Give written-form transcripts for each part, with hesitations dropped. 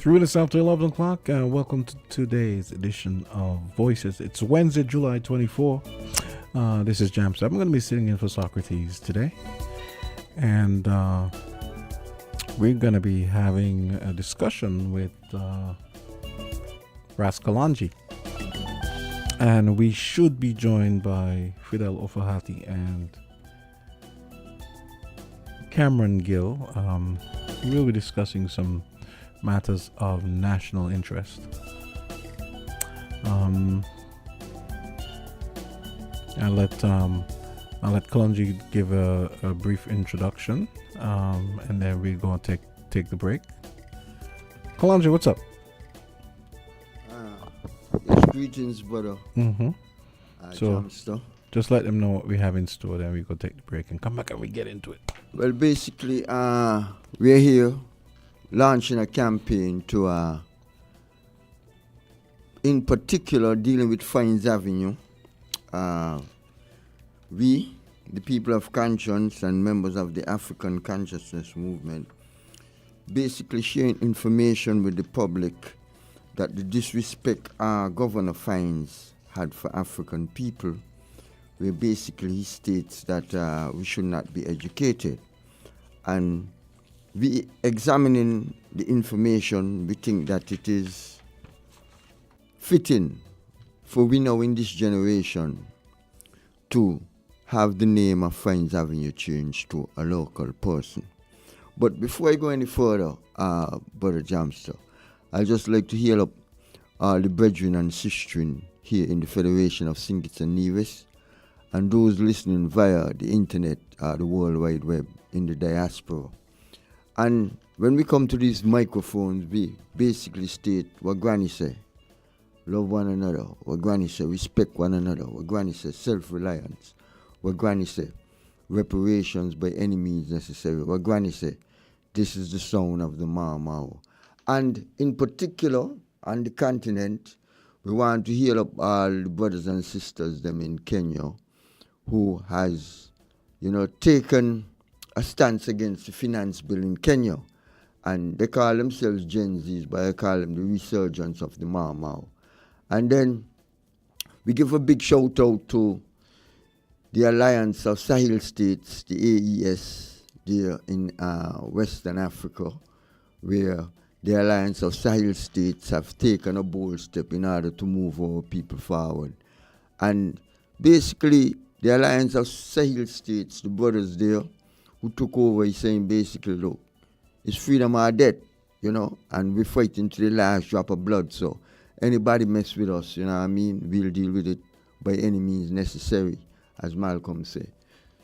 3 minutes after 11 o'clock. Welcome to today's edition of Voices. It's Wednesday, July 24. This is Jamster. I'm going to be sitting in for Socrates today. And we're going to be having a discussion with Rascalangi. And we should be joined by Fidel Ofahati and Cameron Gill. We'll be discussing some matters of national interest. I'll let Kalonji give a brief introduction, and then we're going to take the break. Kalonji, what's up? Yes, greetings, brother. So Jamster. just let them know what we have in store, then we go take the break and come back and we get into it. Well, basically, we're here launching a campaign to, in particular, dealing with Fines Avenue. We, the people of conscience and members of the African Consciousness Movement, basically sharing information with the public that the disrespect Governor Fines had for African people, where basically he states that we should not be educated. And we examining the information, we think that it is fitting for we now in this generation to have the name of Fines Avenue changed to a local person. But before I go any further, Brother Jamster, I'd just like to heal up the brethren and sistren here in the Federation of Singits and Nevis, and those listening via the internet, the World Wide Web, in the diaspora. And when we come to these microphones, we basically state what Granny say: love one another. What Granny say: respect one another. What Granny say: self-reliance. What Granny say: reparations by any means necessary. What Granny say: this is the sound of the Mau Mau. And in particular, on the continent, we want to heal up all the brothers and sisters them in Kenya who has, taken a stance against the finance bill in Kenya. And they call themselves Gen Zs, but I call them the resurgence of the Mau Mau. And then we give a big shout out to the Alliance of Sahel States, the AES, there in Western Africa, where the Alliance of Sahel States have taken a bold step in order to move our people forward. And basically, the Alliance of Sahel States, the brothers there who took over, is saying basically, look, it's freedom or death, and we're fighting to the last drop of blood. So anybody mess with us, we'll deal with it by any means necessary, as Malcolm said.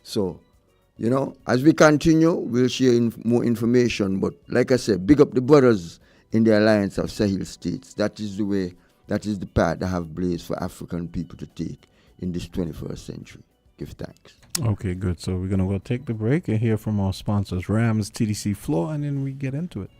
So, as we continue, we'll share more information. But like I said, big up the brothers in the Alliance of Sahel States. That is the way, that is the path I have blazed for African people to take in this 21st century. Give thanks. Okay, good. So we're going to go take the break and hear from our sponsors, Rams, TDC Floor, and then we get into it.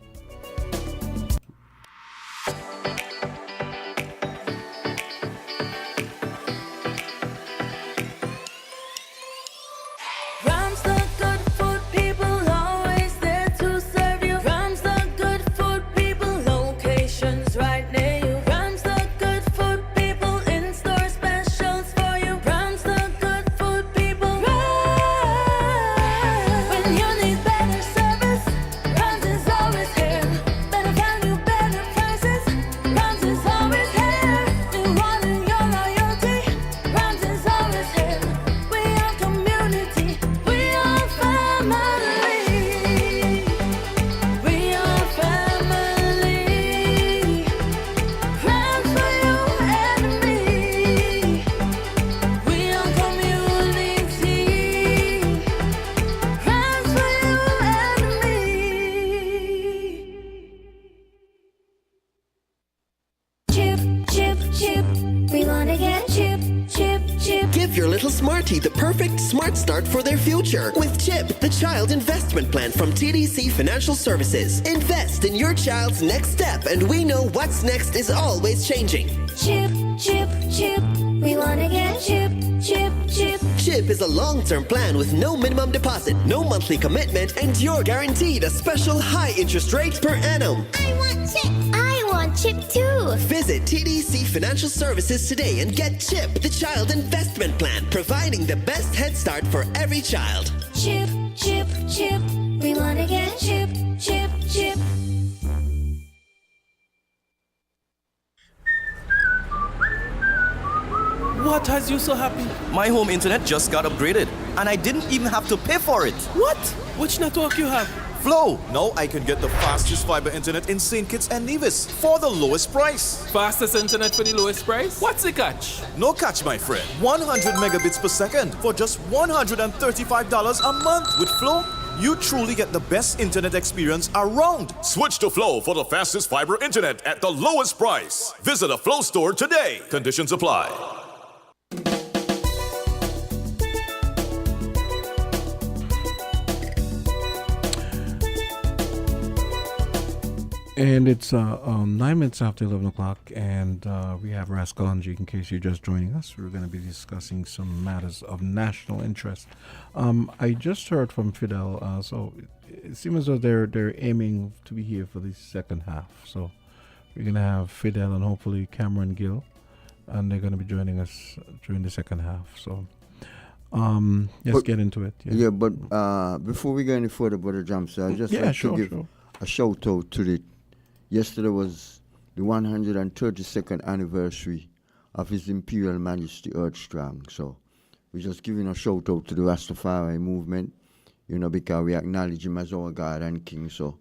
The perfect smart start for their future with CHIP, the child investment plan from TDC Financial Services. Invest in your child's next step, and we know what's next is always changing. CHIP, CHIP, CHIP. We want to get CHIP, Chip, chip. Chip is a long-term plan with no minimum deposit, no monthly commitment, and you're guaranteed a special high interest rate per annum. I want Chip. I want Chip too. Visit TDC Financial Services today and get Chip, the child investment plan, providing the best head start for every child. Chip, chip, chip. We want to get Chip, chip, chip. What has you so happy? My home internet just got upgraded, and I didn't even have to pay for it. What? Which network you have? Flow! Now I can get the fastest fiber internet in St. Kitts and Nevis for the lowest price. Fastest internet for the lowest price? What's the catch? No catch, my friend. 100 megabits per second for just $135 a month. With Flow, you truly get the best internet experience around. Switch to Flow for the fastest fiber internet at the lowest price. Visit a Flow store today. Conditions apply. And it's 9 minutes after 11 o'clock, and we have Rascalanji in case you're just joining us. We're going to be discussing some matters of national interest. I just heard from Fidel, so it seems as though they're aiming to be here for the second half. So we're going to have Fidel and hopefully Cameron Gill, and they're going to be joining us during the second half. So let's get into it. Yeah, but before we go any further, Brother Jamsa, I just like to give a shout out to the. Yesterday was the 132nd anniversary of His Imperial Majesty Earth Strong. So we're just giving a shout out to the Rastafari movement, because we acknowledge him as our God and King. So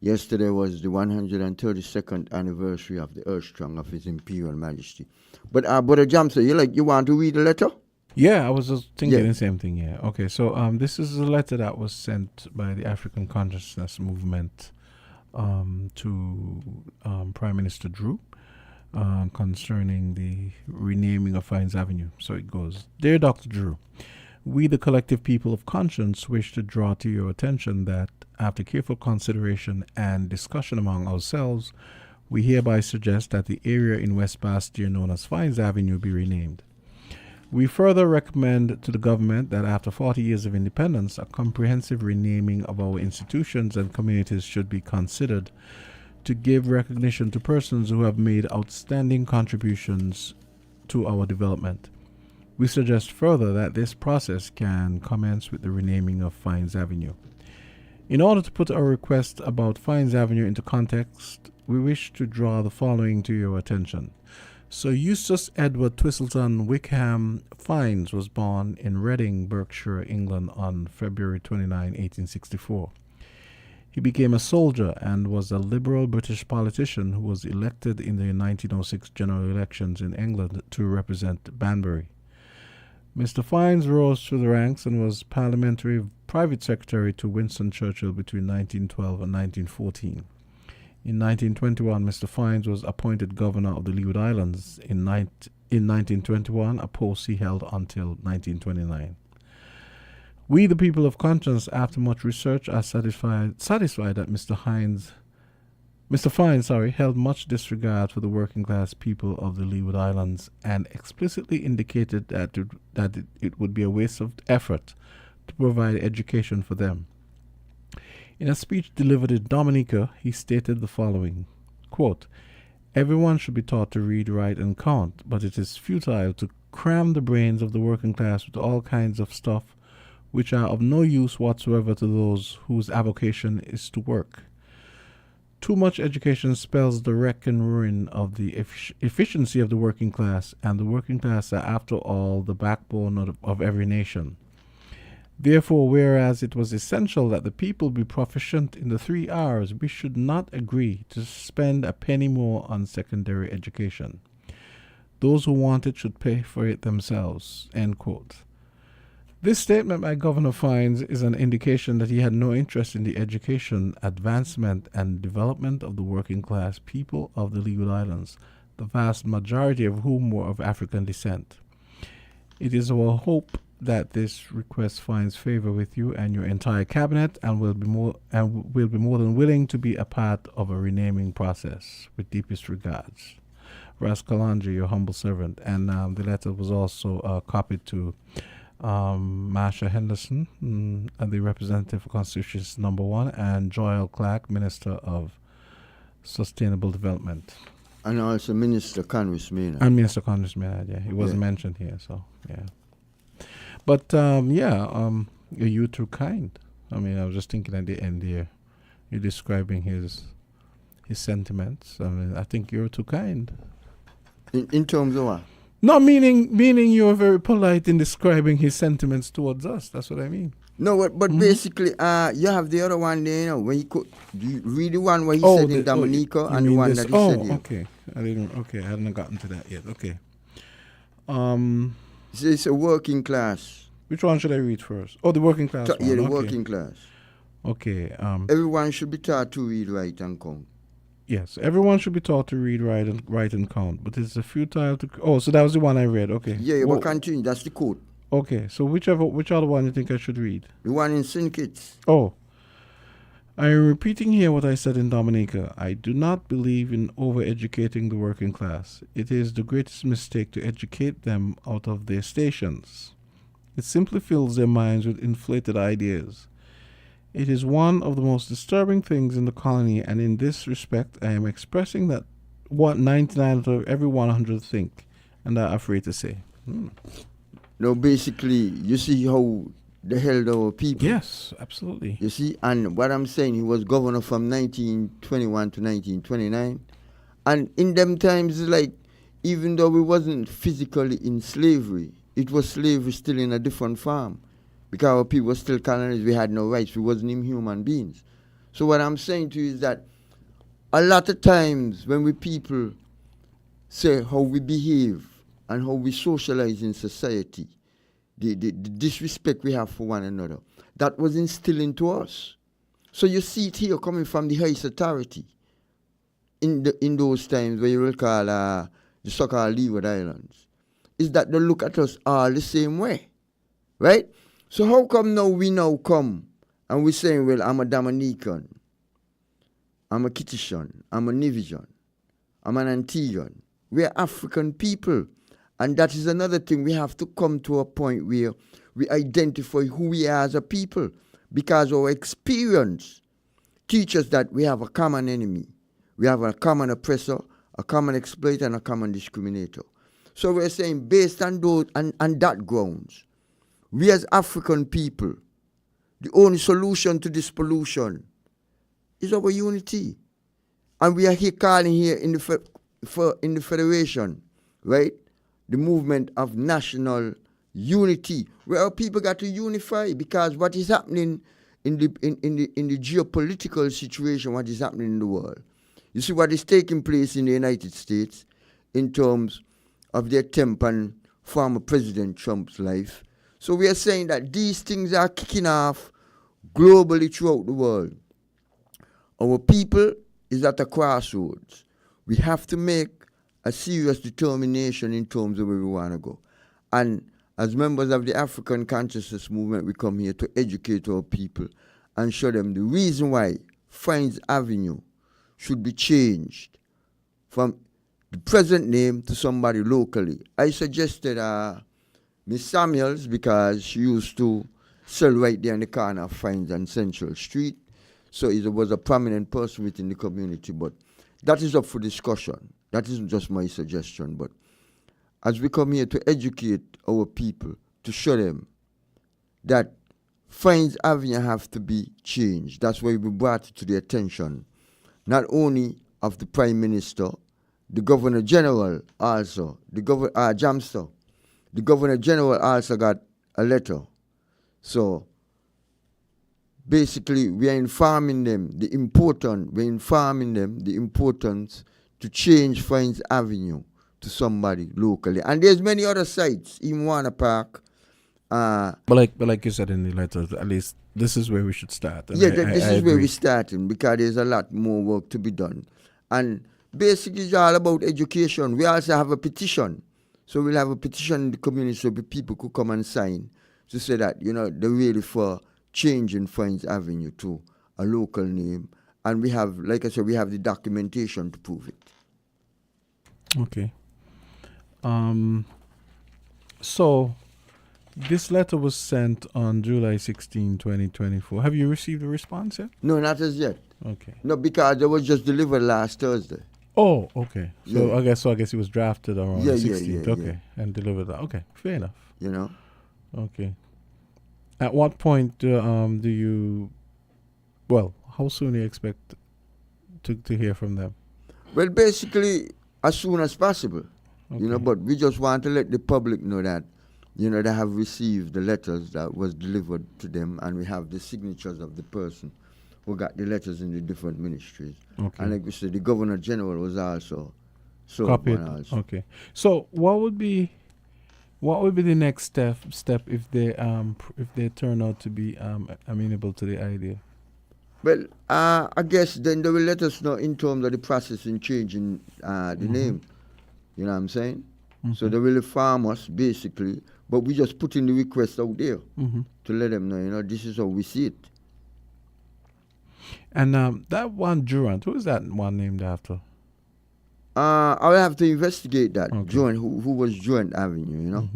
yesterday was the 132nd anniversary of the Earth Strong of His Imperial Majesty. But Brother Jamsa, you want to read the letter? Yeah, I was just thinking the same thing. Yeah. Okay. So this is a letter that was sent by the African Consciousness Movement to Prime Minister Drew concerning the renaming of Fines Avenue. So it goes, Dear Dr. Drew, we the collective people of conscience wish to draw to your attention that after careful consideration and discussion among ourselves, we hereby suggest that the area in West Bastia known as Fines Avenue be renamed. We further recommend to the government that after 40 years of independence, a comprehensive renaming of our institutions and communities should be considered to give recognition to persons who have made outstanding contributions to our development. We suggest further that this process can commence with the renaming of Fines Avenue. In order to put our request about Fines Avenue into context, we wish to draw the following to your attention. Sir Eustace Edward Twistleton Wickham Fines was born in Reading, Berkshire, England on February 29, 1864. He became a soldier and was a liberal British politician who was elected in the 1906 general elections in England to represent Banbury. Mr. Fines rose through the ranks and was parliamentary private secretary to Winston Churchill between 1912 and 1914. In 1921, Mr. Fines was appointed governor of the Leeward Islands. In 1921, a post he held until 1929. We, the people of conscience, after much research, are satisfied that Mr. Fines held much disregard for the working class people of the Leeward Islands and explicitly indicated that it would be a waste of effort to provide education for them. In a speech delivered in Dominica, he stated the following, quote, Everyone should be taught to read, write, and count, but it is futile to cram the brains of the working class with all kinds of stuff which are of no use whatsoever to those whose avocation is to work. Too much education spells the wreck and ruin of the efficiency of the working class, and the working class are, after all, the backbone of every nation. Therefore, whereas it was essential that the people be proficient in the 3 R's, we should not agree to spend a penny more on secondary education. Those who want it should pay for it themselves. End quote. This statement by Governor Fines is an indication that he had no interest in the education, advancement, and development of the working class people of the Leeward Islands, the vast majority of whom were of African descent. It is our hope that this request finds favor with you and your entire cabinet, and will be more than willing to be a part of a renaming process. With deepest regards. Rascalandri, your humble servant. And the letter was also copied to Marsha Henderson, the representative for Constituency Number 1, and Joel Clark, Minister of Sustainable Development. And also Minister Conwys Maynard. And Minister Conwys Maynard, yeah. He wasn't mentioned here, so, yeah. But, you're too kind. I mean, I was just thinking at the end here, you're describing his sentiments. I mean, I think you're too kind. In terms of what? No, meaning you're very polite in describing his sentiments towards us. That's what I mean. No, but basically, you have the other one there, when he could, do you read the one where he said in Dominica and the one that he said here. Okay. I hadn't gotten to that yet. Okay. It's a working class. Which one should I read first? Oh, the working class one. Yeah, the working class. Okay. Everyone should be taught to read, write, and count. Yes, everyone should be taught to read, write, and count. But it's a futile to. Oh, so that was the one I read. Okay. Yeah, but continue. That's the quote. Okay, so which other one you think I should read? The one in St. Kitts. Oh. I am repeating here what I said in Dominica. I do not believe in overeducating the working class. It is the greatest mistake to educate them out of their stations. It simply fills their minds with inflated ideas. It is one of the most disturbing things in the colony, and in this respect, I am expressing that what 99 out of every 100 think, and are afraid to say. No, basically, you see how they held our people. Yes, absolutely. You see, and what I'm saying, he was governor from 1921 to 1929, and in them times, like, even though we wasn't physically in slavery, it was slavery still in a different form. Because our people were still colonized, we had no rights, we wasn't even human beings. So what I'm saying to you is that a lot of times when we people say how we behave and how we socialize in society, the disrespect we have for one another, that was instilled into us. So you see it here coming from the highest authority in those times where you recall the so-called Leeward Islands, is that they look at us all the same way, right? So how come now we come and we're saying, well, I'm a Dominican, I'm a Kittitian, I'm a Nivijan, I'm an Antiguan. We're African people. And that is another thing. We have to come to a point where we identify who we are as a people, because our experience teaches that we have a common enemy. We have a common oppressor, a common exploiter, and a common discriminator. So we're saying, based on those and that grounds, we as African people, the only solution to this pollution is our unity. And we are here calling here in the Federation, right? The movement of national unity, where our people got to unify, because what is happening in the geopolitical situation, what is happening in the world. You see what is taking place in the United States in terms of the attempt on former President Trump's life. So we are saying that these things are kicking off globally throughout the world. Our people is at a crossroads. We have to make a serious determination in terms of where we want to go. And as members of the African Consciousness Movement, we come here to educate our people and show them the reason why Fines Avenue should be changed from the present name to somebody locally. I suggested Miss Samuels, because she used to sell right there in the corner of Fines and Central Street. So it was a prominent person within the community, but that is up for discussion. That isn't just my suggestion, but as we come here to educate our people, to show them that Fines Avenue have to be changed. That's why we brought it to the attention, not only of the Prime Minister, the Governor General also, Jamster. The Governor General also got a letter. So basically, we are informing them the importance to change Fines Avenue to somebody locally. And there's many other sites in Warner Park. But like you said in the letter, at least this is where we should start. And this is where we're starting, because there's a lot more work to be done. And basically, it's all about education. We also have a petition. So we'll have a petition in the community so people could come and sign to say that, they're really for changing Fines Avenue to a local name. And we have, like I said, we have the documentation to prove it. Okay. So this letter was sent on July 16, 2024. Have you received a response yet? No, not as yet. Okay. No, because it was just delivered last Thursday. Oh, okay. So Yeah. I guess it was drafted around Yeah, the yeah, 16th. yeah, Okay. yeah. And delivered. Okay. Fair enough. You know? Okay. At what point do you, well, how soon do you expect to hear from them? Well, basically, as soon as possible. Okay. You know, but we just want to let the public know that, you know, they have received the letters that was delivered to them, and we have the signatures of the person who got the letters in the different ministries. Okay. And like we said, the Governor General was also Copied. one also. Okay. So what would be the next step if they turn out to be amenable to the idea? Well, I guess then they will let us know in terms of the process in changing the name. You know what I'm saying? So they will inform us, basically, but we just put in the request out there to let them know, you know, this is how we see it. And that one Durant, who is that one named after? I will have to investigate that. Okay. Joint, who was Joint Avenue, you know?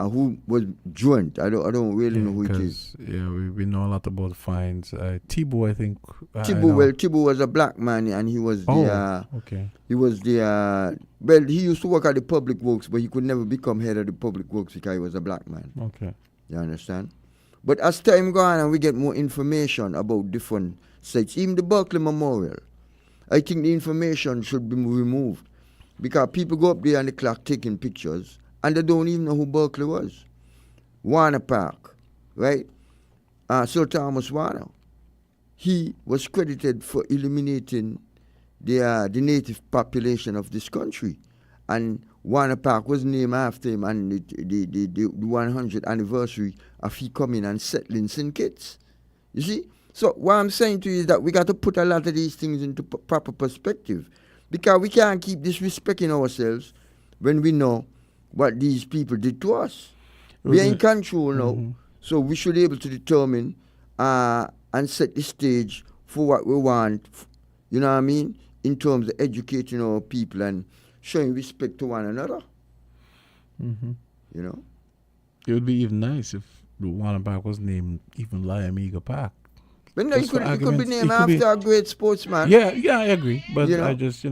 Who was Joint? I don't really know who it is. Yeah, we know a lot about fines. Thibault, I think. Thibault was a black man, and he was okay. he was the well, he used to work at the public works, but he could never become head of the public works because he was a black man. Okay. You understand? But as time goes on and we get more information about different sites, even the Berkeley Memorial, I think the information should be removed because people go up there on the clock taking pictures and they don't even know who Berkeley was. Warner Park, right? Sir Thomas Warner. He was credited for eliminating the native population of this country. And Warner Park was named after him, and the 100th anniversary of he coming and settling St. Kitts. You see? So what I'm saying to you is that we got to put a lot of these things into proper perspective, because we can't keep disrespecting ourselves when we know what these people did to us. We are in control now, so we should be able to determine and set the stage for what we want, you know what I mean, in terms of educating our people and showing respect to one another. You know? It would be even nice if the Warner Park was named even Liam Park. But no, it could be named after a great sportsman. Yeah, I agree. But You know? I just,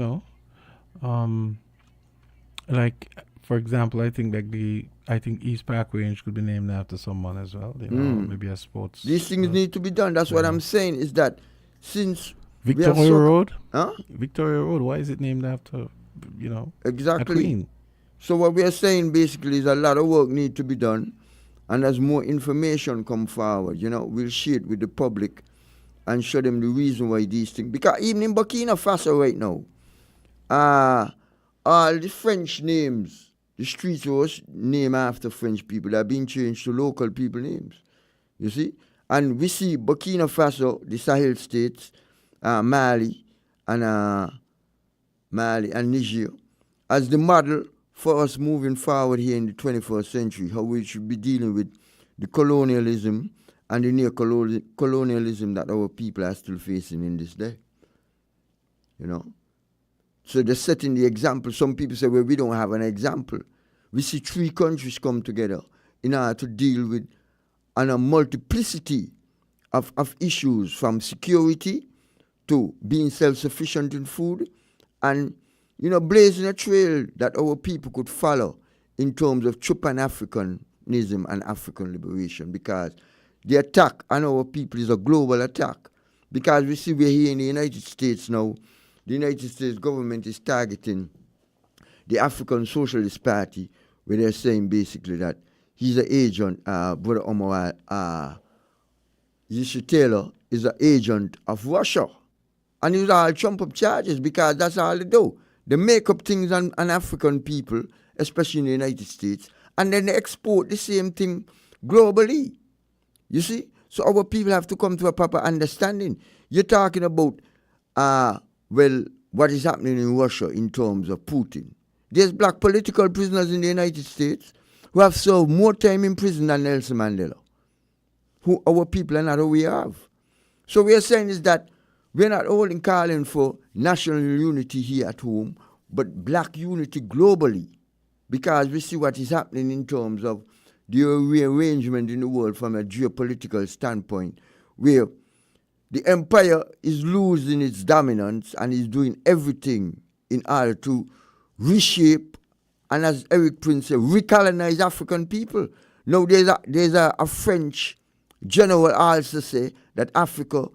like, for example, I think East Park Range could be named after someone as well. You know, maybe a sports. These things need to be done. That's what I'm saying, is that since Victoria Road? Huh? Victoria Road, why is it named after, a Exactly. queen? So what we are saying basically is a lot of work need to be done, and as more information come forward, we'll share it with the public and show them the reason why these things. Because even in Burkina Faso right now, all the French names, the streets was named after French people, are being changed to local people names. You see? And we see Burkina Faso, the Sahel states, Mali and Niger as the model for us moving forward here in the 21st century, how we should be dealing with the colonialism and the neo-colonialism that our people are still facing in this day. So they're setting the example. Some people say, well, we don't have an example. We see 3 countries come together in order to deal with a multiplicity of issues, from security to being self-sufficient in food, and blazing a trail that our people could follow in terms of true Pan-Africanism and African liberation, because the attack on our people is a global attack. Because we see we're here in the United States now. The United States government is targeting the African Socialist Party, where they're saying basically that he's an agent, Brother Omar Yusuf Taylor is an agent of Russia. And these are all trump-up charges, because that's all they do. They make up things on African people, especially in the United States, and then they export the same thing globally. You see? So our people have to come to a proper understanding. You're talking about, what is happening in Russia in terms of Putin. There's black political prisoners in the United States who have served more time in prison than Nelson Mandela, who our people are not aware of. So we are saying is that we're not only calling for national unity here at home, but black unity globally, because we see what is happening in terms of the rearrangement in the world from a geopolitical standpoint, where the empire is losing its dominance and is doing everything in order to reshape and, as Eric Prince said, recolonize African people. Now there's a French general also say that Africa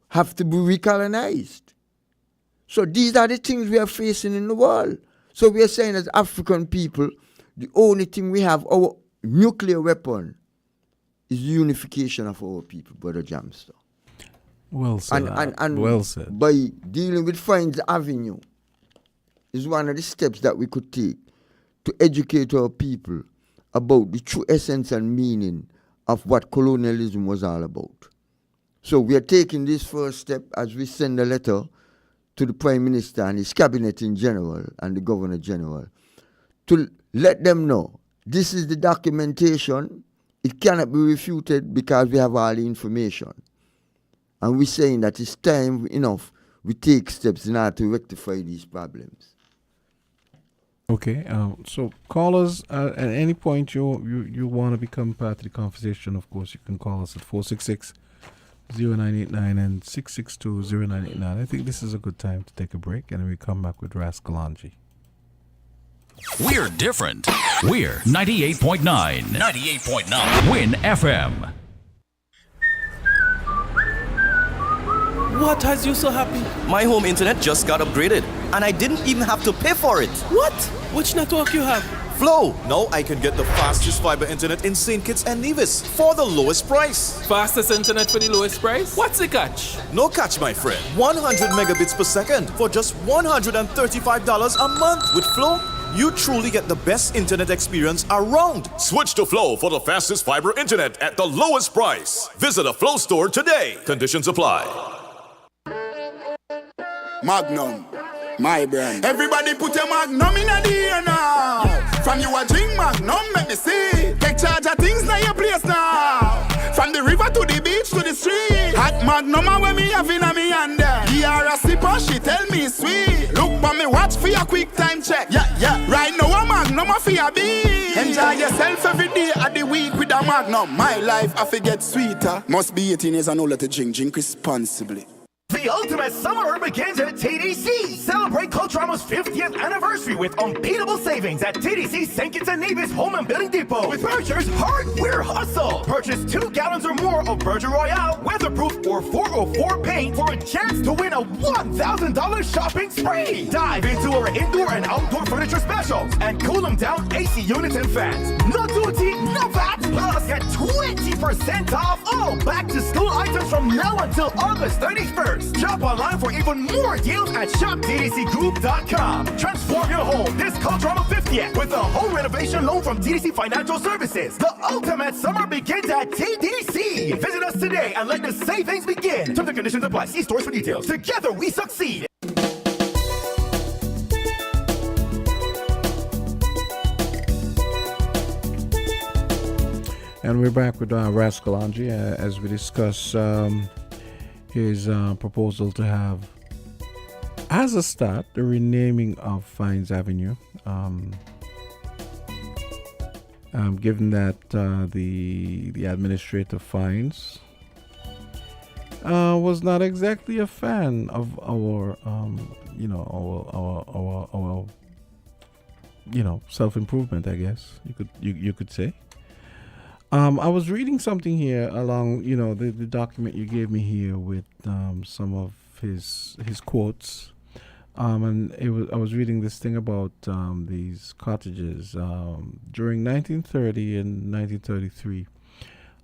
have to be recolonized. So these are the things we are facing in the world. So we are saying as African people, the only thing we have, our nuclear weapon, is the unification of our people, Brother Jamster. Well said. And well said. by dealing with Fines Avenue is one of the steps that we could take to educate our people about the true essence and meaning of what colonialism was all about. So we are taking this first step as we send a letter to the Prime Minister and his cabinet in general and the Governor General to let them know this is the documentation. It cannot be refuted because we have all the information. And we're saying that it's time enough we take steps in order to rectify these problems. Okay, so call us at any point you want to become part of the conversation. Of course, you can call us at 466-0989 and 662-0989. I think this is a good time to take a break, and then we come back with Rascalangi. We're different. We're 98.9. 98.9. Win FM. What has you so happy? My home internet just got upgraded, and I didn't even have to pay for it. What? Which network you have? Flow! Now I can get the fastest fiber internet in St. Kitts and Nevis for the lowest price. Fastest internet for the lowest price? What's the catch? No catch, my friend. 100 megabits per second for just $135 a month. With Flow, you truly get the best internet experience around. Switch to Flow for the fastest fiber internet at the lowest price. Visit a Flow store today. Conditions apply. Magnum, my brand. Everybody put a Magnum in the air now. From you a drink Magnum, make me see. Take charge of things now your place now. From the river to the beach to the street. Hot Magnum when me have in a me hand there. Here a sipper, she tell me sweet. Look for me watch for your quick time check. Yeah. Right now a Magnum for your beat. Enjoy yourself every day of the week with a Magnum. My life I forget sweeter. Must be 18 years and older to drink. Drink responsibly. The ultimate summer begins at TDC. Celebrate Culturama's 50th anniversary with unbeatable savings at TDC St. Kitts and Nevis Home and Building Depot. With Berger's Hardware Hustle. Purchase 2 gallons or more of Berger Royale, weatherproof or 404 paint for a chance to win a $1,000 shopping spree. Dive into our indoor and outdoor furniture specials and cool them down AC units and fans. No duty, no VAT. Plus, get 20% off all back to school items from now until August 31st. Shop online for even more deals at shoptdcgroup.com. Transform your home this Culturama 50th with a home renovation loan from TDC Financial Services. The ultimate summer begins at TDC. Visit us today and let the savings begin. Terms and conditions apply. See stores for details. Together we succeed. And we're back with Rascalangi as we discuss his proposal to have, as a start, the renaming of Fines Avenue. Given that the administrator Fines was not exactly a fan of our self-improvement, I guess you could say. I was reading something here along, the document you gave me here with some of his quotes, and I was reading this thing about these cottages during 1930 and 1933.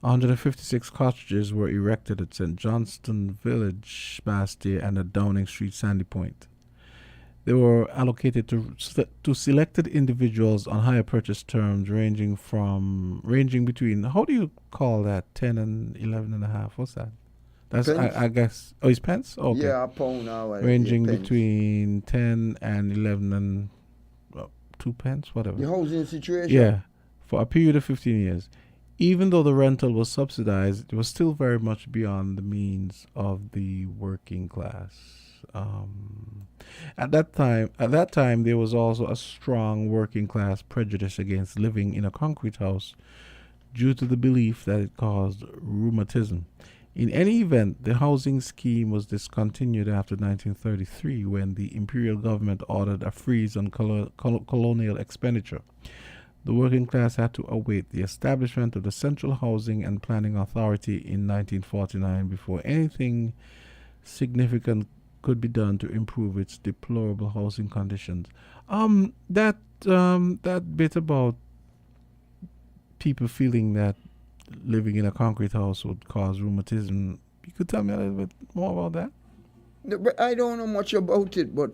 156 cottages were erected at St. Johnston Village, Bastille, and at Downing Street, Sandy Point. They were allocated to selected individuals on hire purchase terms ranging between, how do you call that, 10 and 11 and a half? What's that? That's, I guess, it's pence? Okay. Yeah, a pound now. Ranging between 10 and 11 and 2 pence, whatever. The housing situation? Yeah, for a period of 15 years. Even though the rental was subsidized, it was still very much beyond the means of the working class. At that time, there was also a strong working class prejudice against living in a concrete house due to the belief that it caused rheumatism. In any event, the housing scheme was discontinued after 1933 when the imperial government ordered a freeze on colonial expenditure. The working class had to await the establishment of the Central Housing and Planning Authority in 1949 before anything significant could be done to improve its deplorable housing conditions. That bit about people feeling that living in a concrete house would cause rheumatism, you could tell me a little bit more about that? No, but I don't know much about it, but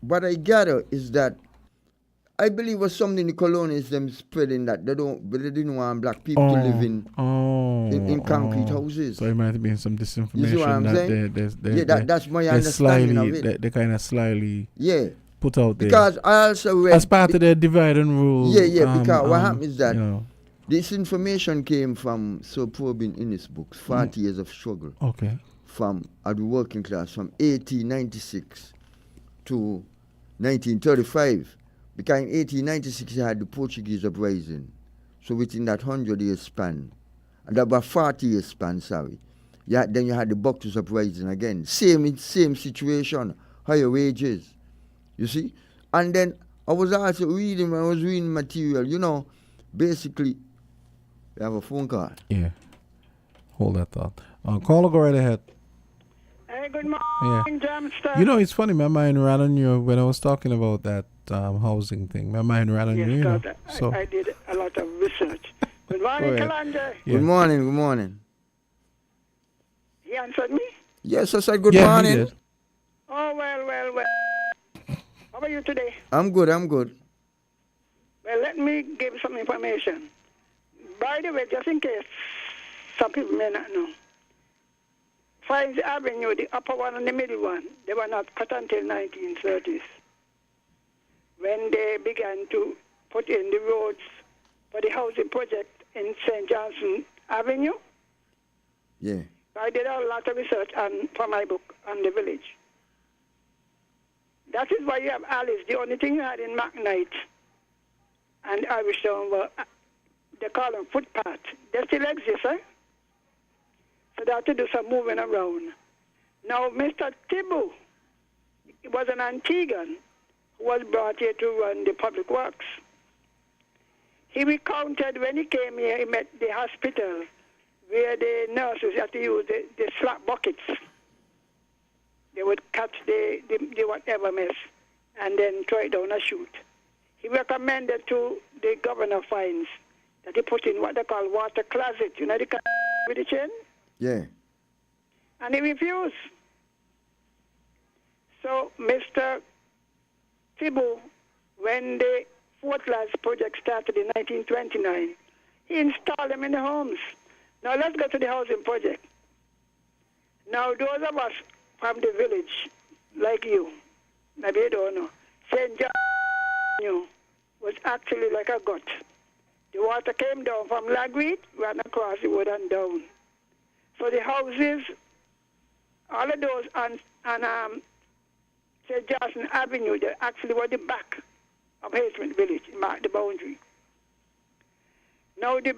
what I gather is that I believe it was something the colonials them spreading that they didn't want black people to live in concrete houses. So it might have been some disinformation. You see what I'm saying? That's my understanding of it. They kind of slyly Yeah. put out there. Because I also read... As part of their divide and rule. Yeah, because what happened is that this information came from Sir Probin in his books, 40 Years of Struggle. Okay. From the working class, from 1896 to 1935. Because in 1896 you had the Portuguese uprising. So within that 100-year span, and about 40-year span, then you had the Boxers uprising again. Same situation, higher wages. You see? And then I was also reading, when I was reading material, basically, you have a phone call. Yeah. Hold that thought. Caller, go right ahead. Hey, good morning, Jamster. It's funny, my mind ran on you when I was talking about that housing thing. My mind ran on you, So I did a lot of research. Good morning, Kalanja. Yeah. Good morning. He answered me? Yes, I said good morning. He did. Oh, well. How are you today? I'm good. Well, let me give some information. By the way, just in case some people may not know, Fines Avenue, the upper one and the middle one, they were not cut until 1930s, when they began to put in the roads for the housing project in St. Johnson Avenue. Yeah. I did a lot of research for my book on the village. That is why you have Alice. The only thing you had in McKnight and Irishtown were, they call them footpath. They still exist, eh? So they had to do some moving around. Now, Mr. Thibault, he was an Antiguan who was brought here to run the public works. He recounted when he came here, he met the hospital where the nurses had to use the slap buckets. They would catch the whatever mess and then throw it down a chute. He recommended to the governor Fines that he put in what they call water closet. You know the with the chain? Yeah. And he refused. So Mr. Thibault, when the Fort Lads project started in 1929, he installed them in the homes. Now let's go to the housing project. Now those of us from the village, like you, maybe you don't know, St. John was actually like a gut. The water came down from Lagreed, ran across the wood and down. So the houses, all of those on St. Johnson Avenue, they actually were the back of Haysmith Village, marked the boundary. Now the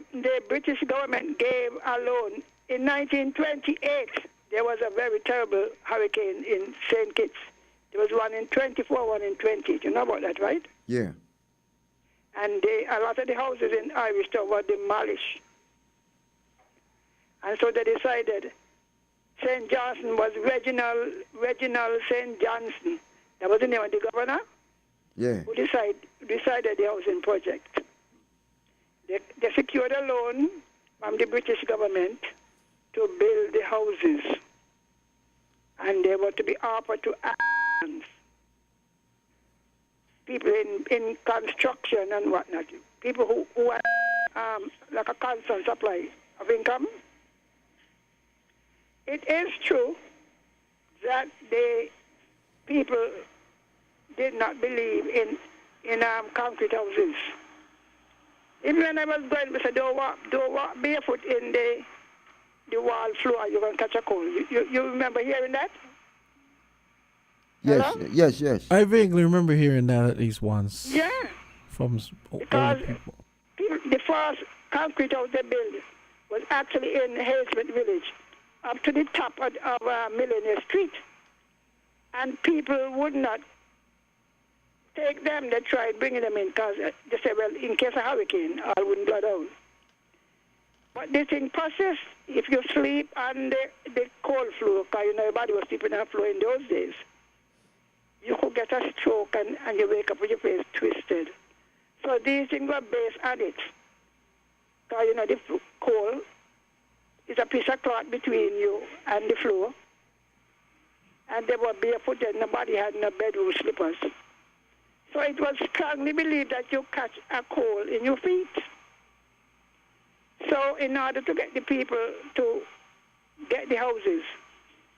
British government gave a loan. In 1928, there was a very terrible hurricane in St. Kitts. There was one in 24, one in 20. You know about that, right? Yeah. And a lot of the houses in Irishtown were demolished. And so they decided St. Johnson was Reginald St. Johnson. That was the name of the governor. Yeah. Who decided the housing project. They secured a loan from the British government to build the houses. And they were to be offered to Africans, people in construction and whatnot, people who had like a constant supply of income. It is true that the people did not believe in concrete houses. Even when I was going, we said, don't walk barefoot in the wall floor, you're going to catch a cold. You remember hearing that? Yes, Hello? yes. I vaguely remember hearing that at least once. Yeah. From Because older people. the first concrete house they built was actually in Hazement Village, up to the top of Millionaire Street. And people would not take them. They tried bringing them in because they said, well, in case of hurricane, I wouldn't go down. But this thing persists. If you sleep on the cold floor, because everybody was sleeping on the floor in those days, you could get a stroke and you wake up with your face twisted. So these things were based on it. Because, the coal is a piece of cloth between you and the floor. And they were barefoot and nobody had no bedroom slippers. So it was strongly believed that you catch a cold in your feet. So in order to get the people to get the houses,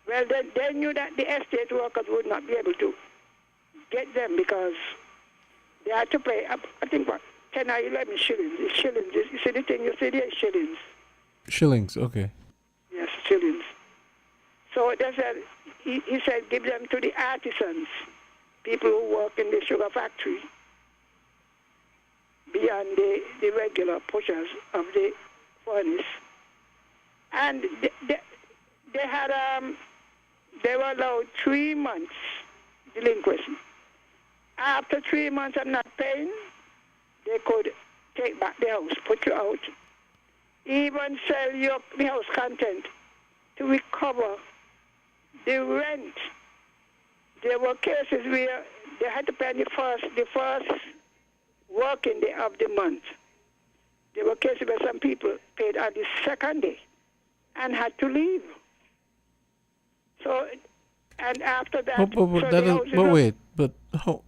well, they knew that the estate workers would not be able to get them because they had to pay, I think, what, 10 or 11 shillings. It's shillings. You see the thing, you see there, shillings. Shillings, okay. Yes, shillings. So they said, he said, give them to the artisans, people who work in the sugar factory, beyond the regular pushers of the furnace. And they had, they were allowed 3 months delinquency. After 3 months of not paying, they could take back the house, put you out, even sell the house content to recover the rent. There were cases where they had to pay on the first working day of the month. There were cases where some people paid on the second day and had to leave. So, and after that,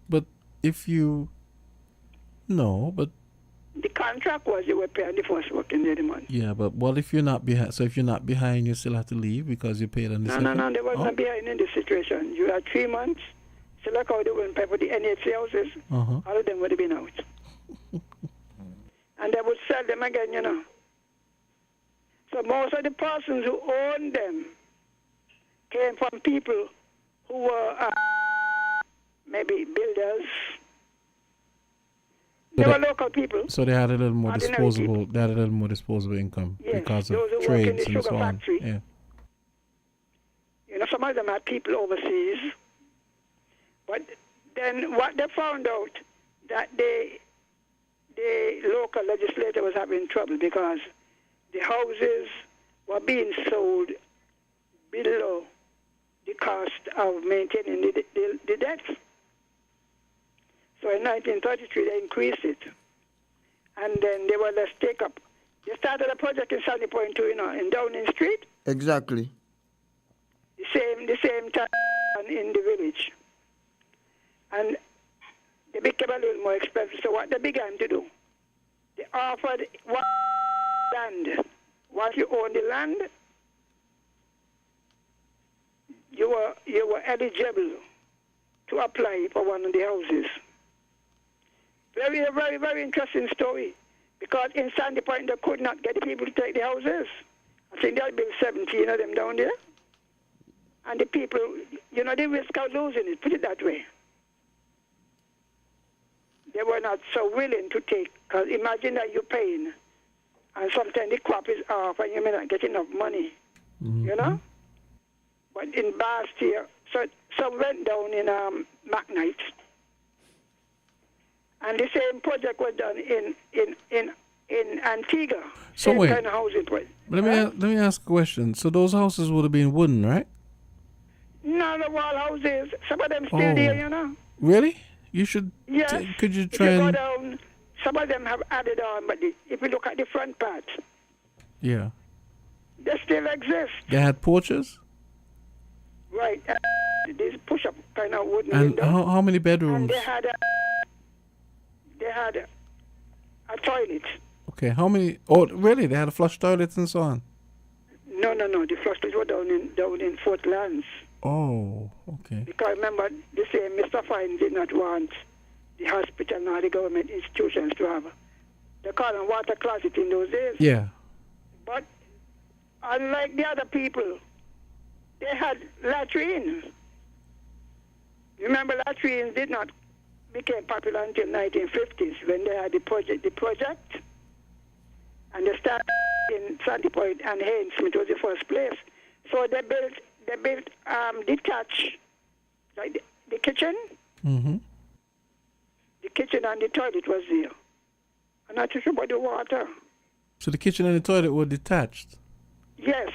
but if you, no, but the contract was you were paying the first working day of the month. Yeah, but what if you're not behind? So if you're not behind, you still have to leave because you paid on the second? No, they were not behind in this situation. You had 3 months. So like how they wouldn't pay for the NHC houses, all of them would have been out. And they would sell them again, So most of the persons who owned them came from people who were maybe builders. They were local people. So they had a little more ordinary disposable. people. They had a little more disposable income because of those who work in trades the and sugar so on. factory. Yeah. Some of them had people overseas. But then what they found out that the local legislature was having trouble because the houses were being sold below the cost of maintaining the debt. So in 1933, they increased it. And then they were less take-up. They started a project in Sandy Point too, in Downing Street. Exactly. The same time in the village. And they became a little more expensive. So what they began to do, they offered land. Once you own the land, you were eligible to apply for one of the houses. Very, very, very interesting story. Because in Sandy Point, they could not get the people to take the houses. I think they built 17 of them down there. And the people, they risk of losing it, put it that way. They were not so willing to take, because imagine that you're paying, and sometimes the crop is off, and you may not get enough money, But in Bastia, so some went down in McKnight, and the same project was done in Antigua. So same wait, kind of housing project. let me ask a question. So those houses would have been wooden, right? No, the wall houses. Some of them still there, Really? You should. Yes. Could you If try you go and? down, some of them have added on, but if you look at the front part, Yeah. they still exist. They had porches. Right. These push-up kind of wooden And windows. how many And bedrooms? they had a toilet. Okay. How many? Oh, really? They had a flush toilets and so on. No. The flush toilets were down in Fort Lance. Oh, okay. Because remember, the same Mr. Fine did not want the hospital nor the government institutions to have. They call them water closet in those days. Yeah. But unlike the other people, they had latrine. Remember, latrines did not became popular until 1950s when they had the project, and they started in Sandy Point and Haynes Smith was the first place. So they built detached, like the kitchen. Mm-hmm. The kitchen and the toilet was there. And I just about the water. So the kitchen and the toilet were detached? Yes.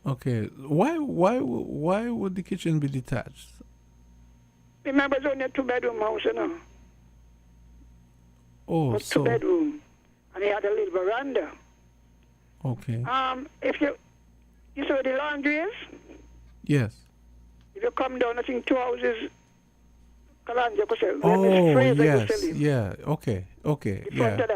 Okay. Why would the kitchen be detached? Remember, it's only a two-bedroom house, you know. Oh, a so... two-bedroom. And he had a little veranda. Okay. If you saw the laundry is? Yes. If you come down, I think 2 houses, Kalanja could say. Oh, yes. Yeah. Okay. Yeah.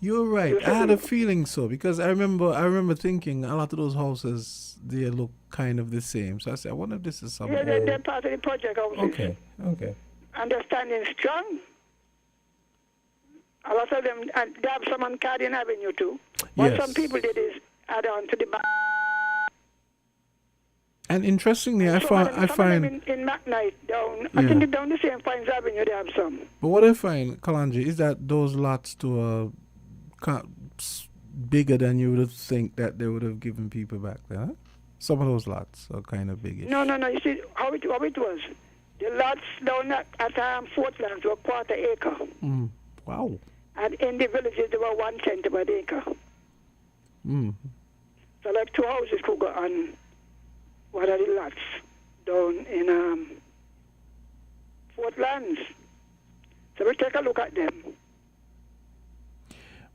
You're right. I had a feeling so because I remember thinking a lot of those houses they look kind of the same. So I said, I wonder if this is something. Yeah, they're part of the project houses. Okay. And they're standing strong. A lot of them, and they have some on Cardian Avenue too. What some people did is add on to the back. And interestingly, I find in McKnight down. I think down the same Pines Avenue they have some. But what I find, Kalanja, is that those lots to bigger than you would think that they would have given people back there. Huh? Some of those lots are kind of biggish. No. You see how it was. The lots down at Fortlands were 1/4 acre. Wow. And in the villages, they were 1/10 of an acre. So like 2 houses could go on one of the lots down in Fortlands. So we take a look at them.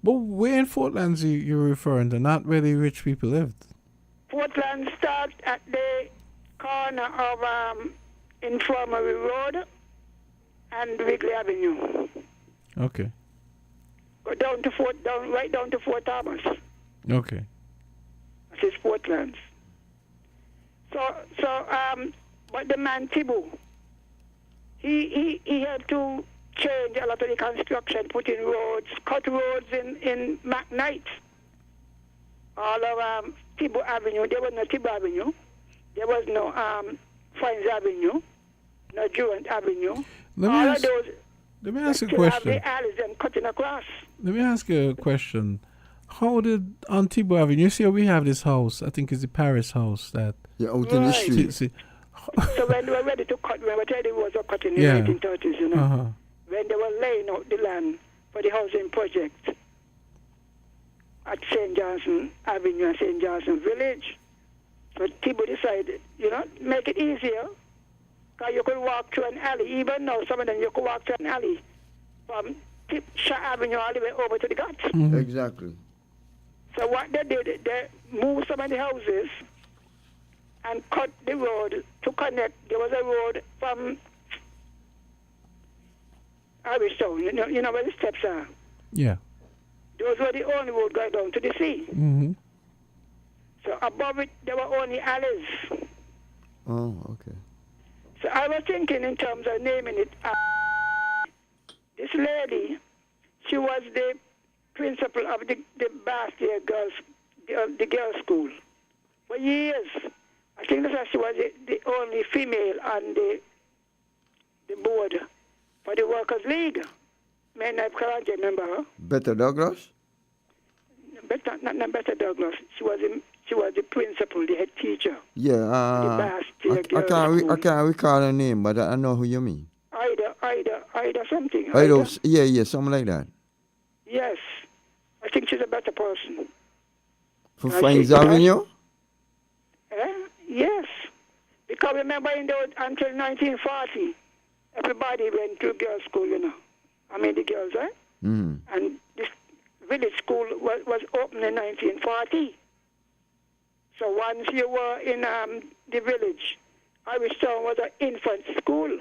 But where in Fortlands you're referring to? Not where the rich people lived? Fortlands starts at the corner of Infirmary Road and Wrigley Avenue. Okay. Go right down to Fort Thomas. Okay. That is Portland. But the man Thibault, he had to change a lot of the construction, put in roads, cut roads in McKnight. All of Thibault Avenue, there was no Thibault Avenue. There was no Fines Avenue, no Durant Avenue. Let me ask you a question. The alleys and cutting across. Let me ask you a question. How did on Thibault Avenue? You see, we have this house. I think it's the Paris house that. Yeah, out in the street. So when they were ready to cut, remember they was cutting in the 1930s, you know, when they were laying out the land for the housing project at St. Johnson Avenue and St. Johnson Village. So Thibault decided, make it easier. Because you could walk through an alley. Even now, some of them you could walk through an alley from Shaw Avenue all the way over to the Ghats. Mm-hmm. Exactly. So what they did, they moved some of the houses and cut the road to connect. There was a road from Irishtown, you know where the steps are? Yeah. Those were the only road going down to the sea. Mm-hmm. So above it, there were only alleys. Oh, okay. So I was thinking in terms of naming it. This lady, she was the principal of the Bastia girls, the girls' school for years. I think that she was the only female on the board for the Workers' League. May I remember her? Better Douglas? Not Better Douglas. She was the principal, the head teacher. Yeah, I can't recall her name, but I know who you mean. Ida something. Ida, yeah, something like that. Yes, I think she's a better person. For Fines Avenue? Yes, because remember until 1940, everybody went to girls' school, I mean the girls, right? Mm-hmm. And this village school was opened in 1940. So once you were in the village, Irishtown was an infant school.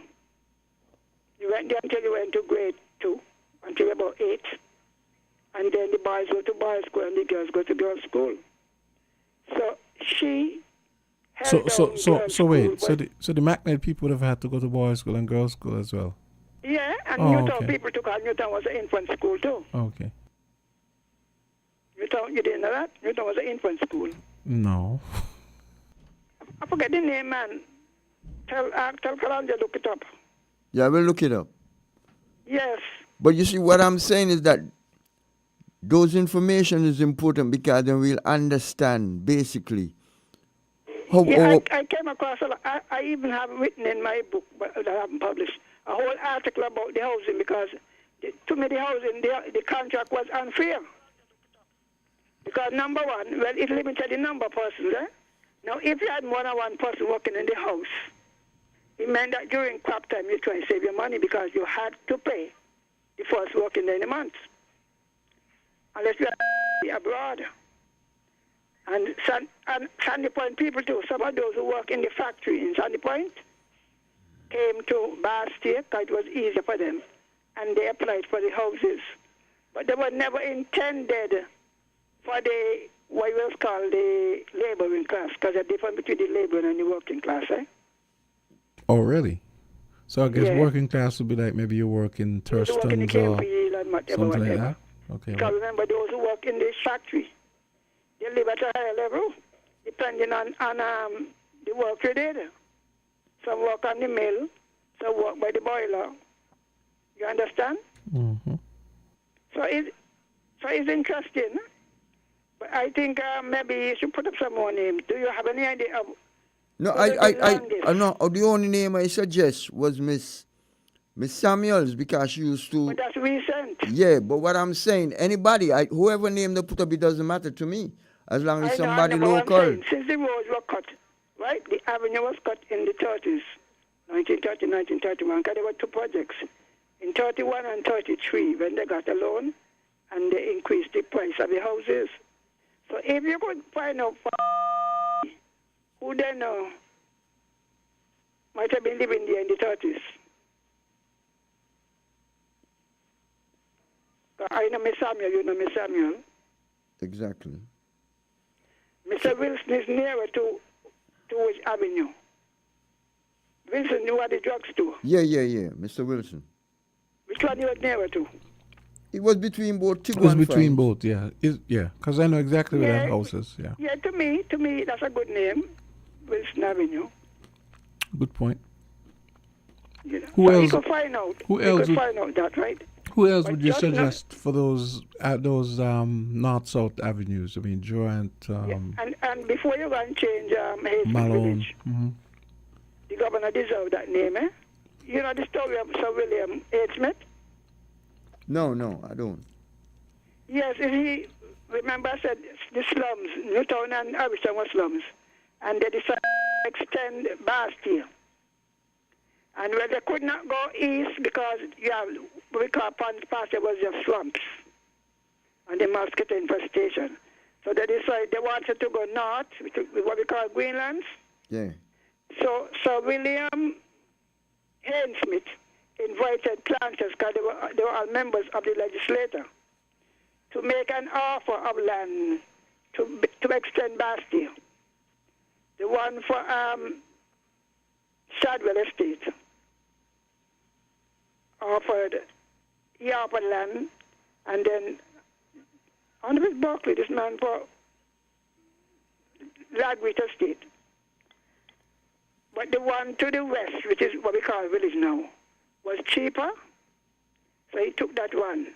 You went there until you went to grade 2, until about 8. And then the boys go to boys' school and the girls go to girls' school. So she So wait, so the McKnight people would have had to go to boys' school and girls' school as well? Yeah, and Newtown people took out. Newtown was an infant school too. Okay. Newtown, you didn't know that? Newtown was an infant school. No. I forget the name, man. Tell Kalanja look it up. Yeah, we'll look it up. Yes. But you see, what I'm saying is that those information is important because then we'll understand basically how. I came across I even have written in my book, but I haven't published, a whole article about the housing because to me the housing, the contract was unfair. Because number one, well, it limited the number of persons. Now, if you had more than one person working in the house, it meant that during crop time you try to save your money because you had to pay the first working day in the month. Unless you are abroad. And Sandy Point people too, some of those who work in the factory in Sandy Point came to Bar State because it was easier for them. And they applied for the houses. But they were never intended for the, what was called the laboring class, because there's a difference between the laboring and the working class, Oh, really? So I guess working class would be like maybe you work in Thurston's or something like that? Okay. Because remember, those who work in this factory, they live at a higher level, depending on the work they did. Some work on the mill, some work by the boiler. You understand? Mm-hmm. So it's interesting. But I think maybe you should put up some more names. Do you have any idea of? No, I know. The only name I suggest was Miss Samuels because she used to. But that's recent. Yeah, but what I'm saying, anybody, whoever name they put up, it doesn't matter to me as long as somebody local. Saying, since the roads were cut, right? The avenue was cut in the 30s, 1930, 1931. Because there were two projects in 31 and 33 when they got a loan and they increased the price of the houses. So if you could find out who they know might have been living there in the 30s. I know Miss Samuel, you know Miss Samuel. Exactly. Mr. Wilson is nearer to which avenue? Wilson knew what the drugstore. Yeah, Mr. Wilson. Which one you was nearer to? It was between both. It was between both, yeah. Because I know exactly where that house is, yeah. Yeah, to me, that's a good name, Wilson Avenue. Good point. You know, Who else? You could find out. Who else? Could find out that, right? Who else would you suggest for those north-south avenues? I mean, Durant. And before you go and change Malone. Village, the governor deserved that name, eh? You know the story of Sir William H. Smith? No, I don't. Yes, he, remember I said the slums, Newtown and Irvington were slums, and they decided to extend Bastille. And when they could not go east because we call Pond Pass, there was just slumps and the mosquito infestation. So they decided they wanted to go north, what we call Greenlands. Yeah. So Sir William Hainsmith invited planters, because they were all members of the legislature, to make an offer of land to extend Bastille. The one for Shadwell Estate he offered land, and then on with Berkeley, this man for Ladwich Estate. But the one to the west, which is what we call village now, was cheaper, so he took that one.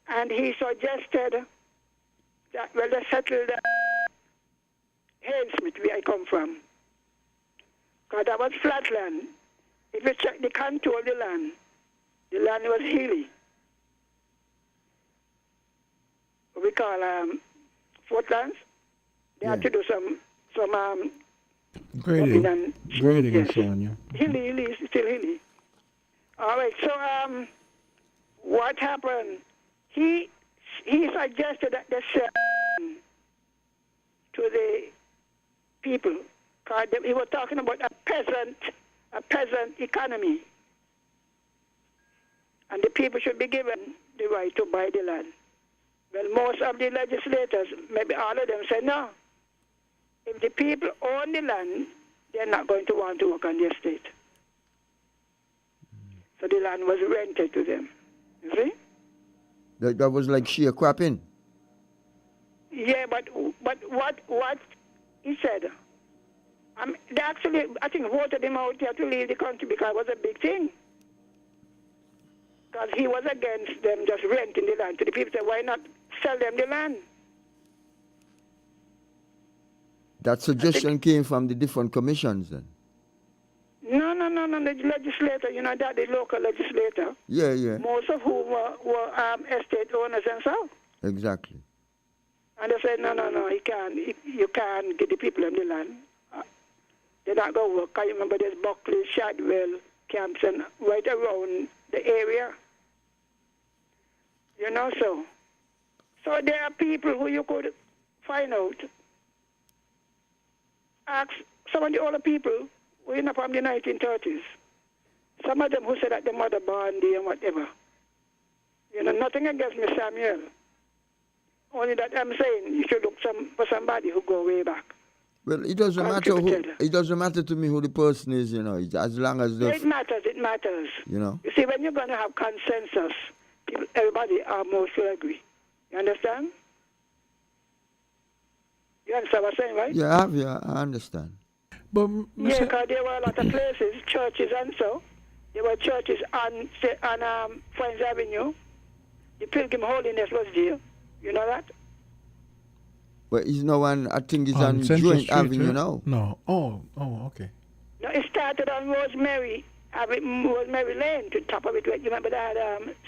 And he suggested that, well, they settled Hainsmith, where I come from, because that was flat land. If you check the contour of the land was hilly. What we call footlands. They had to do some grading and so on, yeah. Hilly, still hilly. All right, so what happened? He suggested that they sell to the people, because he was talking about a peasant economy, and the people should be given the right to buy the land. Well, most of the legislators, maybe all of them, said no. If the people own the land, they're not going to want to work on the estate. So the land was rented to them. You see? That was like sharecropping. Yeah, but what he said, They actually, I think, voted him out here to leave the country because it was a big thing. Because he was against them just renting the land to the people. Said, why not sell them the land? That suggestion came from the different commissions then? No, the legislator, you know, that the local legislator. Yeah. Most of whom were estate owners and so. Exactly. And they said, no, you can't get the people in the land. They're not going to work. I remember there's Buckley, Shadwell, camps, and right around the area. You know, so there are people who you could find out. Ask some of the older people who are from the 1930s. Some of them who said that their mother born there and whatever. You know, nothing against Miss Samuel. Only that I'm saying you should look for somebody who go way back. Well, it doesn't matter who. It doesn't matter to me who the person is. You know, as long as the. It matters. You know. You see, when you're going to have consensus, everybody almost will agree. You understand? You understand what I'm saying, right? Yeah, I understand. But yeah, because there were a lot of places, churches and so. There were churches on Friends Avenue. The Pilgrim Holiness was there. You know that? But it's no one, I think it's on Central Joint Street, Avenue right? now. No. Oh, okay. No, it started on Rosemary Lane to the top of it. You remember that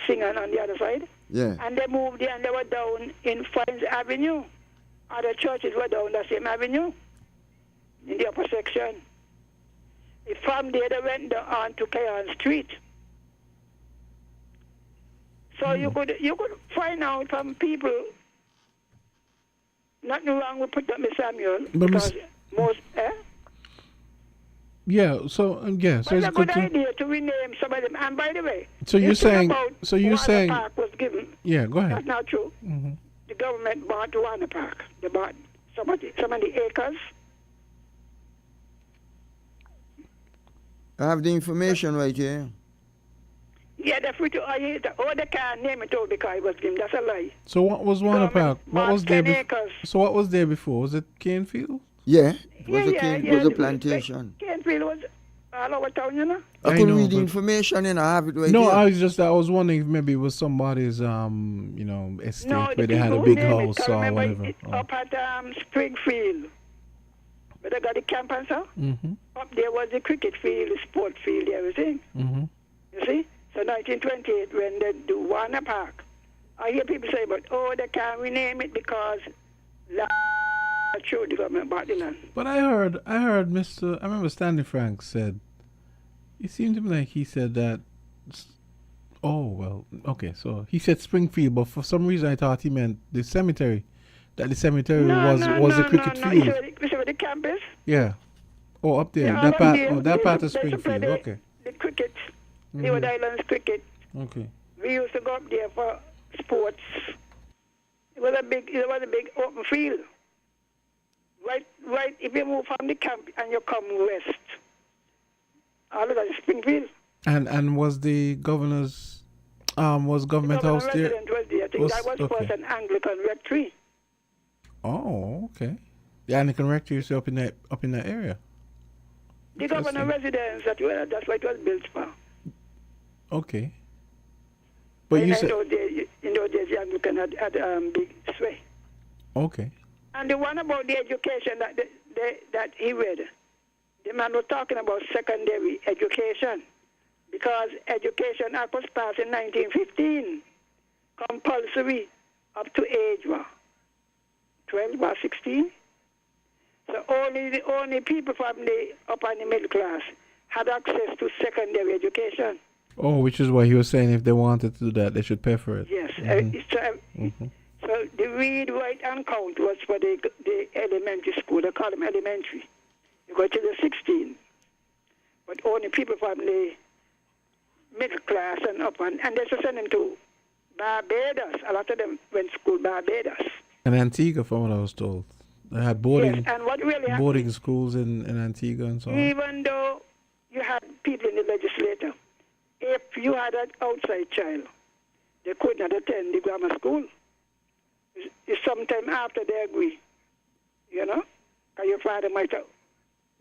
singer on the other side? Yeah. And they moved there and they were down in Friends Avenue. Other churches were down the same avenue in the upper section. From there they went down on to Cayon Street. So you could find out from people. Nothing wrong with putting up Miss Samuel because most. Yeah. So it's a good idea to rename some of them. And by the way, so you're saying. Park was given. Yeah, go ahead. That's not true. Mm-hmm. The government bought Warner Park. They bought some of the acres. I have the information right here. Yeah, they're free to. They can't name it all because it was given. That's a lie. So what was Warner Park? What was there? So what was there before? Was it Canefield? Yeah, it was a plantation. Canefield was all over town, you know. I could read the information and I have it right here. No, I was wondering if maybe it was somebody's estate where they had a big house or whatever. Up at Springfield, where they got the camp and so. Mm-hmm. Up there was the cricket field, the sport field, everything. Mm-hmm. You see? So 1928, when they do Warner Park, I hear people say, they can't rename it because the government bought the land. But I heard I remember Stanley Frank said, it seemed to me like he said that, so he said Springfield, but for some reason I thought he meant the cemetery, that the cemetery was a cricket field. You see where the camp is? Yeah. Oh, up there. Yeah, that part of Springfield. Okay. The cricket. Leeward Islands cricket. Okay. We used to go up there for sports. It was a big open field. Right. If you move from the camp and you come west, all of that is Springfield. And was the governor's government house there? Was there. I think that was first an Anglican rectory. Oh, okay. The Anglican rectory is up in that area. The governor residence, that's what it was built for. Okay. But you said in those days, the Anglican had big sway. Okay. And the one about the education that he read, the man was talking about secondary education, because Education Act was passed in 1915, compulsory up to age 12 or 16. So only people from the upper and the middle class had access to secondary education. Oh, which is why he was saying if they wanted to do that, they should pay for it. Yes. So the read, write, and count was for the elementary school. They call them elementary. You go to the 16. But only people from the middle class and up. And they should send them to Barbados. A lot of them went to school Barbados. And Antigua, from what I was told. They had boarding schools in Antigua and so on. Even though you had people in the legislature, if you had an outside child, they could not attend the grammar school. It's sometime after they agree, you know, because your father might have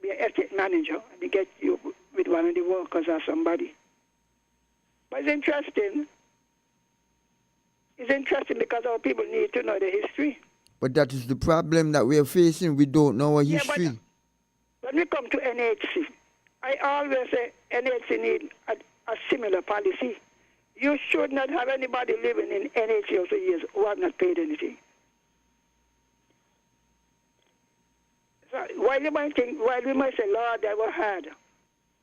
be an estate manager and they get you with one of the workers or somebody. But it's interesting. It's interesting because our people need to know the history. But that is the problem that we are facing. We don't know our history. But when we come to NHC, I always say NHC need a similar policy. You should not have anybody living in NHC for years who have not paid anything. So while we might say, Lord, that was hard,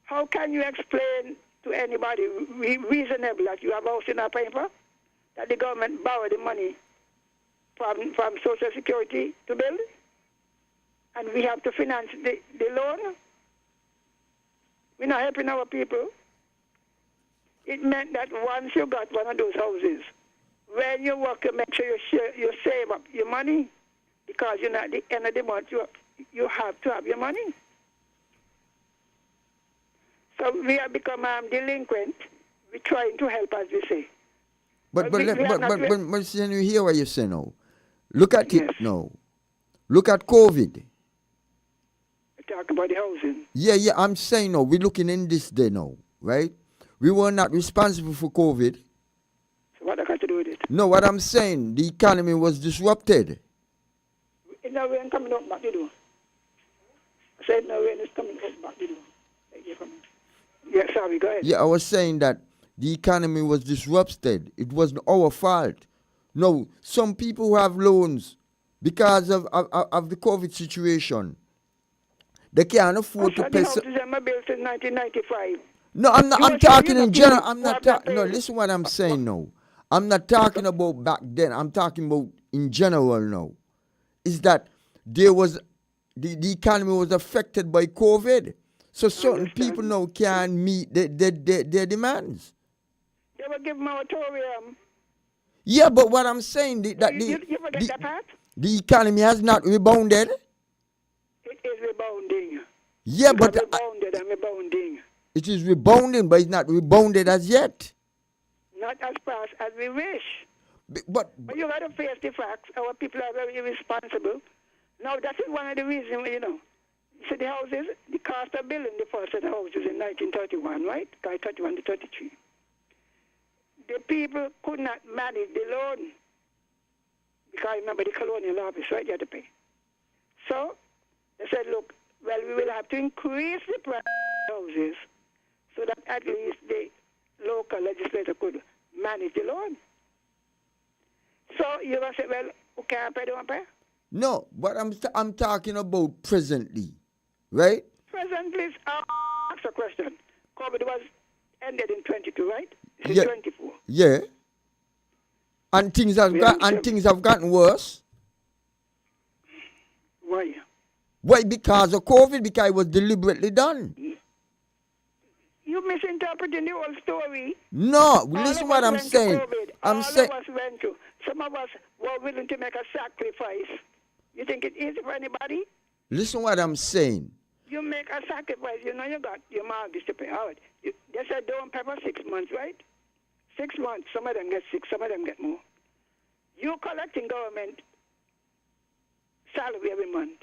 how can you explain to anybody reasonable that you have house in a paper, that the government borrowed the money from Social Security to build, and we have to finance the loan? We're not helping our people. It meant that once you got one of those houses, when you work, you make sure you save up your money, because you know at the end of the month you have to have your money. So we have become delinquent. We're trying to help, as we say. But you hear what you say now. Look at it now. Look at COVID. Talk about the housing. Yeah, I'm saying now, we're looking in this day now, right? We were not responsible for COVID. So what I got to do with it? No, what I'm saying, the economy was disrupted. No rain coming up back the door. I said no rain is coming up back the door. Yeah, sorry, go ahead. Yeah, I was saying that the economy was disrupted. It wasn't our fault. No, some people who have loans because of the COVID situation, they can't afford to pay. The houses are built in 1995. No, I'm not. I'm talking in general. I'm not talking. No, listen what I'm saying now. I'm not talking about back then. I'm talking about in general now. Is that there was the economy was affected by COVID, so certain people now can't meet their demands. They will give moratorium. Yeah, but what I'm saying the economy has not rebounded. It is rebounding. Yeah, but rebounded and rebounding. It is rebounding, but it's not rebounded as yet. Not as fast as we wish. But you got to face the facts. Our people are very irresponsible. Now, that is one of the reasons, So the houses, the cost of building the first set of houses in 1931, right? 31 to 33. The people could not manage the loan. Because remember the colonial office, right? You had to pay. So they said, look, well, we will have to increase the price of houses so that at least the local legislator could manage the loan. So you're going to say, well, who can't pay, don't pay? No, but I'm talking about presently, right? Presently, ask a question. COVID was ended in 22, right? This yeah. is 24. Yeah. And things have gotten worse. Why? Why? Because of COVID, because it was deliberately done. You misinterpreting the whole story. No, listen what I'm saying. I'm saying all of us went to. Some of us were willing to make a sacrifice. You think it's easy for anybody? Listen what I'm saying. You make a sacrifice. You got your mortgage to pay out. They said don't pay for 6 months, right? 6 months. Some of them get 6, some of them get more. You collecting government salary every month.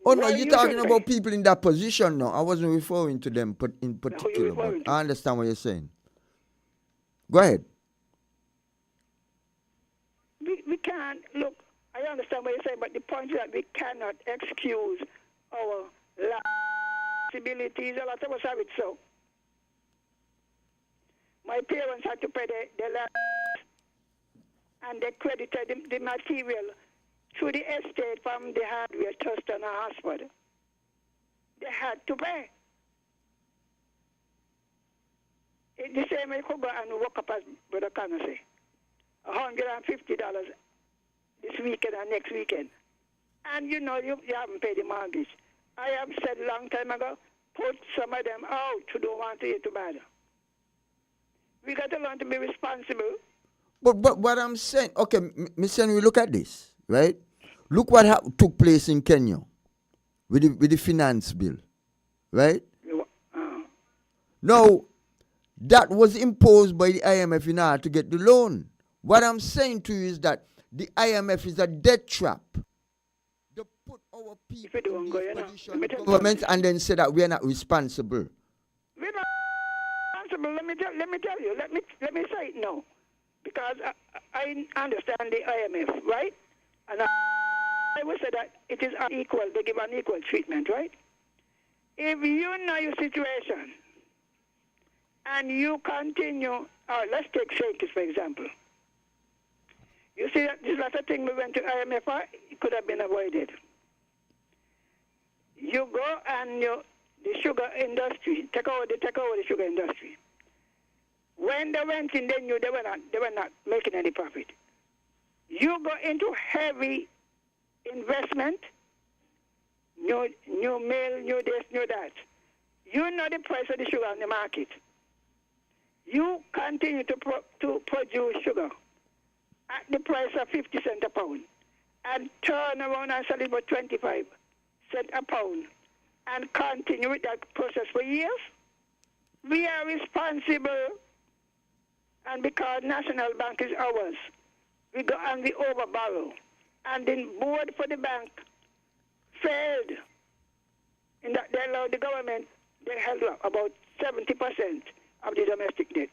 Oh, no, you're talking about people in that position now. I wasn't referring to them in particular. But I understand what you're saying. Go ahead. We can't, look, I understand what you're saying, but the point is that we cannot excuse our liabilities. A lot of us have it so. My parents had to pay their land, and they credited the material through the estate from the hardware trust and a hospital. They had to pay. It's the same way you could go and work up as Brother Connor say. $150 this weekend and next weekend. And you haven't paid the mortgage. I have said a long time ago, put some of them out who don't want to eat too bad. We got to learn to be responsible. But what I'm saying, okay, Miss Henry, look at this, right? Look what took place in Kenya with the finance bill, right? Now, that was imposed by the IMF in order to get the loan. What I'm saying to you is that the IMF is a debt trap. The put our people if you don't go, you know. in government and then say that we are not responsible. We're not responsible. Let me tell you. Let me say it now, because I understand the IMF, right? And I will say that it is unequal. They give unequal treatment, right? If you know your situation and you continue, let's take Socrates for example. You see that this last thing we went to IMF for, it could have been avoided. You go and the sugar industry, take over the sugar industry. When they went in, they knew they were not making any profit. You go into heavy investment, new mill, new this, new that. You know the price of the sugar on the market. You continue to produce sugar at the price of 50 cents a pound and turn around and sell it for 25 cents a pound and continue with that process for years. We are responsible, and because National Bank is ours, we go and we overborrow. And the board for the bank failed in that they allowed the government, they held up about 70% of the domestic debt.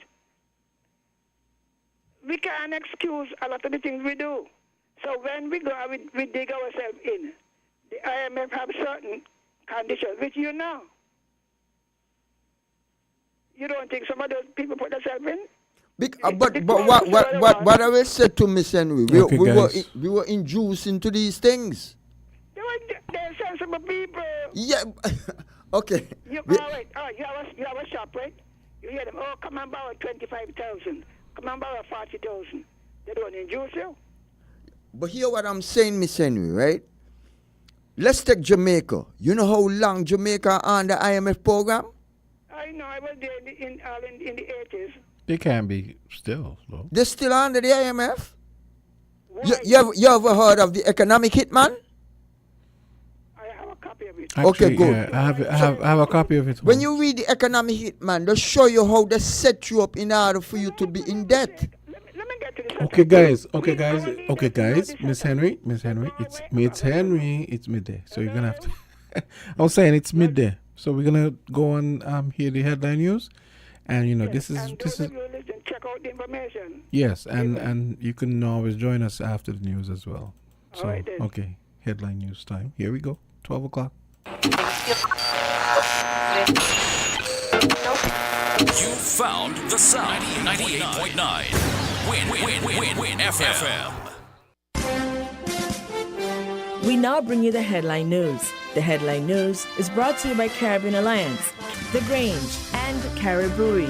We can't excuse a lot of the things we do. So when we go and we dig ourselves in, the IMF have certain conditions, which you know. You don't think some of those people put themselves in? But what I will say to Miss Henry, we were induced into these things. They're sensible people. Yeah, okay. You have a shop, right? You hear them, come and borrow 25,000. Come and borrow 40,000. They don't induce you. But hear what I'm saying, Miss Henry, right? Let's take Jamaica. You know how long Jamaica on the IMF program? I know, I was there in the 80s. They can be still, though. They're still under the IMF? You ever heard of the economic hitman? I have a copy of it. Actually, okay, good. Yeah, I have a copy of it. When you read the economic hitman, they'll show you how they set you up in order for you to be in debt. Let me get to this. Okay, guys. Miss Henry, it's midday. So you're gonna have to. I was saying it's midday, so we're gonna go on hear the headline news. And this is check out the information. Yes, and you can always join us after the news as well. So right, okay, headline news time. Here we go. 12 o'clock. You found the sound. 98.9. Win FM. We now bring you the headline news. The headline news is brought to you by Caribbean Alliance, The Grange, and Carib Brewery.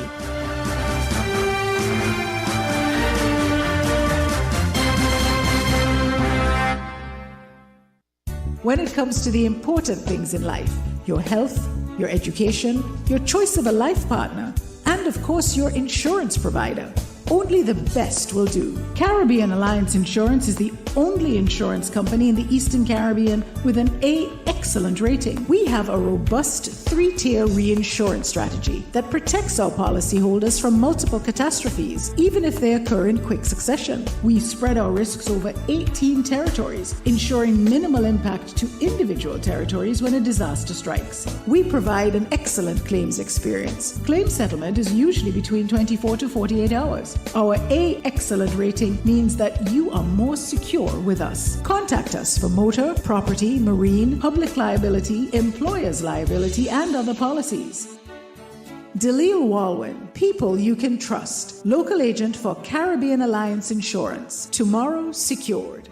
When it comes to the important things in life, your health, your education, your choice of a life partner, and of course your insurance provider, only the best will do. Caribbean Alliance Insurance is the only insurance company in the Eastern Caribbean with an A excellent rating. We have a robust 3-tier reinsurance strategy that protects our policyholders from multiple catastrophes, even if they occur in quick succession. We spread our risks over 18 territories, ensuring minimal impact to individual territories when a disaster strikes. We provide an excellent claims experience. Claim settlement is usually between 24 to 48 hours. Our A excellent rating means that you are more secure with us. Contact us for motor, property, marine, public liability, employer's liability, and other policies. Delisle Walwyn, people you can trust. Local agent for Caribbean Alliance Insurance. Tomorrow secured.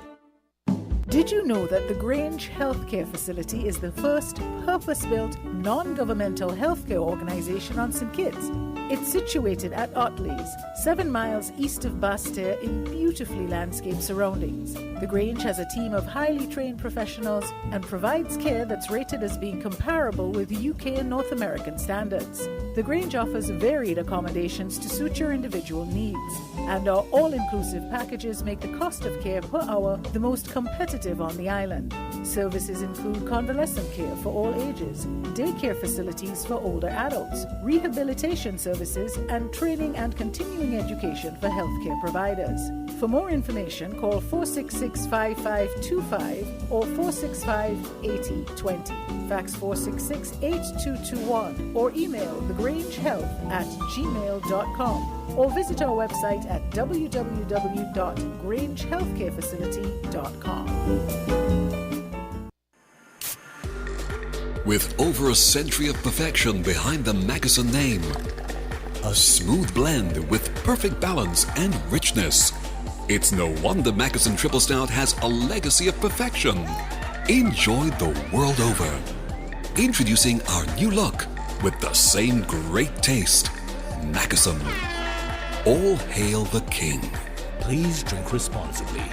Did you know that the Grange Healthcare Facility is the first purpose-built, non-governmental healthcare organization on St. Kitts? It's situated at Otley's, 7 miles east of Basseterre in beautifully landscaped surroundings. The Grange has a team of highly trained professionals and provides care that's rated as being comparable with UK and North American standards. The Grange offers varied accommodations to suit your individual needs, and our all-inclusive packages make the cost of care per hour the most competitive on the island. Services include convalescent care for all ages, daycare facilities for older adults, rehabilitation services, and training and continuing education for healthcare providers. For more information, call 466-5525 or 465-8020. Fax 466-8221 or email thegrangehealth@gmail.com or visit our website at www.grangehealthcarefacility.com. With over a century of perfection behind the Mackeson name, a smooth blend with perfect balance and richness, it's no wonder Mackeson Triple Stout has a legacy of perfection. Enjoy the world over. Introducing our new look with the same great taste. Mackeson. All hail the king. Please drink responsibly.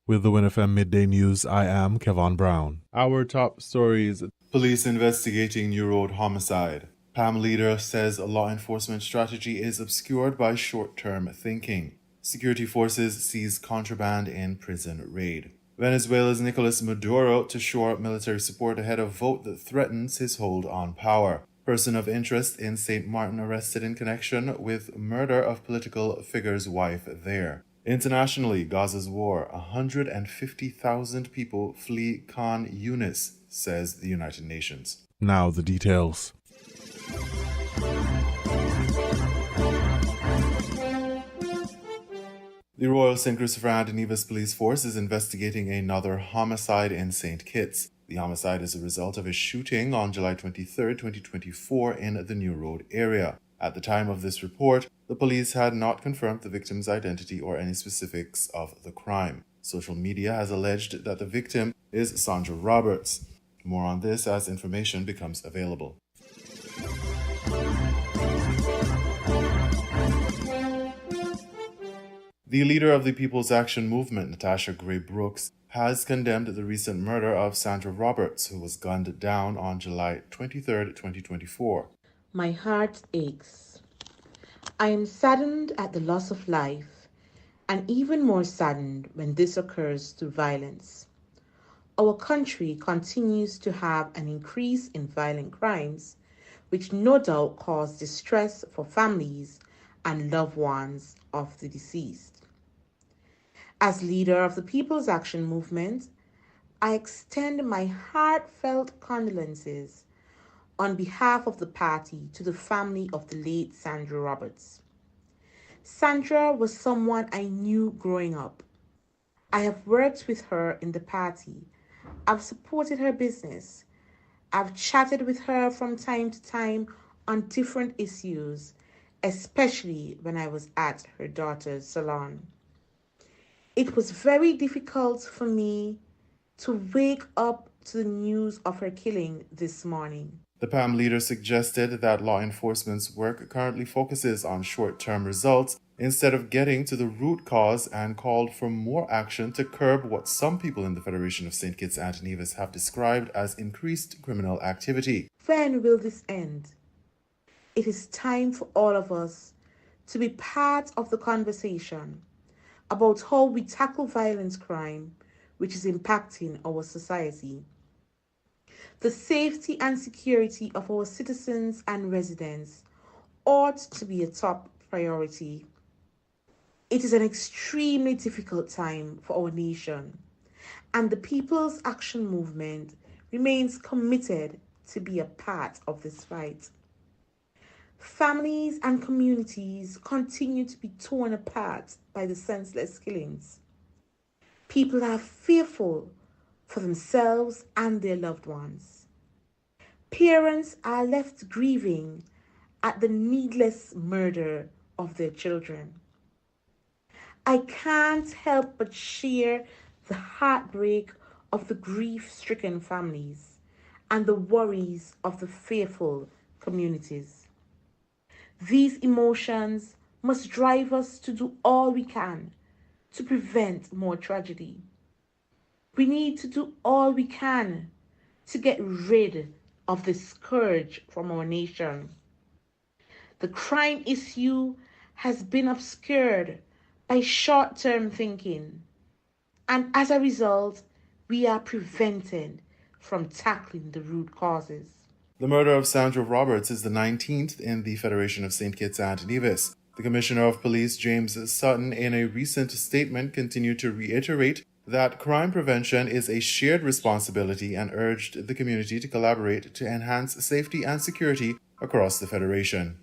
With the WINNFM Midday News, I am Kevon Brown. Our top stories: police investigating New Road homicide. PAM leader says law enforcement strategy is obscured by short-term thinking. Security forces seize contraband in prison raid. Venezuela's Nicolas Maduro to shore up military support ahead of vote that threatens his hold on power. Person of interest in St. Martin arrested in connection with murder of political figure's wife there. Internationally, Gaza's war, 150,000 people flee Khan Yunis, says the United Nations. Now the details. The Royal St. Christopher and Nevis Police Force is investigating another homicide in St. Kitts. The homicide is a result of a shooting on July 23, 2024 in the New Road area. At the time of this report, the police had not confirmed the victim's identity or any specifics of the crime. Social media has alleged that the victim is Sandra Roberts. More on this as information becomes available. The leader of the People's Action Movement, Natasha Gray Brooks, has condemned the recent murder of Sandra Roberts, who was gunned down on July 23, 2024. My heart aches. I am saddened at the loss of life, and even more saddened when this occurs through violence. Our country continues to have an increase in violent crimes, which no doubt cause distress for families and loved ones of the deceased. As leader of the People's Action Movement, I extend my heartfelt condolences on behalf of the party to the family of the late Sandra Roberts. Sandra was someone I knew growing up. I have worked with her in the party. I've supported her business. I've chatted with her from time to time on different issues, especially when I was at her daughter's salon. It was very difficult for me to wake up to the news of her killing this morning. The PAM leader suggested that law enforcement's work currently focuses on short-term results instead of getting to the root cause, and called for more action to curb what some people in the Federation of St. Kitts and Nevis have described as increased criminal activity. When will this end? It is time for all of us to be part of the conversation about how we tackle violence crime, which is impacting our society. The safety and security of our citizens and residents ought to be a top priority. It is an extremely difficult time for our nation, and the People's Action Movement remains committed to be a part of this fight. Families and communities continue to be torn apart by the senseless killings. People are fearful for themselves and their loved ones. Parents are left grieving at the needless murder of their children. I can't help but share the heartbreak of the grief-stricken families and the worries of the fearful communities. These emotions must drive us to do all we can to prevent more tragedy. We need to do all we can to get rid of this scourge from our nation. The crime issue has been obscured by short-term thinking, and as a result, we are prevented from tackling the root causes. The murder of Sandra Roberts is the 19th in the Federation of St. Kitts and Nevis. The Commissioner of Police, James Sutton, in a recent statement continued to reiterate that crime prevention is a shared responsibility and urged the community to collaborate to enhance safety and security across the Federation.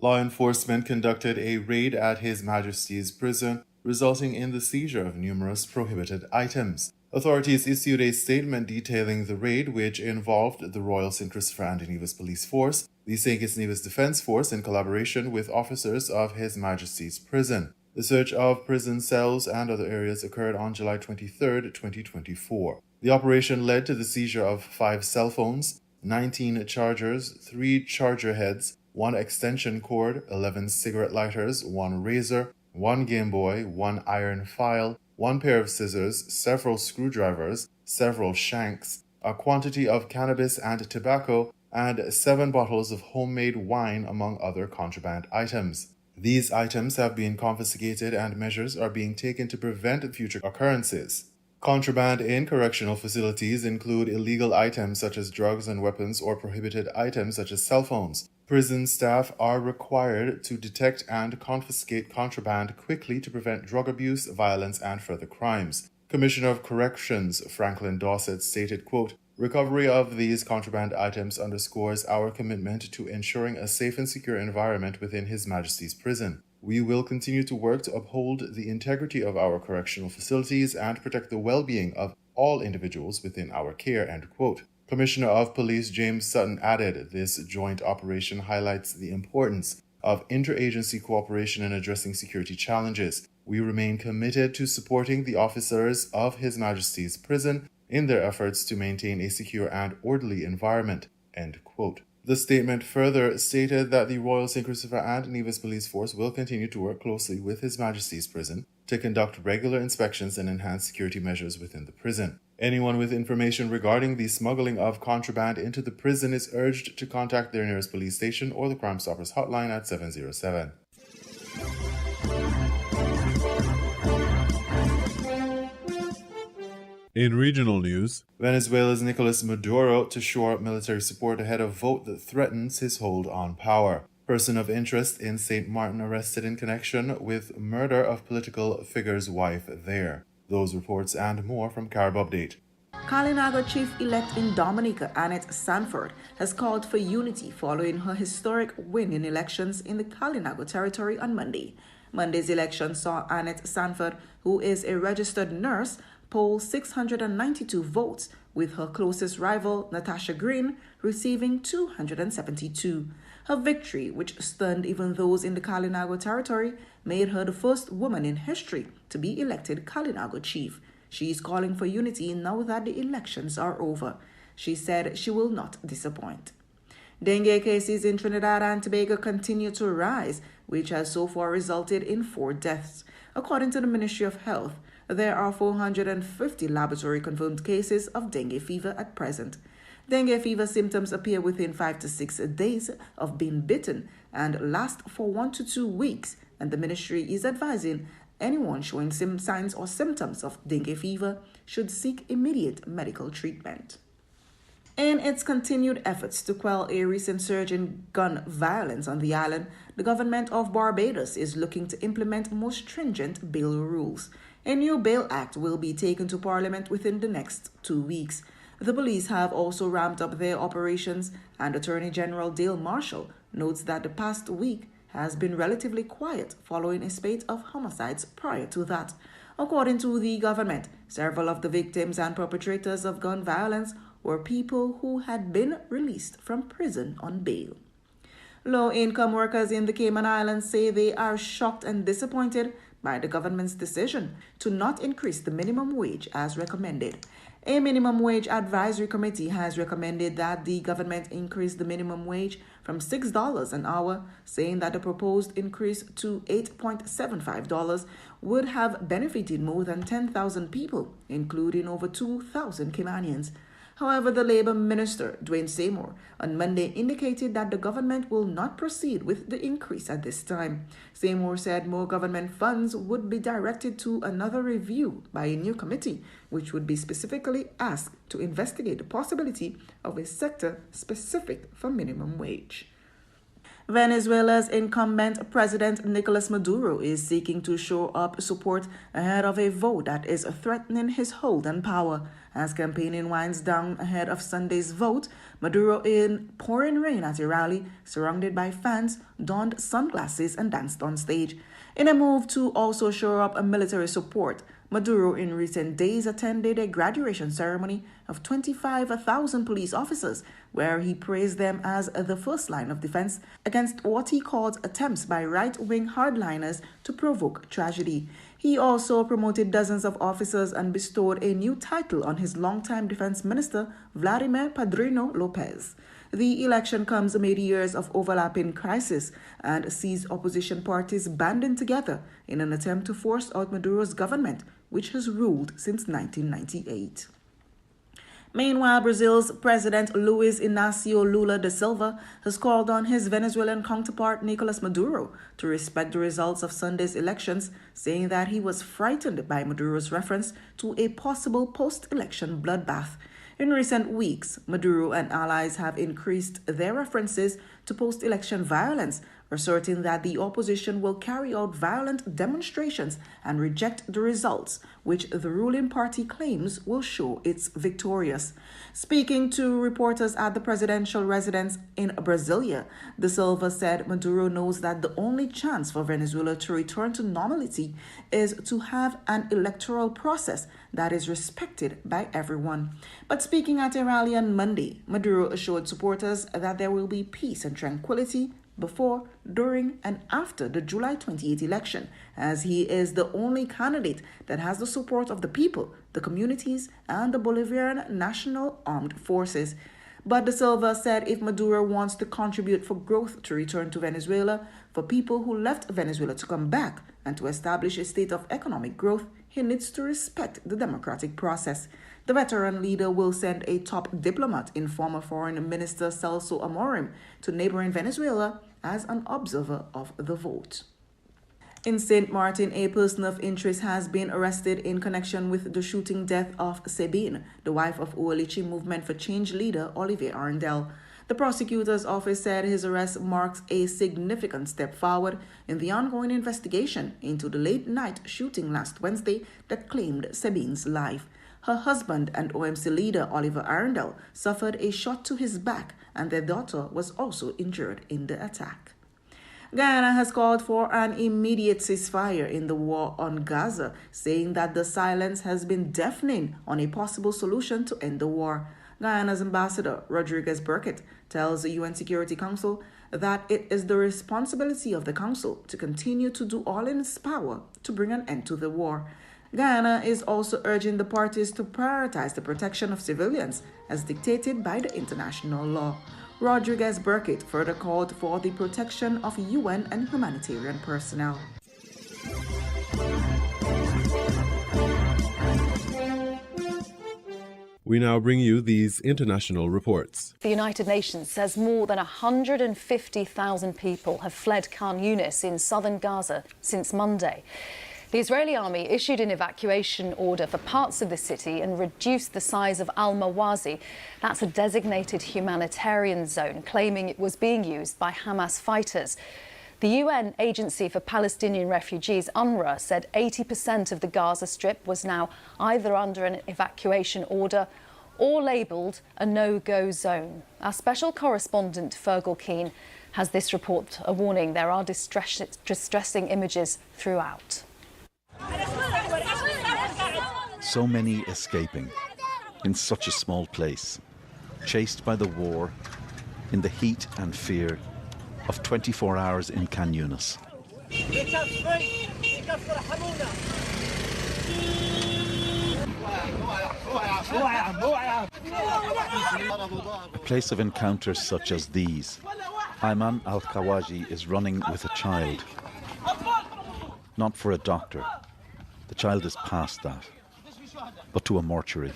Law enforcement conducted a raid at His Majesty's prison, resulting in the seizure of numerous prohibited items. Authorities issued a statement detailing the raid, which involved the Royal St. Christopher and Nevis Police Force, the St. Kitts Nevis Defence Force in collaboration with officers of His Majesty's prison. The search of prison cells and other areas occurred on July 23, 2024. The operation led to the seizure of 5 cell phones, 19 chargers, 3 charger heads, 1 extension cord, 11 cigarette lighters, 1 razor, 1 Game Boy, 1 iron file, 1 pair of scissors, several screwdrivers, several shanks, a quantity of cannabis and tobacco, and 7 bottles of homemade wine, among other contraband items. These items have been confiscated and measures are being taken to prevent future occurrences. Contraband in correctional facilities include illegal items such as drugs and weapons or prohibited items such as cell phones. Prison staff are required to detect and confiscate contraband quickly to prevent drug abuse, violence, and further crimes. Commissioner of Corrections Franklin Dossett stated, quote, "Recovery of these contraband items underscores our commitment to ensuring a safe and secure environment within His Majesty's prison. We will continue to work to uphold the integrity of our correctional facilities and protect the well-being of all individuals within our care," end quote. Commissioner of Police James Sutton added, "This joint operation highlights the importance of interagency cooperation in addressing security challenges. We remain committed to supporting the officers of His Majesty's prison in their efforts to maintain a secure and orderly environment," end quote. The statement further stated that the Royal St. Christopher and Nevis Police Force will continue to work closely with His Majesty's prison to conduct regular inspections and enhance security measures within the prison. Anyone with information regarding the smuggling of contraband into the prison is urged to contact their nearest police station or the Crime Stoppers hotline at 707. In regional news, Venezuela's Nicolas Maduro to shore up military support ahead of vote that threatens his hold on power. Person of interest in St. Martin arrested in connection with murder of political figure's wife there. Those reports and more from Carib Update. Kalinago Chief-elect in Dominica, Annette Sanford, has called for unity following her historic win in elections in the Kalinago territory on Monday. Monday's election saw Annette Sanford, who is a registered nurse, poll 692 votes, with her closest rival, Natasha Green, receiving 272. Her victory, which stunned even those in the Kalinago territory, made her the first woman in history to be elected Kalinago chief. She is calling for unity now that the elections are over. She said she will not disappoint. Dengue cases in Trinidad and Tobago continue to rise, which has so far resulted in 4 deaths. According to the Ministry of Health, there are 450 laboratory-confirmed cases of dengue fever at present. Dengue fever symptoms appear within 5 to 6 days of being bitten and last for 1 to 2 weeks, and the ministry is advising anyone showing signs or symptoms of dengue fever should seek immediate medical treatment. In its continued efforts to quell a recent surge in gun violence on the island, the government of Barbados is looking to implement more stringent bail rules. A new bail act will be taken to Parliament within the next 2 weeks. The police have also ramped up their operations, and Attorney General Dale Marshall notes that the past week has been relatively quiet following a spate of homicides prior to that. According to the government, several of the victims and perpetrators of gun violence were people who had been released from prison on bail. Low-income workers in the Cayman Islands say they are shocked and disappointed by the government's decision to not increase the minimum wage as recommended. A minimum wage advisory committee has recommended that the government increase the minimum wage from $6 an hour, saying that the proposed increase to $8.75 would have benefited more than 10,000 people, including over 2,000 Caymanians. However, the Labour Minister, Dwayne Seymour, on Monday indicated that the government will not proceed with the increase at this time. Seymour said more government funds would be directed to another review by a new committee, which would be specifically asked to investigate the possibility of a sector specific for minimum wage. Venezuela's incumbent President Nicolas Maduro is seeking to shore up support ahead of a vote that is threatening his hold on power. As campaigning winds down ahead of Sunday's vote, Maduro in pouring rain at a rally, surrounded by fans, donned sunglasses and danced on stage. In a move to also shore up a military support, Maduro in recent days attended a graduation ceremony of 25,000 police officers, where he praised them as the first line of defense against what he called attempts by right-wing hardliners to provoke tragedy. He also promoted dozens of officers and bestowed a new title on his longtime defense minister, Vladimir Padrino Lopez. The election comes amid years of overlapping crisis and sees opposition parties banding together in an attempt to force out Maduro's government, which has ruled since 1998. Meanwhile, Brazil's President Luiz Inácio Lula da Silva has called on his Venezuelan counterpart Nicolas Maduro to respect the results of Sunday's elections, saying that he was frightened by Maduro's reference to a possible post-election bloodbath. In recent weeks, Maduro and allies have increased their references to post-election violence, asserting that the opposition will carry out violent demonstrations and reject the results, which the ruling party claims will show it's victorious. Speaking to reporters at the presidential residence in Brasilia, Da Silva said Maduro knows that the only chance for Venezuela to return to normality is to have an electoral process that is respected by everyone. But speaking at a rally on Monday, Maduro assured supporters that there will be peace and tranquility before, during, and after the July 28 election, as he is the only candidate that has the support of the people, the communities, and the Bolivian National Armed Forces. But Da Silva said if Maduro wants to contribute for growth to return to Venezuela, for people who left Venezuela to come back, and to establish a state of economic growth, he needs to respect the democratic process. The veteran leader will send a top diplomat in former Foreign Minister Celso Amorim to neighboring Venezuela as an observer of the vote. In St. Martin, a person of interest has been arrested in connection with the shooting death of Sabine, the wife of Ualichi Movement for Change leader Olivier Arndel. The prosecutor's office said his arrest marks a significant step forward in the ongoing investigation into the late-night shooting last Wednesday that claimed Sabine's life. Her husband and OMC leader Oliver Arndel suffered a shot to his back, and their daughter was also injured in the attack. Guyana has called for an immediate ceasefire in the war on Gaza, saying that the silence has been deafening on a possible solution to end the war. Guyana's ambassador, Rodriguez Burkett, tells the UN Security Council that it is the responsibility of the Council to continue to do all in its power to bring an end to the war. Guyana is also urging the parties to prioritize the protection of civilians as dictated by the international law. Rodriguez Burkett further called for the protection of UN and humanitarian personnel. We now bring you these international reports. The United Nations says more than 150,000 people have fled Khan Yunis in southern Gaza since Monday. The Israeli army issued an evacuation order for parts of the city and reduced the size of Al-Mawazi. That's a designated humanitarian zone, claiming it was being used by Hamas fighters. The UN Agency for Palestinian Refugees, UNRWA, said 80% of the Gaza Strip was now either under an evacuation order or labelled a no-go zone. Our special correspondent, Fergal Keane, has this report, a warning there are distressing images throughout. So many escaping in such a small place, chased by the war, in the heat and fear of 24 hours in Khan Yunis. A place of encounters such as these. Ayman Al-Khawaji is running with a child. Not for a doctor. The child is past that, but to a mortuary.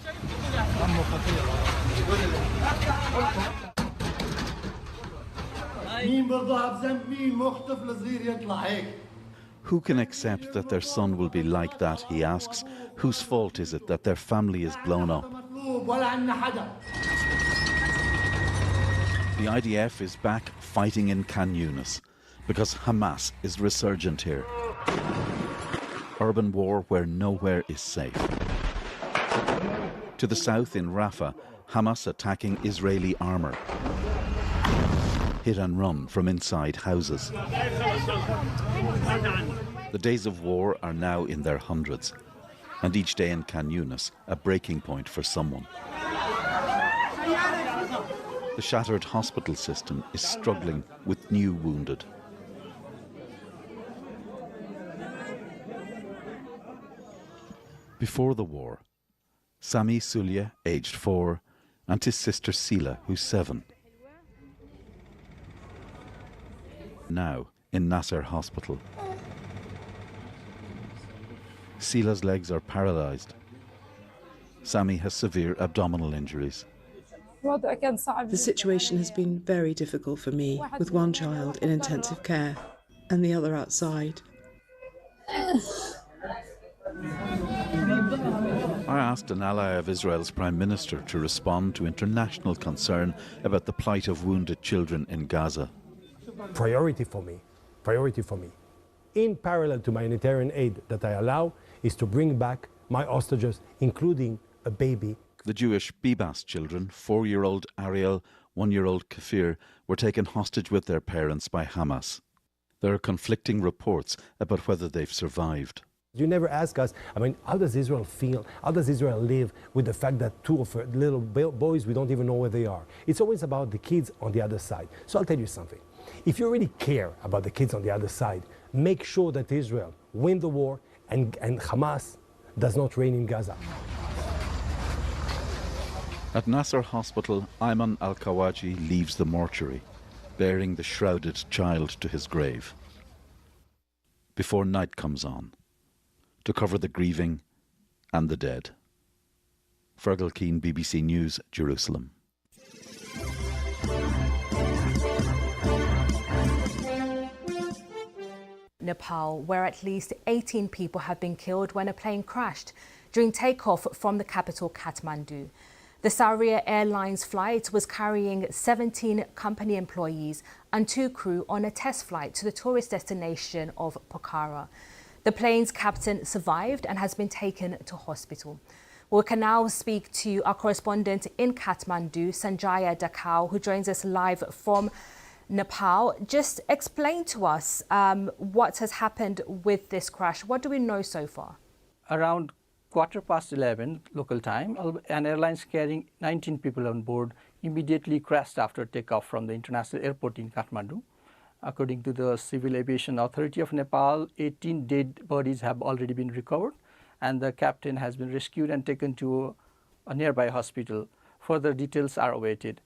Who can accept that their son will be like that, he asks. Whose fault is it that their family is blown up? The IDF is back fighting in Khan Yunis because Hamas is resurgent here. Urban war where nowhere is safe. To the south in Rafah, Hamas attacking Israeli armor. Hit and run from inside houses. The days of war are now in their hundreds, and each day in Khan Yunis a breaking point for someone. The shattered hospital system is struggling with new wounded. Before the war, Sami Sulia, aged 4, and his sister Sila, who's 7. Now in Nasser Hospital. Sila's legs are paralyzed. Sami has severe abdominal injuries. The situation has been very difficult for me, with one child in intensive care and the other outside. I asked an ally of Israel's Prime Minister to respond to international concern about the plight of wounded children in Gaza. Priority for me, in parallel to humanitarian aid that I allow, is to bring back my hostages, including a baby. The Jewish Bibas children, 4-year-old Ariel, 1-year-old Kafir, were taken hostage with their parents by Hamas. There are conflicting reports about whether they've survived. You never ask us, how does Israel feel? How does Israel live with the fact that 2 of her little boys, we don't even know where they are? It's always about the kids on the other side. So I'll tell you something. If you really care about the kids on the other side, make sure that Israel win the war and Hamas does not reign in Gaza. At Nasser Hospital, Ayman al-Kawaji leaves the mortuary, bearing the shrouded child to his grave. Before night comes on, to cover the grieving and the dead. Fergal Keane, BBC News, Jerusalem. Nepal, where at least 18 people have been killed when a plane crashed during takeoff from the capital Kathmandu. The Saria Airlines flight was carrying 17 company employees and 2 crew on a test flight to the tourist destination of Pokhara. The plane's captain survived and has been taken to hospital. We can now speak to our correspondent in Kathmandu, Sanjaya Dakau, who joins us live from Nepal. Just explain to us what has happened with this crash. What do we know so far? Around 11:15 local time, an airline carrying 19 people on board immediately crashed after takeoff from the international airport in Kathmandu. According to the Civil Aviation Authority of Nepal, 18 dead bodies have already been recovered, and the captain has been rescued and taken to a nearby hospital. Further details are awaited.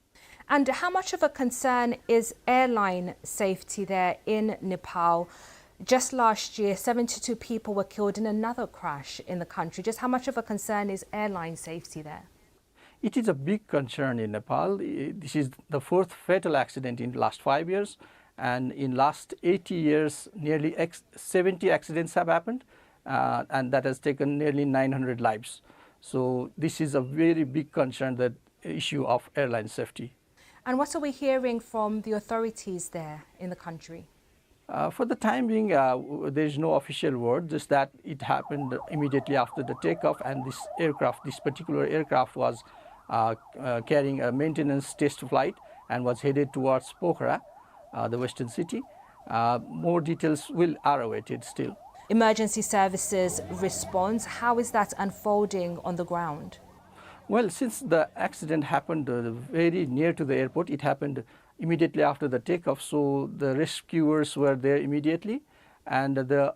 And how much of a concern is airline safety there in Nepal? Just last year, 72 people were killed in another crash in the country. Just how much of a concern is airline safety there? It is a big concern in Nepal. This is the 4th fatal accident in the last 5 years. And in last 80 years, nearly 70 accidents have happened, and that has taken nearly 900 lives. So this is a very big concern, the issue of airline safety. And what are we hearing from the authorities there in the country? For the time being, there is no official word, just that it happened immediately after the takeoff, and this particular aircraft was carrying a maintenance test flight and was headed towards Pokhara, the western city. More details are awaited still. Emergency services response, how is that unfolding on the ground? Well, since the accident happened very near to the airport, it happened immediately after the takeoff, so the rescuers were there immediately, and the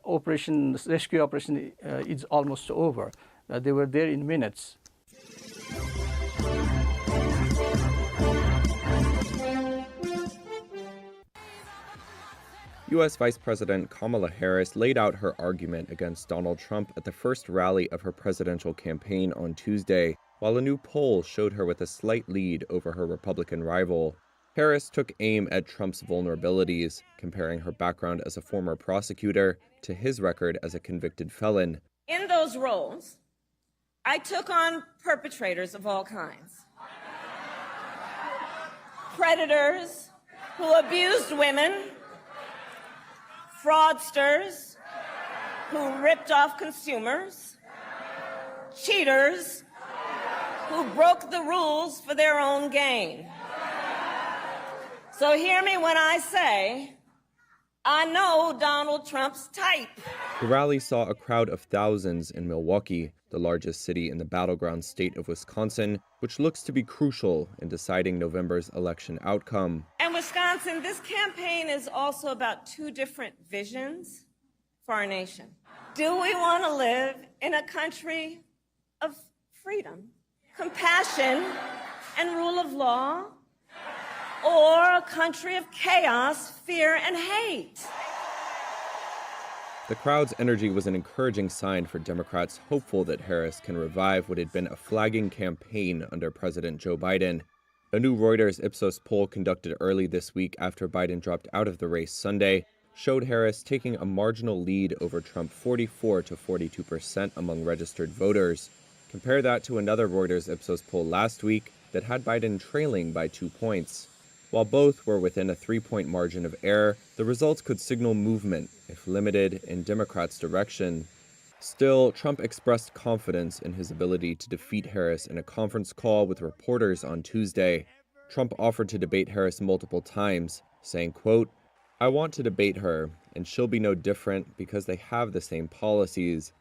rescue operation is almost over. They were there in minutes. U.S. Vice President Kamala Harris laid out her argument against Donald Trump at the first rally of her presidential campaign on Tuesday. while a new poll showed her with a slight lead over her Republican rival. Harris took aim at Trump's vulnerabilities, comparing her background as a former prosecutor to his record as a convicted felon. In those roles, I took on perpetrators of all kinds. Predators who abused women, fraudsters who ripped off consumers, cheaters who broke the rules for their own gain. So hear me when I say, I know Donald Trump's type. The rally saw a crowd of thousands in Milwaukee, the largest city in the battleground state of Wisconsin, which looks to be crucial in deciding November's election outcome. And Wisconsin, this campaign is also about two different visions for our nation. Do we want to live in a country of freedom, compassion, and rule of law? Or a country of chaos, fear, and hate? The crowd's energy was an encouraging sign for Democrats hopeful that Harris can revive what had been a flagging campaign under President Joe Biden. A new Reuters Ipsos poll conducted early this week after Biden dropped out of the race Sunday showed Harris taking a marginal lead over Trump 44 to 42% among registered voters. Compare that to another Reuters Ipsos poll last week that had Biden trailing by 2 points. While both were within a 3-point margin of error, the results could signal movement, if limited, in Democrats' direction. Still, Trump expressed confidence in his ability to defeat Harris in a conference call with reporters on Tuesday. Trump offered to debate Harris multiple times, saying, quote, "I want to debate her, and she'll be no different because they have the same policies."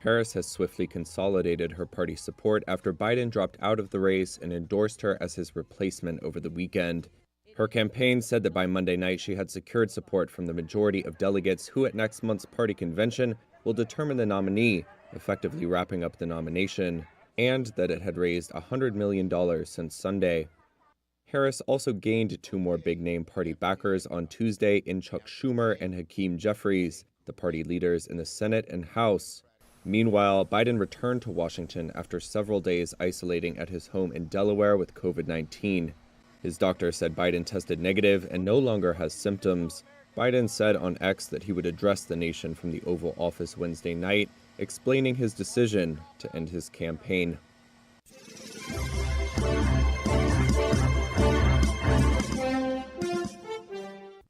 Harris has swiftly consolidated her party support after Biden dropped out of the race and endorsed her as his replacement over the weekend. Her campaign said that by Monday night she had secured support from the majority of delegates who at next month's party convention will determine the nominee, effectively wrapping up the nomination, and that it had raised $100 million since Sunday. Harris also gained 2 more big-name party backers on Tuesday in Chuck Schumer and Hakeem Jeffries, the party leaders in the Senate and House. Meanwhile, Biden returned to Washington after several days isolating at his home in Delaware with COVID-19. His doctor said Biden tested negative and no longer has symptoms. Biden said on X that he would address the nation from the Oval Office Wednesday night, explaining his decision to end his campaign.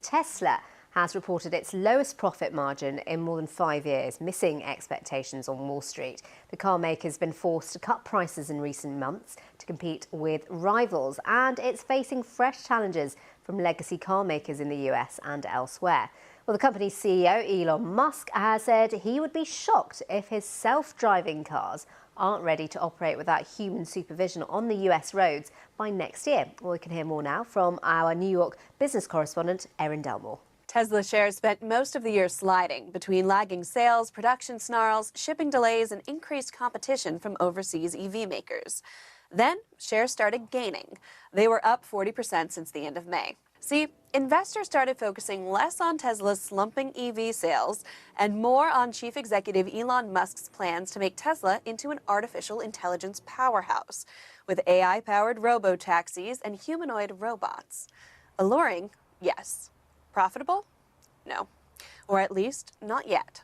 Tesla has reported its lowest profit margin in more than 5 years, missing expectations on Wall Street. The car maker has been forced to cut prices in recent months to compete with rivals, and it's facing fresh challenges from legacy car makers in the US and elsewhere. Well, the company's CEO, Elon Musk, has said he would be shocked if his self-driving cars aren't ready to operate without human supervision on the US roads by next year. Well, we can hear more now from our New York business correspondent, Erin Delmore. Tesla shares spent most of the year sliding between lagging sales, production snarls, shipping delays, and increased competition from overseas EV makers. Then shares started gaining. They were up 40% since the end of May. See, investors started focusing less on Tesla's slumping EV sales and more on Chief Executive Elon Musk's plans to make Tesla into an artificial intelligence powerhouse with AI-powered robo-taxis and humanoid robots. Alluring? Yes. Profitable? No. Or at least, not yet.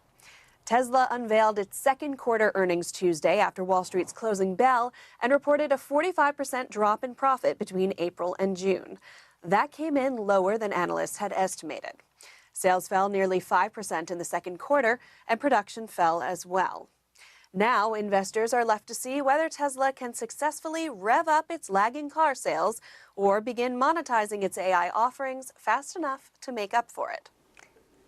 Tesla unveiled its second quarter earnings Tuesday after Wall Street's closing bell and reported a 45% drop in profit between April and June. That came in lower than analysts had estimated. Sales fell nearly 5% in the second quarter, and production fell as well. Now, investors are left to see whether Tesla can successfully rev up its lagging car sales or begin monetizing its AI offerings fast enough to make up for it.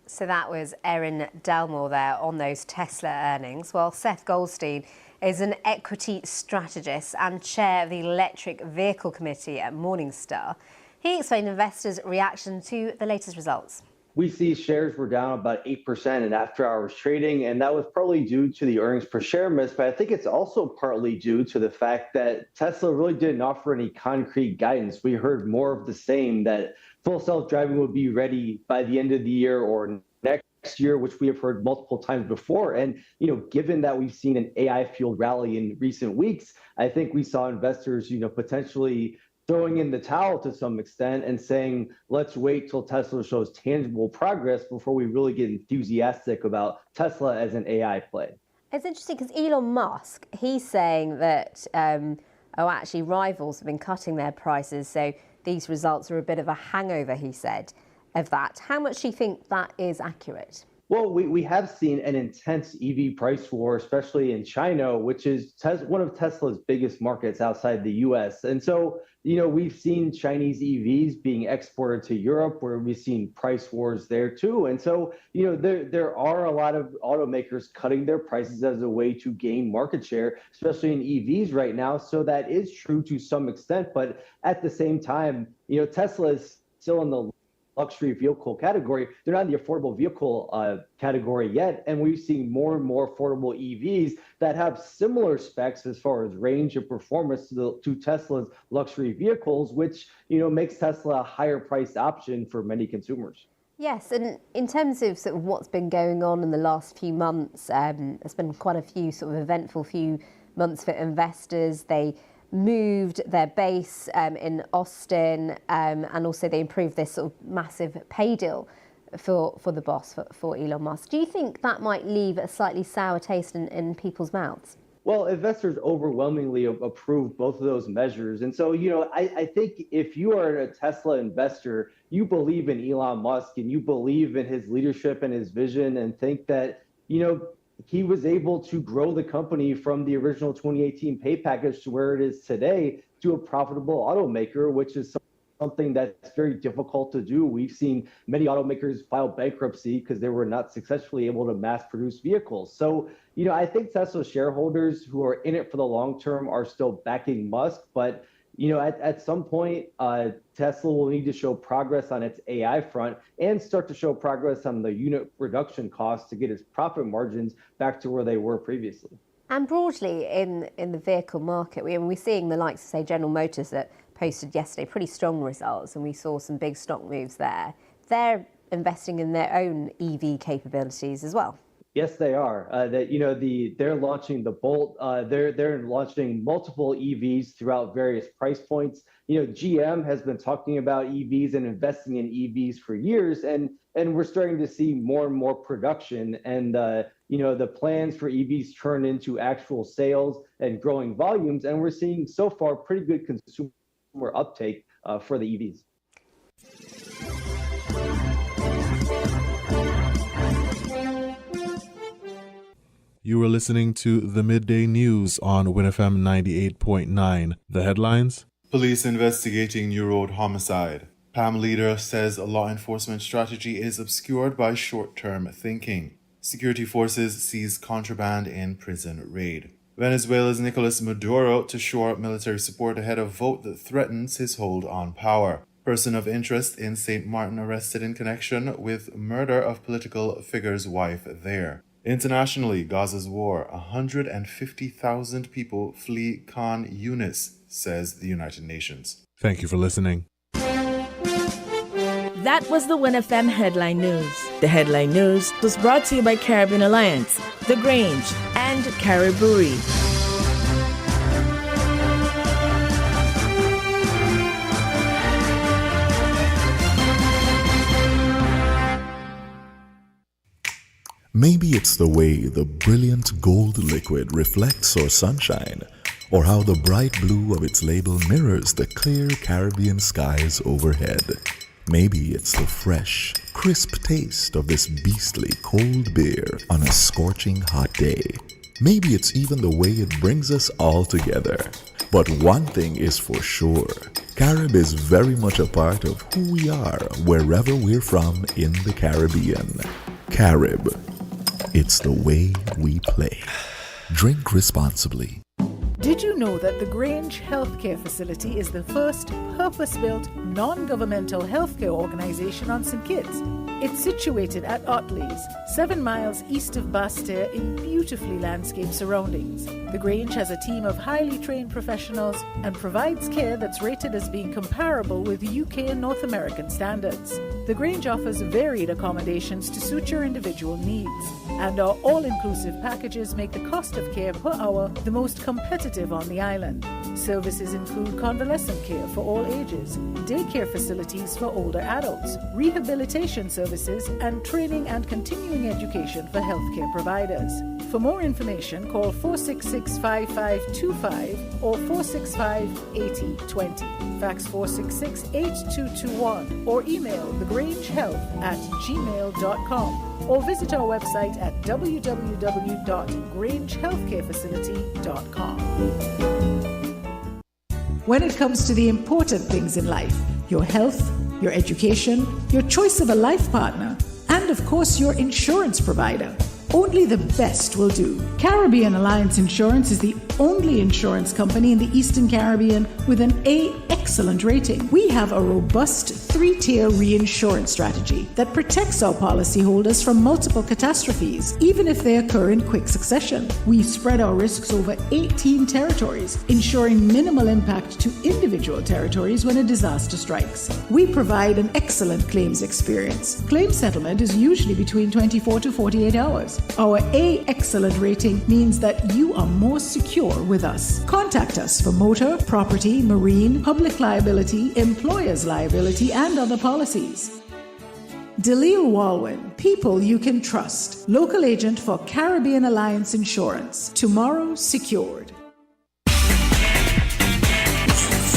So that was Erin Delmore there on those Tesla earnings. Well, Seth Goldstein is an equity strategist and chair of the Electric Vehicle Committee at Morningstar. He explained investors' reaction to the latest results. We see shares were down about 8% in after-hours trading, and that was partly due to the earnings per share miss, but I think it's also partly due to the fact that Tesla really didn't offer any concrete guidance. We heard more of the same, that full self-driving would be ready by the end of the year or next year, which we have heard multiple times before. And, given that we've seen an AI-fueled rally in recent weeks, I think we saw investors, potentially throwing in the towel to some extent and saying, let's wait till Tesla shows tangible progress before we really get enthusiastic about Tesla as an AI play. It's interesting because Elon Musk, he's saying that, actually rivals have been cutting their prices, so these results are a bit of a hangover, he said, of that. How much do you think that is accurate? Well, we have seen an intense EV price war, especially in China, which is one of Tesla's biggest markets outside the US. And so, we've seen Chinese EVs being exported to Europe, where we've seen price wars there too. And so, there are a lot of automakers cutting their prices as a way to gain market share, especially in EVs right now. So that is true to some extent. But at the same time, Tesla is still in the luxury vehicle category. They're not in the affordable vehicle category yet. And we've seen more and more affordable EVs that have similar specs as far as range and performance to Tesla's luxury vehicles, which, makes Tesla a higher priced option for many consumers. Yes, and in terms of sort of what's been going on in the last few months, there's been quite a few sort of eventful few months for investors. They moved their base in Austin, and also they improved this sort of massive pay deal for the boss, for Elon Musk. Do you think that might leave a slightly sour taste in people's mouths? Well, investors overwhelmingly approved both of those measures. And so, I think if you are a Tesla investor, you believe in Elon Musk and you believe in his leadership and his vision and think that, he was able to grow the company from the original 2018 pay package to where it is today to a profitable automaker, which is something that's very difficult to do. We've seen many automakers file bankruptcy because they were not successfully able to mass produce vehicles. So, I think Tesla shareholders who are in it for the long term are still backing Musk, but at some point, Tesla will need to show progress on its AI front and start to show progress on the unit production costs to get its profit margins back to where they were previously. And broadly in the vehicle market, we're seeing the likes of, say, General Motors that posted yesterday pretty strong results, and we saw some big stock moves there. They're investing in their own EV capabilities as well. Yes, they are. They're launching the Bolt. They're launching multiple EVs throughout various price points. GM has been talking about EVs and investing in EVs for years, and we're starting to see more and more production. And the plans for EVs turn into actual sales and growing volumes, and we're seeing so far pretty good consumer uptake for the EVs. You were listening to the Midday News on WINNFM 98.9. The headlines: Police investigating New Road homicide. PAM leader says a law enforcement strategy is obscured by short-term thinking. Security forces seize contraband in prison raid. Venezuela's Nicolas Maduro to shore up military support ahead of vote that threatens his hold on power. Person of interest in St. Martin arrested in connection with murder of political figure's wife there. Internationally, Gaza's war, 150,000 people flee Khan Yunis, says the United Nations. Thank you for listening. That was the WINNFM Headline News. The Headline News was brought to you by Caribbean Alliance, The Grange, and Caribbean. Maybe it's the way the brilliant gold liquid reflects our sunshine, or how the bright blue of its label mirrors the clear Caribbean skies overhead. Maybe it's the fresh, crisp taste of this beastly cold beer on a scorching hot day. Maybe it's even the way it brings us all together. But one thing is for sure, Carib is very much a part of who we are wherever we're from in the Caribbean. Carib. It's the way we play. Drink responsibly. Did you know that the Grange Healthcare Facility is the first purpose-built, non-governmental healthcare organization on St. Kitts? It's situated at Otley's, 7 miles east of Basseterre in beautifully landscaped surroundings. The Grange has a team of highly trained professionals and provides care that's rated as being comparable with UK and North American standards. The Grange offers varied accommodations to suit your individual needs, and our all-inclusive packages make the cost of care per hour the most competitive on the island. Services include convalescent care for all ages, daycare facilities for older adults, rehabilitation services, and training and continuing education for healthcare providers. For more information, call 466-5525 or 465-8020. Fax 466-8221 or email thegrangehealth@gmail.com or visit our website at www.grangehealthcarefacility.com. When it comes to the important things in life, your health, your education, your choice of a life partner, and of course your insurance provider, only the best will do. Caribbean Alliance Insurance is the only insurance company in the Eastern Caribbean with an A excellent rating. We have a robust 3-tier reinsurance strategy that protects our policyholders from multiple catastrophes, even if they occur in quick succession. We spread our risks over 18 territories, ensuring minimal impact to individual territories when a disaster strikes. We provide an excellent claims experience. Claim settlement is usually between 24 to 48 hours. Our A excellent rating means that you are more secure with us. Contact us for motor, property, marine, public liability, employer's liability, and other policies. Delisle Walwyn, people you can trust. Local agent for Caribbean Alliance Insurance. Tomorrow secured.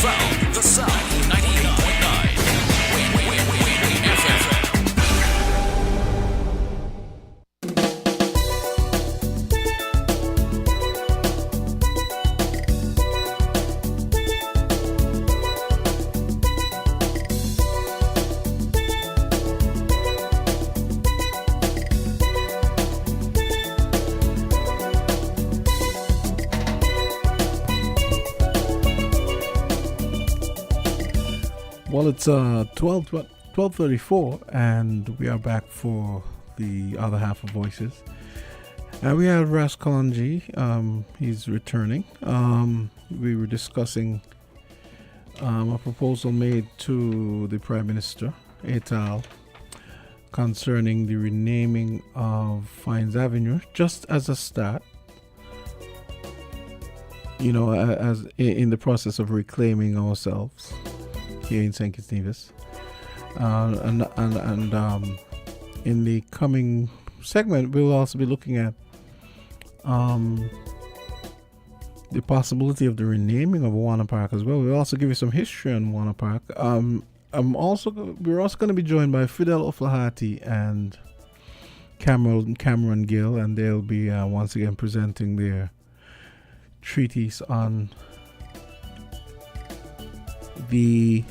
Found the South 98.9 FM. Well, it's 12:34, and we are back for the other half of Voices. We have Ras Kalanji. He's returning. We were discussing a proposal made to the Prime Minister, Etal, concerning the renaming of Fines Avenue, just as a start. You know, as in the process of reclaiming ourselves here in St. Kitts Nevis, and in the coming segment, we'll also be looking at the possibility of the renaming of Warner Park as well. We'll also give you some history on Warner Park. We're also going to be joined by Fidel O'Flaherty and Cameron Gill, and they'll be once again presenting their treatise on the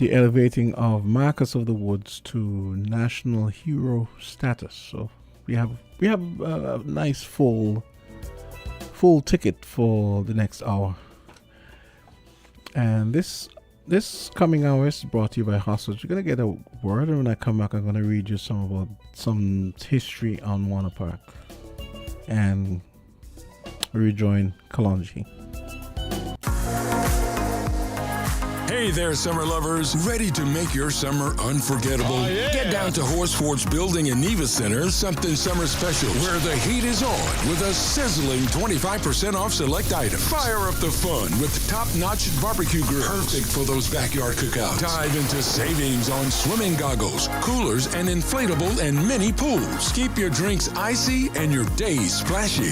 elevating of Marcus of the Woods to national hero status. So we have a nice full ticket for the next hour. And this coming hour is brought to you by Hostage. You're gonna get a word, and when I come back, I'm gonna read you some history on Warner Park, and rejoin Kalonji. Hey there, summer lovers. Ready to make your summer unforgettable? Oh, yeah. Get down to Horsford's building in Nevis Center, something summer special, where the heat is on with a sizzling 25% off select items. Fire up the fun with top-notch barbecue grills, perfect for those backyard cookouts. Dive into savings on swimming goggles, coolers, and inflatable and mini pools. Keep your drinks icy and your days splashy.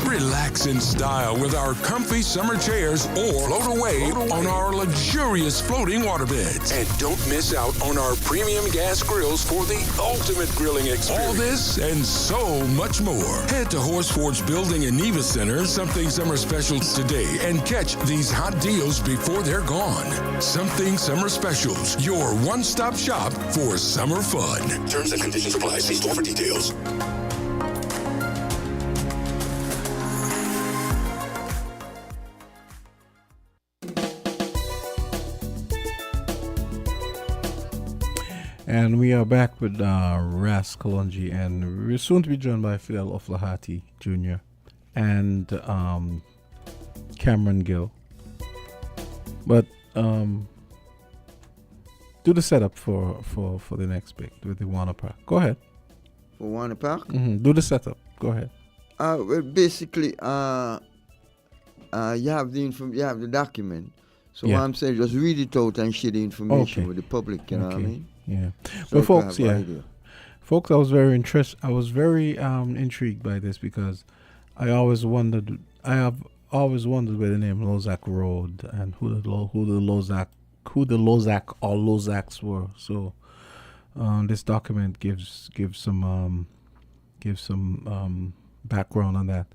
Relax in style with our comfy summer chairs, or float away on our luxurious floating water beds. And don't miss out on our premium gas grills for the ultimate grilling experience. All this and so much more. Head to Horsford's building in Nevis Center, Something Summer Specials today, and catch these hot deals before they're gone. Something Summer Specials, your one-stop shop for summer fun. Terms and conditions apply. See store for details. And we are back with Ras Kalonji, and we're soon to be joined by Fidel Oflahati Jr. and Cameron Gill. But do the setup for the next bit with the Warner Park. Go ahead. For Warner Park? Do the setup. Go ahead. Well, basically, you have the document. So what I'm saying, just read it out and share the information with the public. You know what I mean? Yeah. So But folks, folks, I was very intrigued by this because I always wondered. I have always wondered where the name Lozak Road and who the Lozak or Lozaks were. So this document gives some background on that.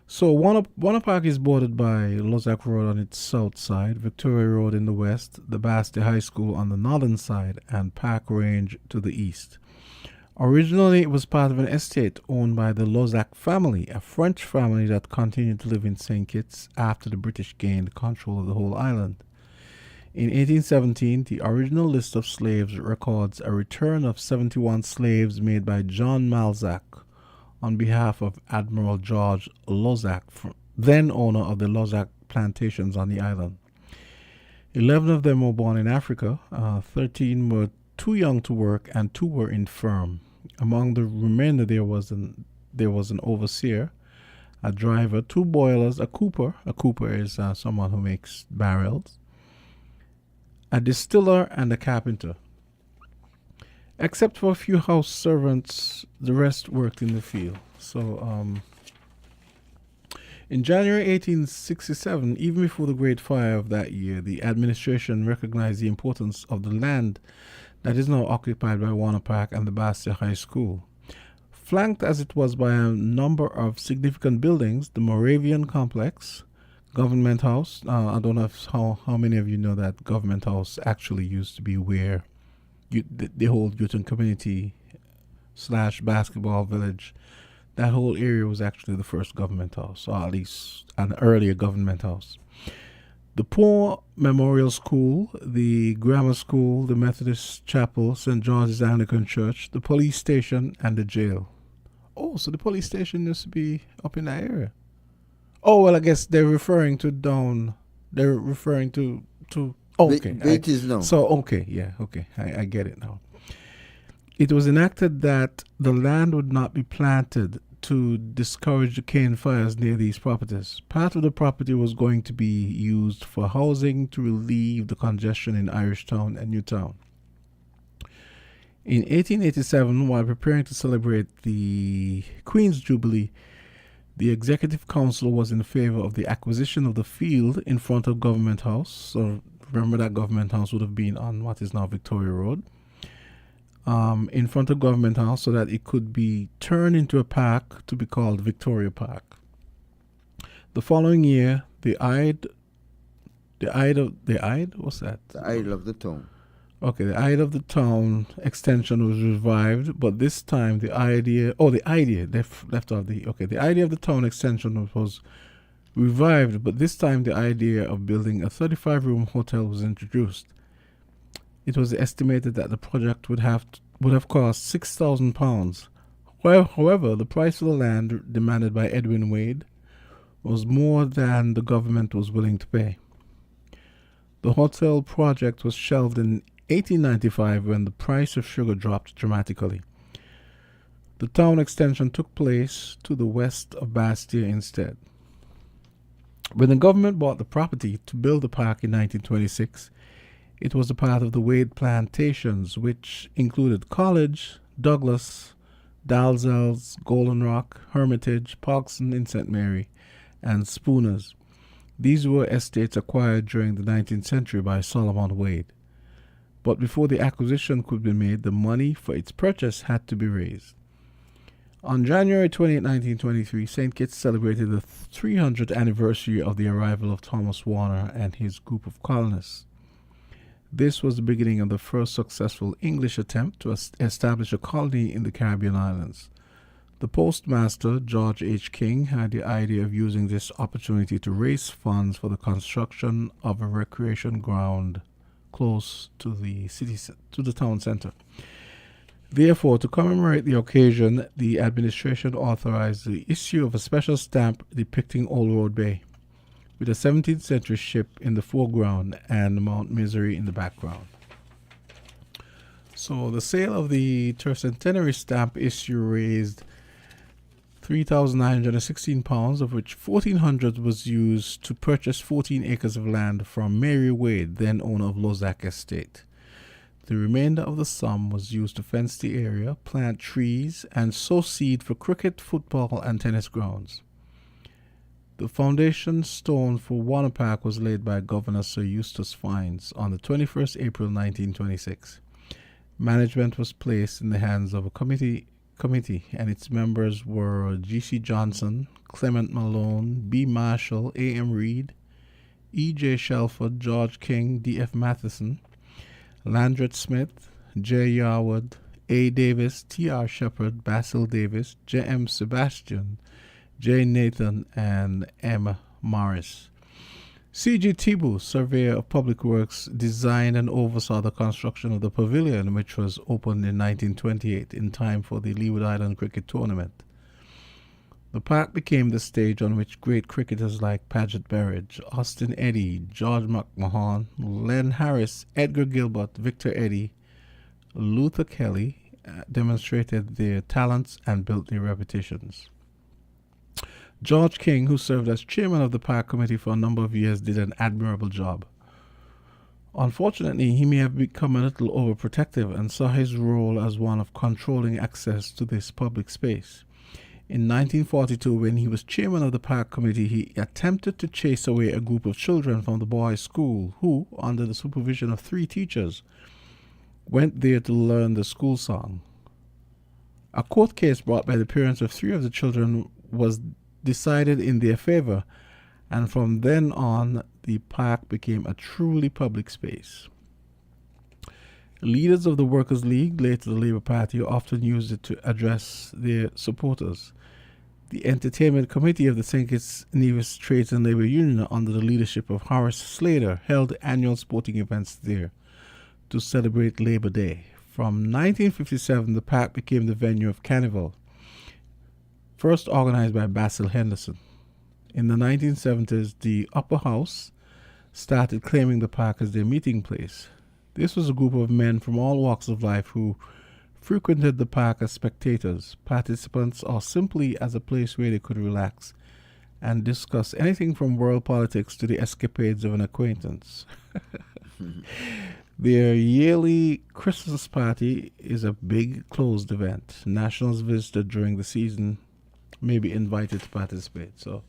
So Warner Park is bordered by Lozak Road on its south side, Victoria Road in the west, the Basti High School on the northern side, and Park Range to the east. Originally, it was part of an estate owned by the Lozak family, a French family that continued to live in St. Kitts after the British gained control of the whole island. In 1817, the original list of slaves records a return of 71 slaves made by John Malzac on behalf of Admiral George Lozak, then owner of the Lozak plantations on the island. 11 of them were born in Africa, 13 were too young to work, and 2 were infirm. Among the remainder there was an overseer, a driver, 2 boilers, a cooper is someone who makes barrels, a distiller, and a carpenter. Except for a few house servants, the rest worked in the field. So, in January 1867, even before the Great Fire of that year, the administration recognized the importance of the land that is now occupied by Warner Park and the Basti High School. Flanked as it was by a number of significant buildings, the Moravian Complex, Government House. I don't know how many of you know that Government House actually used to be where the whole Newton community / basketball village, that whole area was actually the first government house, or at least an earlier government house. The Poor Memorial School, the Grammar School, the Methodist Chapel, St. George's Anglican Church, the police station, and the jail. Oh, so the police station used to be up in that area. Oh, well, I guess they're referring to. Okay. I get it now. It was enacted that the land would not be planted to discourage the cane fires near these properties. Part of the property was going to be used for housing to relieve the congestion in Irishtown and Newtown. In 1887, while preparing to celebrate the Queen's Jubilee, the Executive Council was in favor of the acquisition of the field in front of Government House. So remember that Government House would have been on what is now Victoria Road. In front of Government House, so that it could be turned into a park to be called Victoria Park. The following year, the Ide of the Town. Okay, the Ide of the Town extension was revived, but this time the idea of the town extension was revived, but this time the idea of building a 35-room hotel was introduced. It was estimated that the project would have cost £6,000. However, the price of the land demanded by Edwin Wade was more than the government was willing to pay. The hotel project was shelved in 1895 when the price of sugar dropped dramatically. The town extension took place to the west of Bastia instead. When the government bought the property to build the park in 1926, it was a part of the Wade plantations, which included College, Douglas, Dalzell's, Golden Rock, Hermitage, Pogson in St. Mary, and Spooners. These were estates acquired during the 19th century by Solomon Wade. But before the acquisition could be made, the money for its purchase had to be raised. On January 28, 1923, St. Kitts celebrated the 300th anniversary of the arrival of Thomas Warner and his group of colonists. This was the beginning of the first successful English attempt to establish a colony in the Caribbean islands. The postmaster, George H. King, had the idea of using this opportunity to raise funds for the construction of a recreation ground close to the town center. Therefore, to commemorate the occasion, the administration authorized the issue of a special stamp depicting Old Road Bay, with a 17th century ship in the foreground and Mount Misery in the background. So the sale of the tercentenary stamp issue raised £3,916, of which £1,400 was used to purchase 14 acres of land from Mary Wade, then owner of Lozak Estate. The remainder of the sum was used to fence the area, plant trees, and sow seed for cricket, football, and tennis grounds. The foundation stone for Warner Park was laid by Governor Sir Eustace Fines on the 21st April 1926. Management was placed in the hands of a committee, and its members were G.C. Johnson, Clement Malone, B. Marshall, A.M. Reed, E.J. Shelford, George King, D.F. Matheson, Landreth Smith, J. Yarwood, A. Davis, T.R. Shepard, Basil Davis, J.M. Sebastian, J. Nathan, and M. Morris. C.G. Thibault, surveyor of public works, designed and oversaw the construction of the pavilion, which was opened in 1928 in time for the Leeward Island Cricket Tournament. The park became the stage on which great cricketers like Paget Berridge, Austin Eddy, George McMahon, Len Harris, Edgar Gilbert, Victor Eddy, Luther Kelly demonstrated their talents and built their reputations. George King, who served as chairman of the park committee for a number of years, did an admirable job. Unfortunately, he may have become a little overprotective and saw his role as one of controlling access to this public space. In 1942, when he was chairman of the park committee, he attempted to chase away a group of children from the boys' school who, under the supervision of 3 teachers, went there to learn the school song. A court case brought by the parents of 3 of the children was decided in their favor, and from then on, the park became a truly public space. Leaders of the Workers' League, later the Labour Party, often used it to address their supporters. The Entertainment Committee of the St. Kitts Nevis Trades and Labour Union, under the leadership of Horace Slater, held annual sporting events there to celebrate Labour Day. From 1957, the park became the venue of Carnival, first organized by Basil Henderson. In the 1970s, the Upper House started claiming the park as their meeting place. This was a group of men from all walks of life who frequented the park as spectators, participants, or simply as a place where they could relax and discuss anything from world politics to the escapades of an acquaintance. Their yearly Christmas party is a big closed event. Nationals visited during the season may be invited to participate. So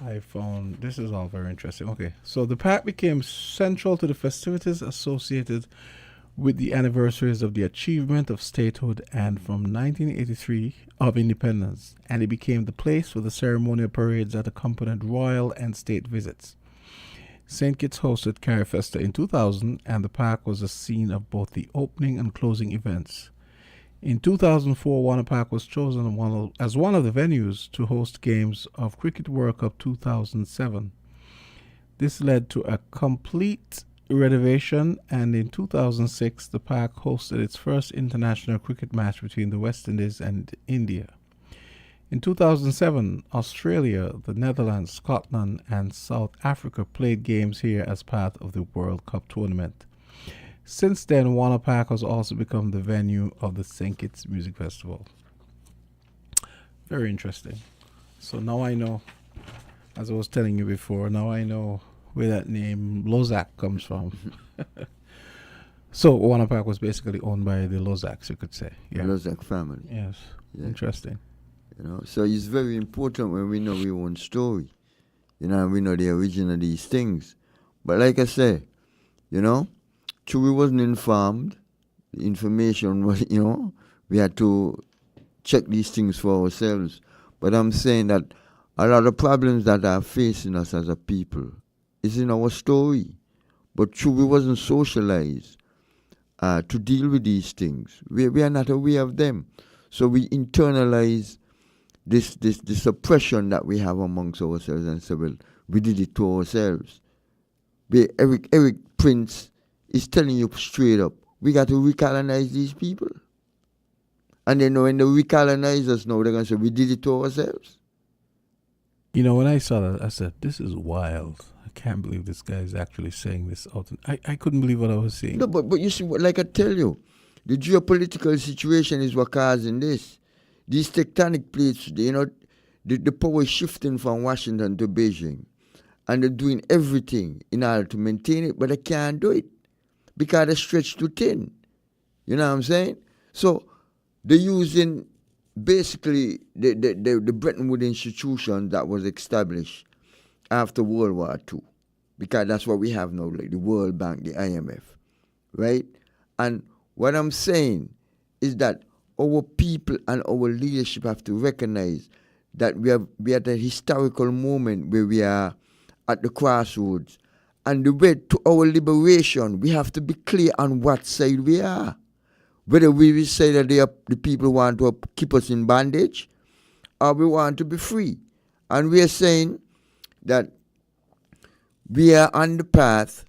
I found this is all very interesting. Okay, so the park became central to the festivities associated with the anniversaries of the achievement of statehood and from 1983 of independence, and it became the place for the ceremonial parades that accompanied royal and state visits. St. Kitts hosted Carifesta in 2000, and the park was the scene of both the opening and closing events. In 2004, Warner Park was chosen as one of the venues to host games of Cricket World Cup 2007. This led to a complete renovation, and in 2006, the park hosted its first international cricket match between the West Indies and India. In 2007, Australia, the Netherlands, Scotland, and South Africa played games here as part of the World Cup tournament. Since then, Warner Park has also become the venue of the St. Kitts Music Festival. Very interesting. So now I know, as I was telling you before, now I know where that name Lozak comes from. So Warner Park was basically owned by the Lozaks, you could say. Yeah. Lozak family. Yes. Yeah. Interesting. You know, so it's very important when we know our own story. You know, and we know the origin of these things. But like I say, you know, true, we wasn't informed. The information was, you know, we had to check these things for ourselves. But I'm saying that a lot of problems that are facing us as a people is in our story. But true, we wasn't socialized to deal with these things. We are not aware of them. So we internalize this oppression that we have amongst ourselves and say, well, we did it to ourselves. Eric Prince is telling you straight up, we got to recolonize these people. And then when they recolonize us now, they're going to say, we did it to ourselves. You know, when I saw that, I said, this is wild. I can't believe this guy is actually saying this out. I couldn't believe what I was seeing. No, but you see, like I tell you, the geopolitical situation is what causing this. These tectonic plates, the power is shifting from Washington to Beijing. And they're doing everything in order to maintain it, but they can't do it because they're stretched too thin. You know what I'm saying? So they're using basically the Bretton Woods institution that was established after World War II, because that's what we have now, like the World Bank, the IMF, right? And what I'm saying is that our people and our leadership have to recognize that we are at a historical moment where we are at the crossroads. And the way to our liberation, we have to be clear on what side we are. Whether we say that the people want to keep us in bondage or we want to be free. And we are saying that we are on the path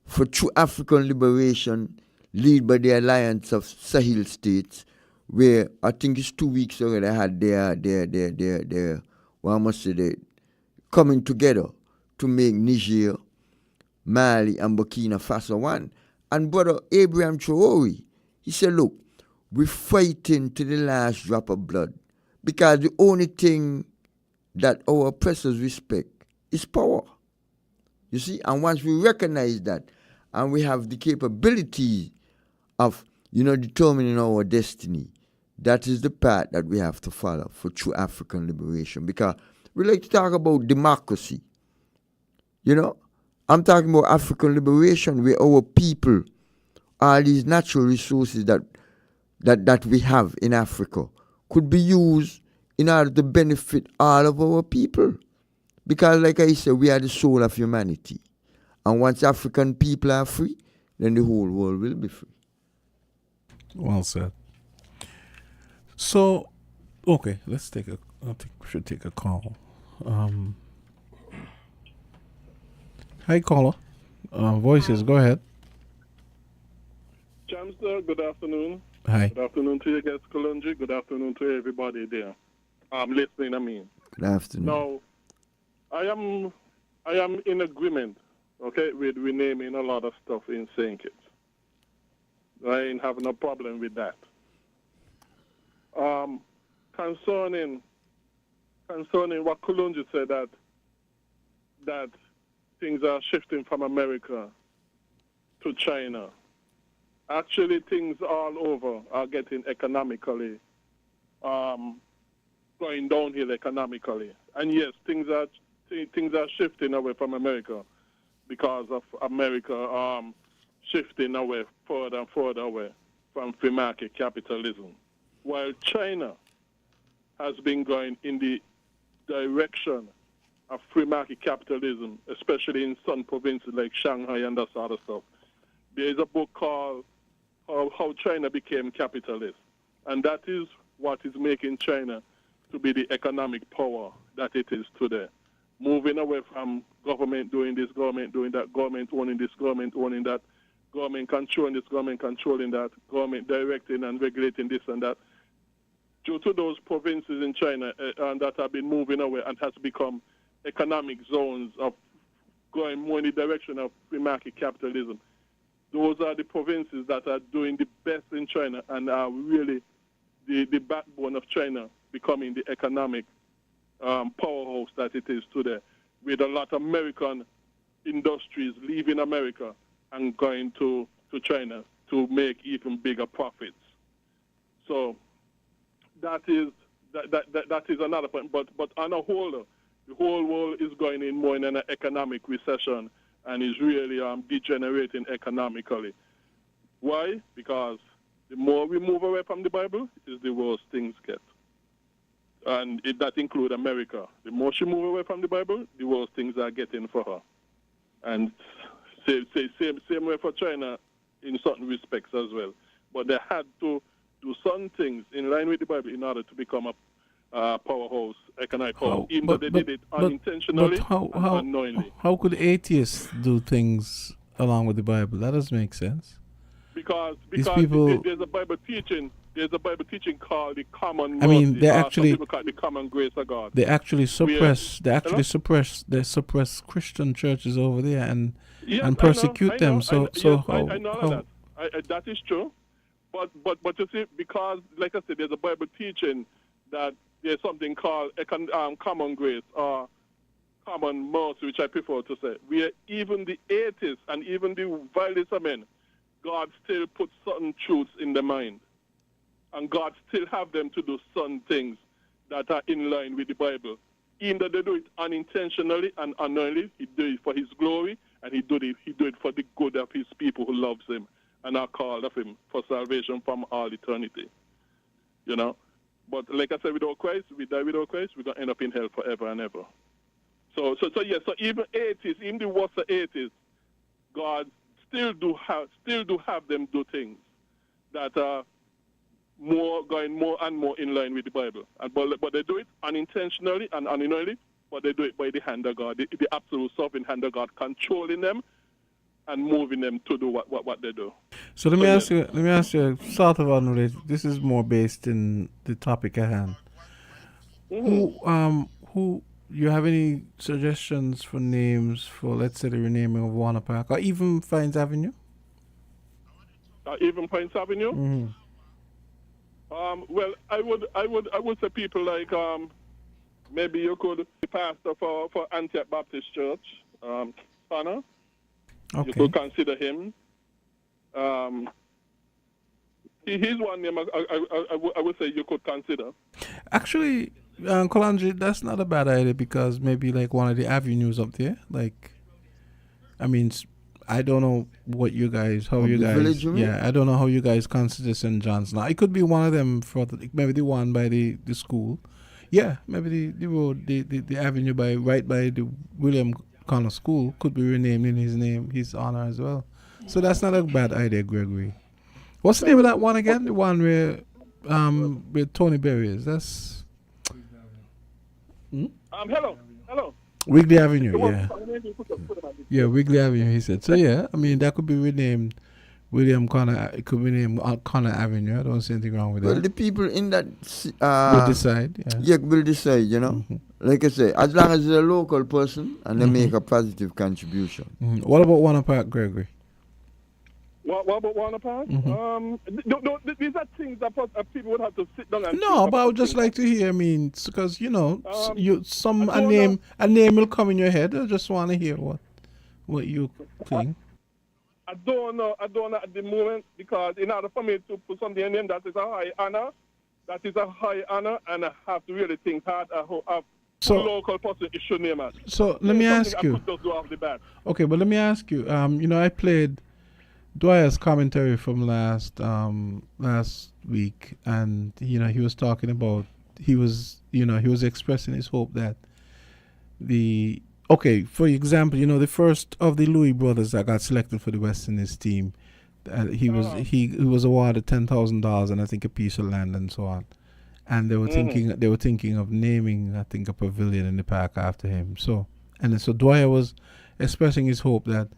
for true African liberation, led by the Alliance of Sahel States, where I think it's 2 weeks ago they had their coming together to make Niger, Mali, and Burkina Faso one. And Brother Abraham Traore, he said, look, we're fighting to the last drop of blood because the only thing that our oppressors respect is power. You see, and once we recognize that and we have the capability of, determining our destiny, that is the path that we have to follow for true African liberation. Because we like to talk about democracy. I'm talking about African liberation where our people, all these natural resources that we have in Africa could be used in order to benefit all of our people. Because like I said, we are the soul of humanity. And once African people are free, then the whole world will be free. Well said. So, okay, I think we should take a call. Hi, caller. Voices, go ahead. Chamster, good afternoon. Hi. Good afternoon to your guest, Kalunji. Good afternoon to everybody there. I'm listening, Good afternoon. Now, I am in agreement, okay, with renaming a lot of stuff in St. Kitts. I ain't have no problem with that. Concerning what Kalunji said, that things are shifting from America to China. Actually, things all over are getting economically, going downhill economically. And yes, things are shifting away from America because of America shifting away further and further away from free market capitalism. While China has been going in the direction of free market capitalism, especially in some provinces like Shanghai and that sort of stuff. There is a book called How China Became Capitalist, and that is what is making China to be the economic power that it is today. Moving away from government doing this, government doing that, government owning this, government owning that, government controlling this, government controlling that, government directing and regulating this and that. Due to those provinces in China that have been moving away and has become economic zones of going more in the direction of free market capitalism, those are the provinces that are doing the best in China and are really the backbone of China becoming the economic powerhouse that it is today, with a lot of American industries leaving America and going to China to make even bigger profits. So that is another point. But on a whole, the whole world is going in more in an economic recession and is really degenerating economically. Why? Because the more we move away from the Bible, is the worse things get. And that includes America. The more she moves away from the Bible, the worse things are getting for her. And same way for China in certain respects as well. But they had to do some things in line with the Bible in order to become a powerhouse, economic power, even though they did it unintentionally and unknowingly. How could atheists do things along with the Bible. That doesn't make sense. Because people, there's a Bible teaching. There's a Bible teaching called the common I mean, mercy, they or actually, some people call it the common grace of God. they actually suppress. Hello? They suppress Christian churches over there and Yes, persecute them. So I know all of that. That is true. But you see, because like I said, there's a Bible teaching that there's something called common grace or common mercy, which I prefer to say, where even the atheists and even the vilest of men, God still puts certain truths in their mind. And God still have them to do certain things that are in line with the Bible. Even though they do it unintentionally and unknowingly, he do it for his glory, and he do it for the good of his people who loves him and are called of him for salvation from all eternity. You know? But like I said, without Christ, we die without Christ, we're going to end up in hell forever and ever. So even atheists, even the worst of atheists, God still do have them do things that are going more and more in line with the Bible. But they do it unintentionally and unknowingly, but they do it by the hand of God, the absolute sovereign hand of God, controlling them and moving them to do what they do. So let me ask you, sort of unrelated. This is more based in the topic at hand. Mm-hmm. Who you have any suggestions for names for, let's say, the renaming of Warner Park or even Pines Avenue? Even Pines Avenue. Mm-hmm. Well, I would say people like maybe you could be pastor for Antioch Baptist Church, Connor. Okay. You could consider him. He's one name I would say you could consider. Actually, Kolanji, that's not a bad idea because maybe like one of the avenues up there, like, I mean, I don't know what you guys, how you guys, village, I don't know how you guys consider St. John's now. It could be one of them for maybe the one by the school. Yeah, maybe the road, the avenue right by the William Connor School could be renamed in his honor as well. So that's not a bad idea, Gregory. What's the name of that one again? The one where Tony Berry is. That's Hello. Wiggly Avenue, yeah. Yeah, Wiggly Avenue, he said. So, yeah, I mean, that could be renamed William Connor. It could be named Connor Avenue. I don't see anything wrong with that. Well, the people in that... will decide, yeah. Yeah, will decide, you know. Mm-hmm. Like I say, as long as it's a local person and they make a positive contribution. Mm-hmm. What about Warner Park, Gregory? What about Warner Park? Mm-hmm. These are things that people would have to sit down and... No, but I would just like to hear, I mean, because, you know, a name will come in your head. I just want to hear what you think. I don't know at the moment, because in order for me to put something in name that is a high honor, and I have to really think hard of local person it should name it. So let me ask you. Okay, but let me ask you. You know, I played Dwyer's commentary from last week, and you know he was talking about he was expressing his hope that for example, you know, the first of the Louis brothers that got selected for the West Indies team, he was awarded $10,000 and I think a piece of land and so on, and they were thinking of naming, I think, a pavilion in the park after him. So Dwyer was expressing his hope that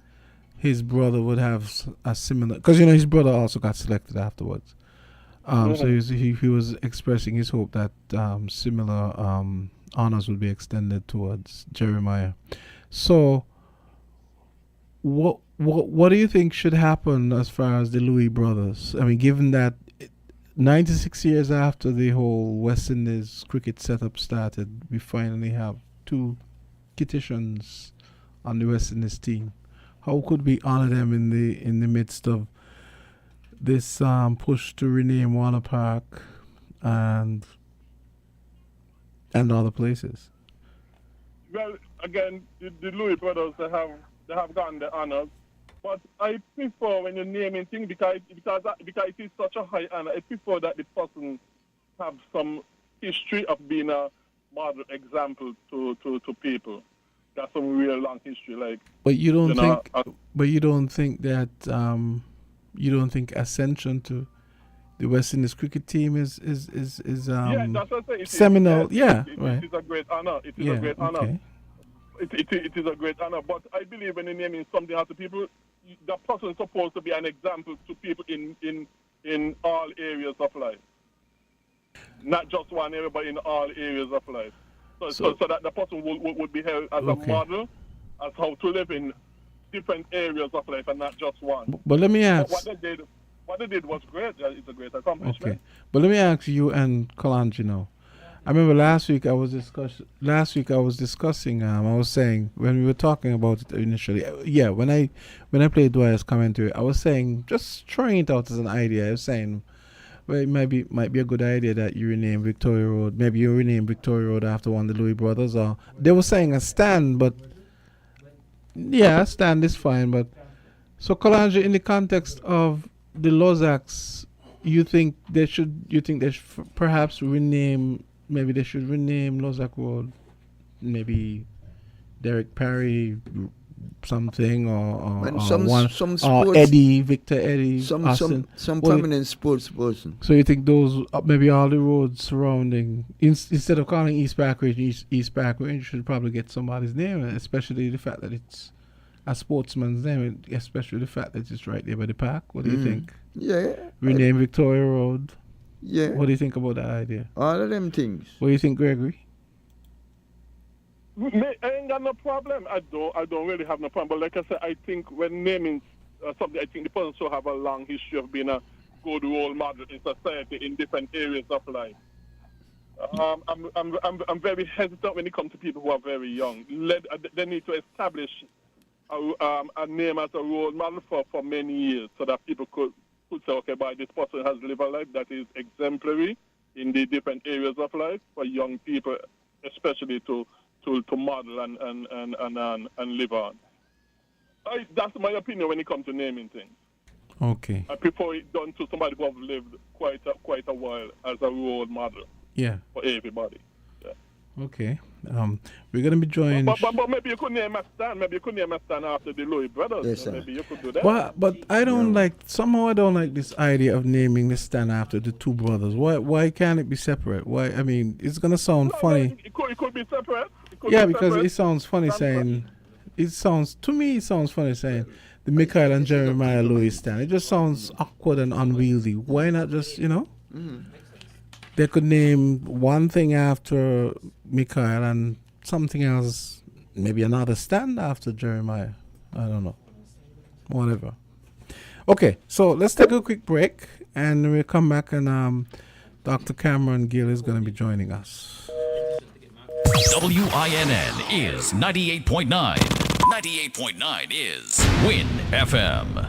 his brother would have a similar, because you know his brother also got selected afterwards. So he was expressing his hope that similar honors would be extended towards Jeremiah. So what do you think should happen as far as the Louis brothers? I mean, given that 96 years after the whole West Indies cricket setup started, we finally have 2 Kitishans on the West Indies team. How could we honor them in the midst of this push to rename Warner Park and other places? Well, again, the Louis brothers they have gotten the honors, but I prefer when you're naming things because it is such a high honor. I prefer that the person have some history of being a model example to people. That's some real long history, like. But you don't think that you don't think ascension to the West Indies cricket team is that's what I say. Seminole? It right. is a great honor. It is a great honor. It is a great honor. But I believe when you're naming something after people, the person is supposed to be an example to people in all areas of life. Not just one area, but in all areas of life. So that the person would be held as a model as how to live in different areas of life and not just one. But let me ask. What they did was great. It's a great accomplishment. Okay, but let me ask you and Kalanji now. I remember last week I was discussing. I was saying when we were talking about it initially. When I played Dwyer's commentary, I was saying, just throwing it out as an idea. I was saying, well, it might be a good idea that you rename Victoria Road. Maybe you rename Victoria Road after one of the Louis brothers. Or they were saying a stand, but a stand is fine. But so Kalanji, in the context of the Lozaks, you think they should perhaps rename? Maybe they should rename Lozak Road, maybe Derek Perry something, or Eddie, Victor Eddie, some prominent sports person. So you think those, maybe all the roads surrounding, instead of calling East Park Range East Park Range, you should probably get somebody's name, especially the fact that it's a sportsman's name, especially the fact that it's right there by the park. What do you think? Yeah. Rename Victoria Road. Yeah. What do you think about that idea? All of them things. What do you think, Gregory? I ain't got no problem. I don't really have no problem. But like I said, I think when naming something, I think the person should have a long history of being a good role model in society in different areas of life. I'm very hesitant when it comes to people who are very young. They need to establish a name as a role model for many years, so that people could say, okay, but this person has lived a life that is exemplary in the different areas of life for young people, especially to model and live on. That's my opinion when it comes to naming things. Okay. I prefer it done to somebody who have lived quite a while as a role model. Yeah. For everybody. Yeah. Okay. We're gonna be joined. But maybe you could name a stand. Maybe you could name a stand after the Louis brothers. Yes, sir. Maybe you could do that. But I don't I don't like this idea of naming the stand after the two brothers. Why can't it be separate? Why? I mean, it's gonna sound funny. It could be separate. Because it sounds funny saying. It sounds funny saying the Mikhail and Jeremiah Louis stand. It just sounds awkward and unwieldy. Why not just They could name one thing after Mikhail and something else, maybe another stand after Jeremiah. I don't know. Whatever. Okay, so let's take a quick break and we'll come back and Dr. Cameron Gill is going to be joining us. WINN is 98.9. 98.9 is WIN FM.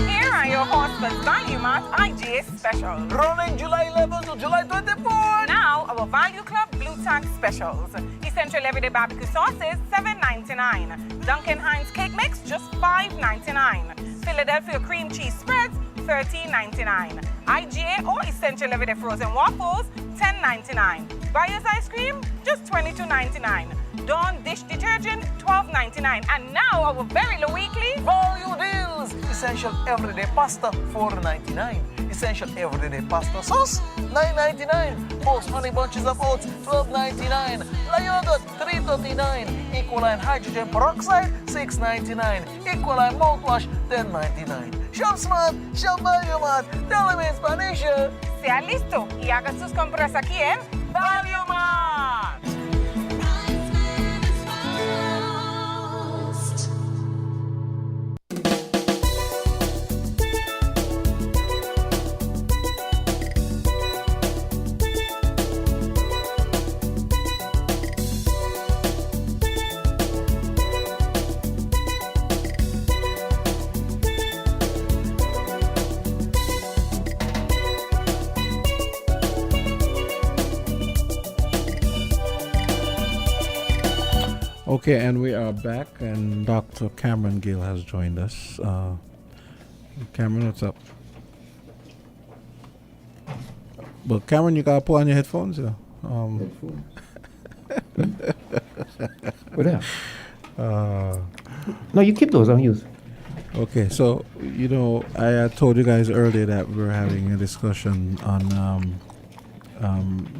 Here are your husband's Value Mart IGA special. Running July 11 to July 24. Now, our Value Club Blue Tag specials. Essential Everyday Barbecue Sauces, $7.99. Duncan Hines Cake Mix, just $5.99. Philadelphia Cream Cheese Spreads, $13.99. IGA or Essential Everyday Frozen Waffles, $10.99. Buyer's Ice Cream, just $22.99. Dawn Dish Detergent, $12.99. And now our very low weekly value deals. Essential Everyday Pasta, $4.99. Essential Everyday Pasta Sauce, $9.99. Most Honey Bunches of Oats, $12.99. La Yogurt, $3.39. Equaline Hydrogen Peroxide, $6.99. Equaline Mouthwash, $10.99. Shop Smart, Shop Value Mart. Tell them in Spanish. Sea listo y haga sus compras aquí en Value Mart. Okay, and we are back, and Dr. Cameron Gill has joined us. Cameron, what's up? But Cameron, you gotta put on your headphones, What else? No, you keep those. I'll use. Okay, so I told you guys earlier that we're having a discussion on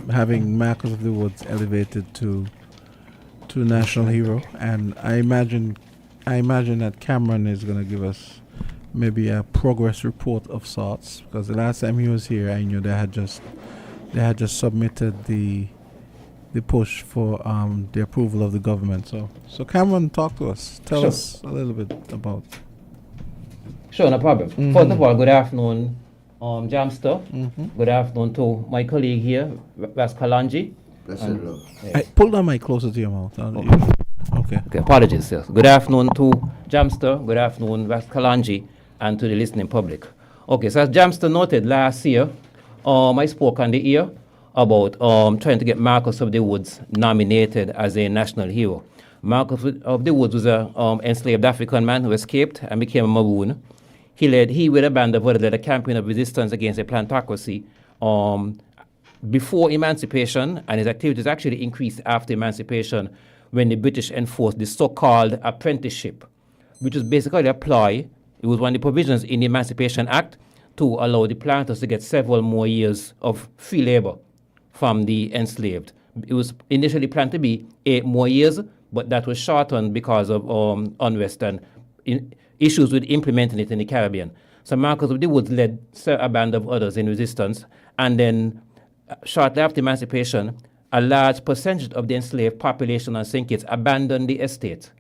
having Marcus of the Woods elevated to national hero, and I imagine I imagine that Cameron is going to give us maybe a progress report of sorts, because the last time he was here, I knew they had just submitted the push for the approval of the government. So Cameron, talk to us. Tell us a little bit about. Sure, no problem. First of all, good afternoon, Jamster. Good afternoon to my colleague here, Kalanji. Pull the mic closer to your mouth. Okay. Apologies, yes. Good afternoon to Jamster. Good afternoon, Kalanji, and to the listening public. Okay, so as Jamster noted, last year, I spoke on the air about trying to get Marcus of the Woods nominated as a national hero. Marcus of the Woods was an enslaved African man who escaped and became a Maroon. He with a band of others led a campaign of resistance against a plantocracy before emancipation, and his activities actually increased after emancipation when the British enforced the so-called apprenticeship, which was basically applied. It was one of the provisions in the Emancipation Act to allow the planters to get several more years of free labor from the enslaved. It was initially planned to be 8 more years, but that was shortened because of unrest and issues with implementing it in the Caribbean. So Marcus of the Woods led a band of others in resistance, and then shortly after emancipation, a large percentage of the enslaved population on St. Kitts abandoned the estate,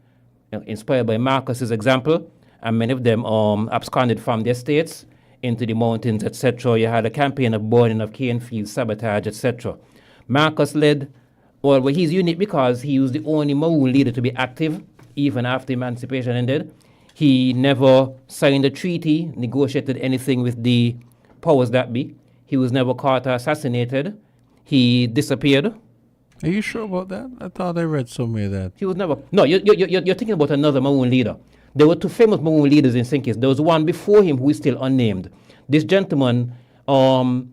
inspired by Marcus's example, and many of them absconded from the estates into the mountains, etc. You had a campaign of burning of cane fields, sabotage, etc. Marcus led, well, he's unique because he was the only Maroon leader to be active even after emancipation ended. He never signed a treaty, negotiated anything with the powers that be. He was never caught or assassinated. He disappeared. Are you sure about that? I thought I read somewhere that he was never. No, you're thinking about another Maroon leader. There were 2 famous Maroon leaders in St. Kitts. There was one before him who is still unnamed. This gentleman, in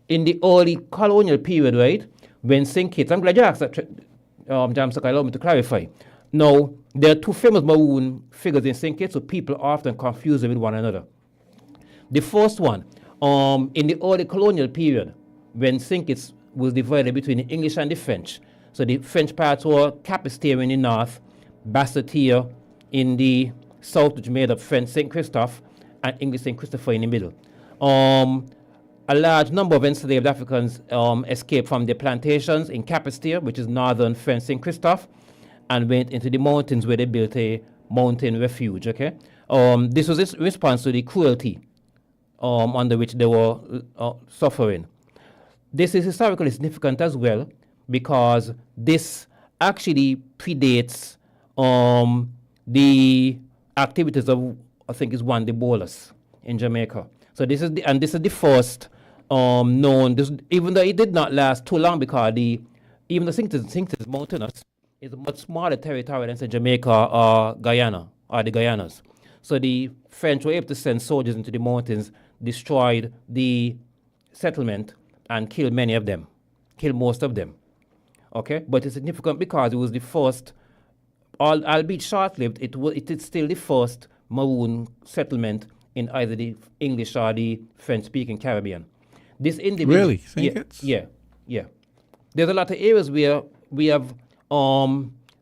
the early colonial period, right, when St. Kitts, I'm glad you asked that, Jamsak, allow me to clarify. Now, there are 2 famous Maroon figures in St. Kitts, so people often confuse them with one another. The first one, in the early colonial period, when St. Kitts was divided between the English and the French. So the French parts were Capesterre in the north, Basseterre in the south, which made up French St. Christophe, and English St. Christopher in the middle. A large number of enslaved Africans escaped from their plantations in Capesterre, which is northern French St. Christophe, and went into the mountains where they built a mountain refuge. Okay, this was in response to the cruelty under which they were suffering. This is historically significant as well because this actually predates the activities of, I think, is Juan de Bolas in Jamaica. So this is the first known. Even though it did not last too long, because even the St. Kitts mountainous is a much smaller territory than say Jamaica or Guyana or the Guyanas. So the French were able to send soldiers into the mountains, destroyed the settlement, and killed many of them, killed most of them. Okay, but it's significant because it was the first, albeit short-lived, it is still the first Maroon settlement in either the English or the French-speaking Caribbean. This individual, really, St. Kitts? Yeah. There's a lot of areas where we have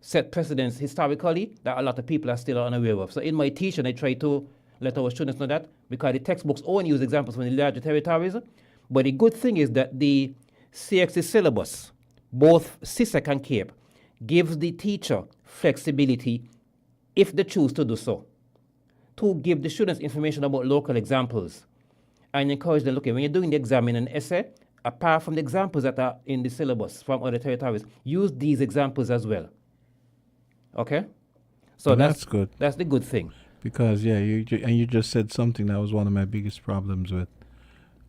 set precedents historically that a lot of people are still unaware of. So in my teaching, I try to let our students know that, because the textbooks only use examples from the larger territories. But the good thing is that the CXC syllabus, both CSEC and CAPE, gives the teacher flexibility, if they choose to do so, to give the students information about local examples and encourage them, look, when you're doing the exam in an essay, apart from the examples that are in the syllabus from other territories, use these examples as well. Okay? So that's good. That's the good thing. Because, you just said something that was one of my biggest problems with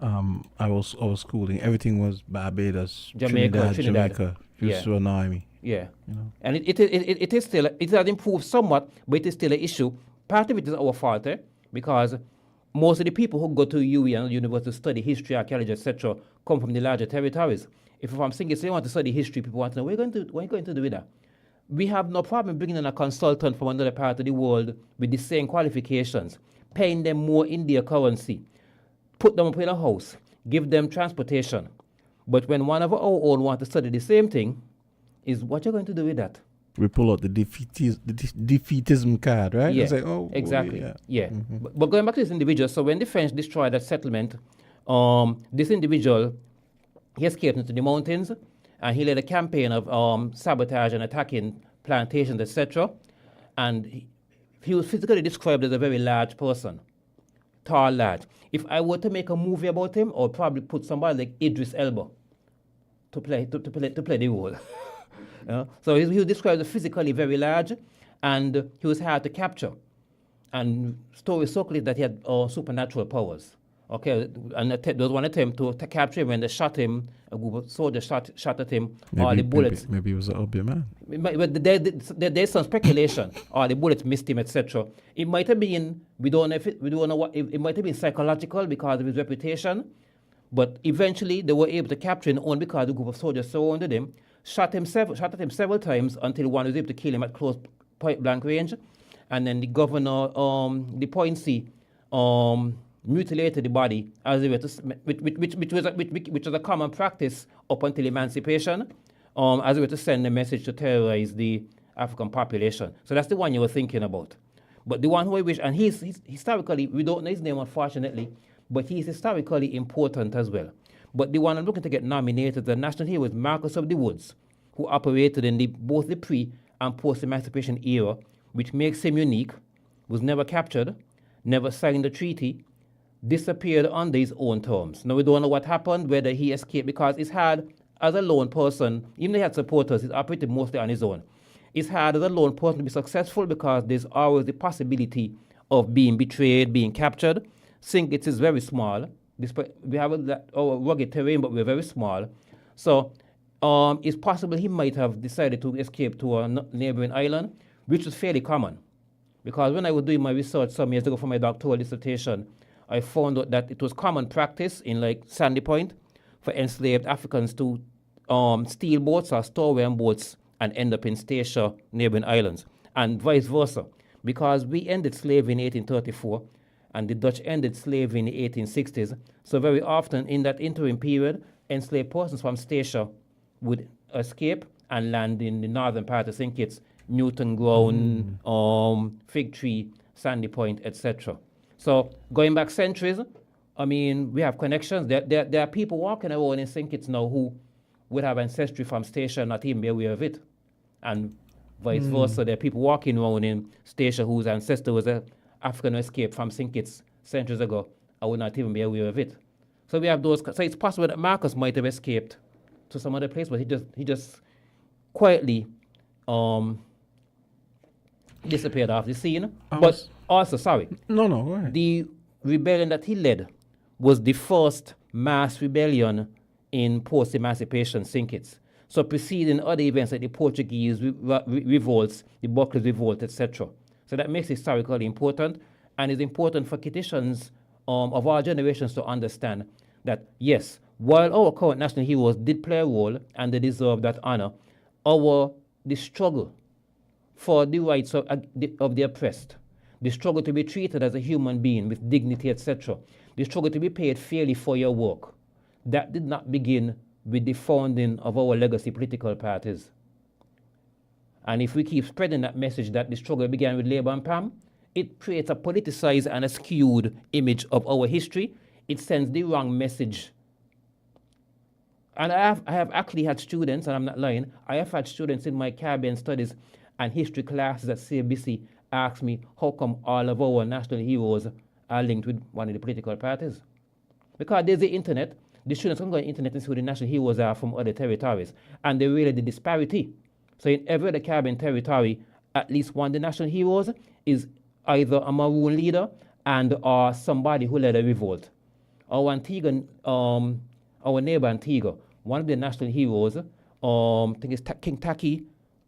our schooling. Everything was Barbados, Trinidad. Jamaica. Used to annoy me. Yeah. You know? And it is still, it has improved somewhat, but it is still an issue. Part of it is our fault, because most of the people who go to UE and university to study history, archaeology, etc., come from the larger territories. If I'm thinking, say you want to study history, people want to know, what are you going to do with that? We have no problem bringing in a consultant from another part of the world with the same qualifications, paying them more in their currency, put them up in a house, give them transportation. But when one of our own want to study the same thing, is what you're going to do with that? we pull out the defeatism card, right? Yeah, It's like, oh, exactly. yeah. Yeah. Mhm. But going back to this individual, so when the French destroyed that settlement, this individual, he escaped into the mountains, and he led a campaign of sabotage and attacking plantations, etc. And he was physically described as a very large person, tall, large. If I were to make a movie about him, I would probably put somebody like Idris Elba to play the role. So he was described as physically very large, and he was hard to capture. And story Socrates that he had supernatural powers. Okay, and there was one attempt to capture him when they shot him. A group of soldiers shot at him. All the bullets. Maybe he was an ugly man. There's some speculation. All the bullets missed him, etc. It might have been. We don't know what. It might have been psychological because of his reputation. But eventually, they were able to capture him only because the group of soldiers surrounded him, shot at him several times until one was able to kill him at close point blank range, and then the governor, the Poinsy, mutilated the body as a way to, which was a common practice up until emancipation, as a way to send a message to terrorize the African population. So that's the one you were thinking about. But the one who I wish, and he's historically, we don't know his name unfortunately, but he's historically important as well. But the one I'm looking to get nominated, the national hero, is Marcus of the Woods, who operated in both the pre- and post-emancipation era, which makes him unique, was never captured, never signed a treaty, disappeared under his own terms. Now we don't know what happened, whether he escaped, because it's hard as a lone person, even though he had supporters, he's operated mostly on his own. It's hard as a lone person to be successful because there's always the possibility of being betrayed, being captured. It is very small. We have our rugged terrain, but we're very small. So it's possible he might have decided to escape to a neighboring island, which is fairly common. Because when I was doing my research some years ago for my doctoral dissertation, I found out that it was common practice in like Sandy Point for enslaved Africans to steal boats or store away on boats and end up in Statia, neighboring islands, and vice versa. Because we ended slavery in 1834, and the Dutch ended slavery in the 1860s. So very often in that interim period, enslaved persons from Statia would escape and land in the northern part of St. Kitts, Newton Ground, Fig Tree, Sandy Point, etc. So going back centuries, I mean, we have connections. There are people walking around in St. Kitts now who would have ancestry from Statia and not even be aware of it. And vice versa, there are people walking around in Statia whose ancestor was an African who escaped from St. Kitts centuries ago and would not even be aware of it. So we have those. So it's possible that Marcus might have escaped to some other place, but he just quietly disappeared off the scene. But also, sorry. No, go ahead. The rebellion that he led was the first mass rebellion in post-emancipation St. Kitts. So preceding other events like the Portuguese revolts, the Buckley revolt, etc. So that makes it historically important, and it's important for Kittitians of all generations to understand that, yes, while our current national heroes did play a role and they deserve that honor, the struggle for the rights of the oppressed, the struggle to be treated as a human being with dignity, etc., the struggle to be paid fairly for your work, that did not begin with the founding of our legacy political parties. And if we keep spreading that message that the struggle began with Labour and PAM, it creates a politicized and a skewed image of our history. It sends the wrong message. And I have actually had students, and I'm not lying, I have had students in my Caribbean studies and history classes at CBC ask me, how come all of our national heroes are linked with one of the political parties? Because there's the internet. The students can go on the internet and see who the national heroes are from other territories. And they realize the disparity. So in every other Caribbean territory, at least one of the national heroes is either a Maroon leader or somebody who led a revolt. Our Antigua, our neighbor Antigua, one of the national heroes, I think it's King Taki,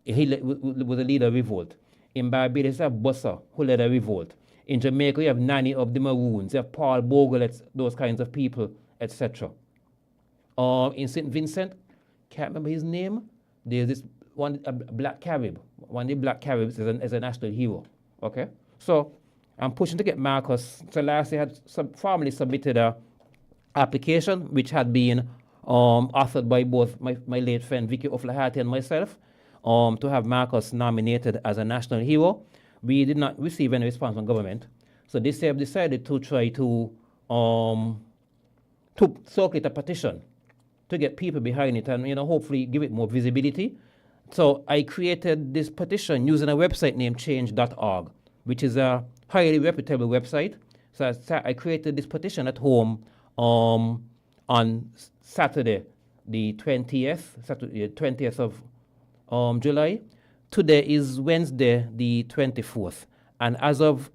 he was a leader of revolt. In Barbados, you have Bussa, who led a revolt. In Jamaica, you have Nanny of the Maroons, you have Paul Bogle, those kinds of people, etc. In St. Vincent, can't remember his name, there's this one, a Black Carib. One of the Black Caribs is a national hero, okay? So I'm pushing to get Marcus. So last year, I had formally submitted an application which had been authored by both my late friend Vicky O'Flaherty and myself. to have Marcus nominated as a national hero. We did not receive any response from government. So they have decided to try to circulate a petition to get people behind it and, hopefully give it more visibility. So I created this petition using a website named change.org, which is a highly reputable website. So I created this petition at home on Saturday, the 20th of July. Today is Wednesday, the 24th. And as of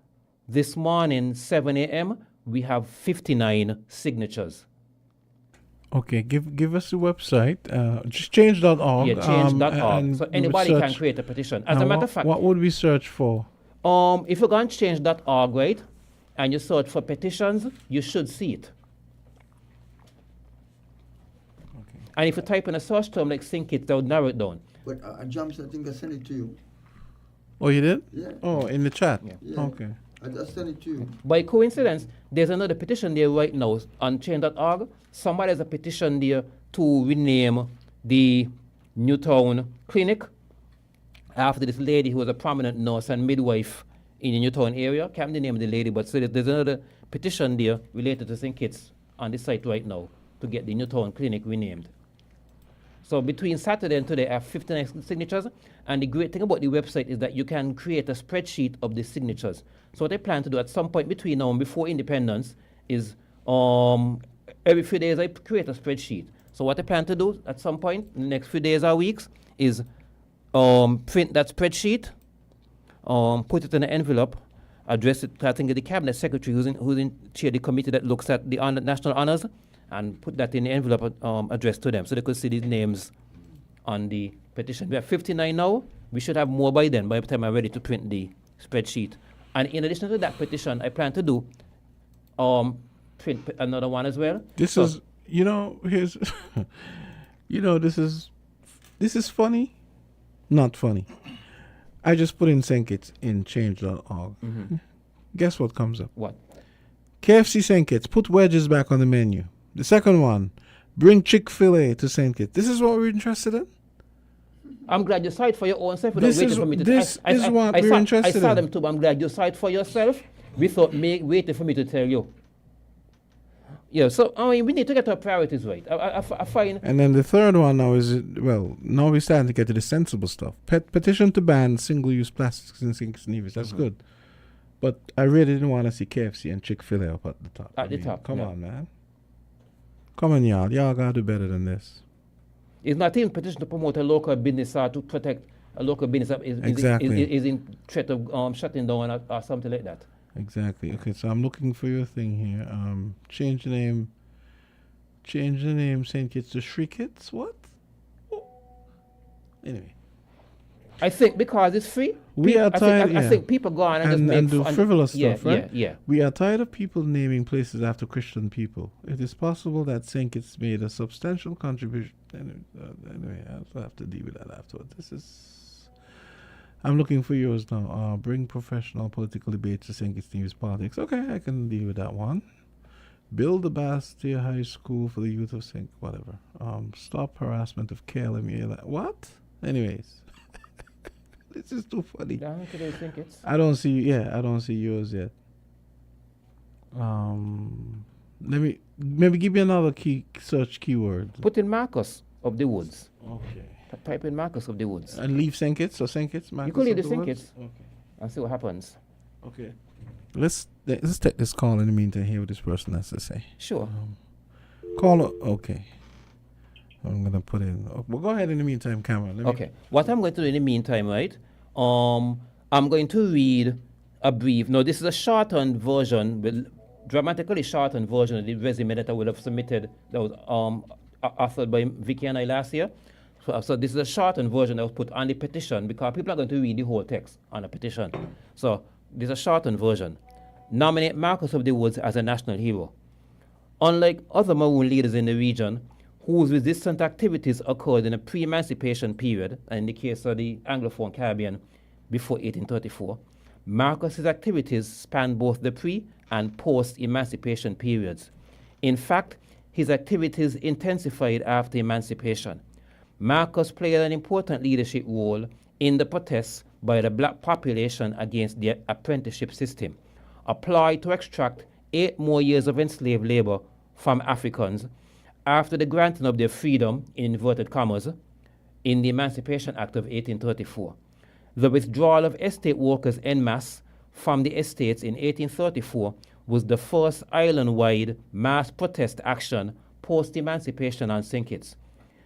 this morning, 7 a.m., we have 59 signatures. Okay, give us the website. Just change.org. Yeah, change.org. So anybody can create a petition. As a matter of fact, what would we search for? If you go on change.org, right, and you search for petitions, you should see it. Okay. And if you type in a search term like Think It, that would narrow it down. But James, I think I sent it to you. Oh, you did? Yeah. Oh, in the chat? Yeah. Okay. I just sent it to you. By coincidence, there's another petition there right now on change.org. Somebody has a petition there to rename the Newtown Clinic after this lady who was a prominent nurse and midwife in the Newtown area. Can't remember the name of the lady, but so there's another petition there related to St. Kitts on the site right now to get the Newtown Clinic renamed. So between Saturday and today, I have 59 signatures. And the great thing about the website is that you can create a spreadsheet of the signatures. So what I plan to do at some point between now and before independence is every few days I create a spreadsheet. So what I plan to do at some point in the next few days or weeks is print that spreadsheet, put it in an envelope, address it, I think, the cabinet secretary who's in chair of the committee that looks at the national honors, and put that in the envelope addressed to them so they could see these names on the petition. We have 59 now. We should have more by then, by the time I'm ready to print the spreadsheet. And in addition to that petition, I plan to do print another one as well. This is funny, not funny. I just put in St. Kitts in change.org. Mm-hmm. Guess what comes up? What? KFC St. Kitts, put wedges back on the menu. The second one, bring Chick-fil-A to St. Kitts. This is what we're interested in? I'm glad you saw it for your own self. This is what we're interested in. I saw them too, but I'm glad you saw it for yourself without waiting for me to tell you. Yeah, so we need to get our priorities right. I find. And then the third one now is, now we're starting to get to the sensible stuff. Petition to ban single-use plastics in St. Kitts and Nevis. That's good. But I really didn't want to see KFC and Chick-fil-A up at the top. At the top, come on, man. Come on, y'all. Y'all got to do better than this. It's not even petition to promote a local business or to protect a local business that is in threat of shutting down or something like that. Exactly. Okay, so I'm looking for your thing here. Change the name St. Kitts to Shri Kitts. What? Oh. Anyway. I think because it's free. I think people go on and just make do frivolous stuff, right? Yeah. We are tired of people naming places after Christian people. It is possible that St. Kitts made a substantial contribution. Anyway, I'll have to deal with that afterwards. I'm looking for yours now. Bring professional political debates to St. Kitts Nevis politics. Okay, I can deal with that one. Build a Bastia High School for the youth of St. Whatever. Stop harassment of KLMA. What? Anyways. This is too funny. I don't see yours yet. Let me maybe give me another key search keyword. Put in Marcus of the Woods. Okay. Type in Marcus of the Woods. And leave St. Kitts or St. Kitts? Marcus you could leave the St. Woods? Kitts. Okay. And see what happens. Okay. Let's take this call in the meantime. Hear what this person has to say. Sure. Call. Okay. I'm gonna put in. Well, go ahead in the meantime, Cameron. Okay. What I'm going to do in the meantime, right? I'm going to read a brief. Now, this is a shortened version, dramatically shortened version of the resume that I would have submitted. That was authored by Vicky and I last year. So this is a shortened version that was put on the petition because people are going to read the whole text on a petition. So this is a shortened version. Nominate Marcus of the Woods as a national hero. Unlike other Maroon leaders in the region, whose resistant activities occurred in a pre-emancipation period, and in the case of the Anglophone Caribbean before 1834, Marcus's activities span both the pre- and post-emancipation periods. In fact, his activities intensified after emancipation. Marcus played an important leadership role in the protests by the black population against the apprenticeship system, applied to extract 8 more years of enslaved labor from Africans after the granting of their freedom, in inverted commas, in the Emancipation Act of 1834. The withdrawal of estate workers en masse from the estates in 1834 was the first island-wide mass protest action post-emancipation on St. Kitts.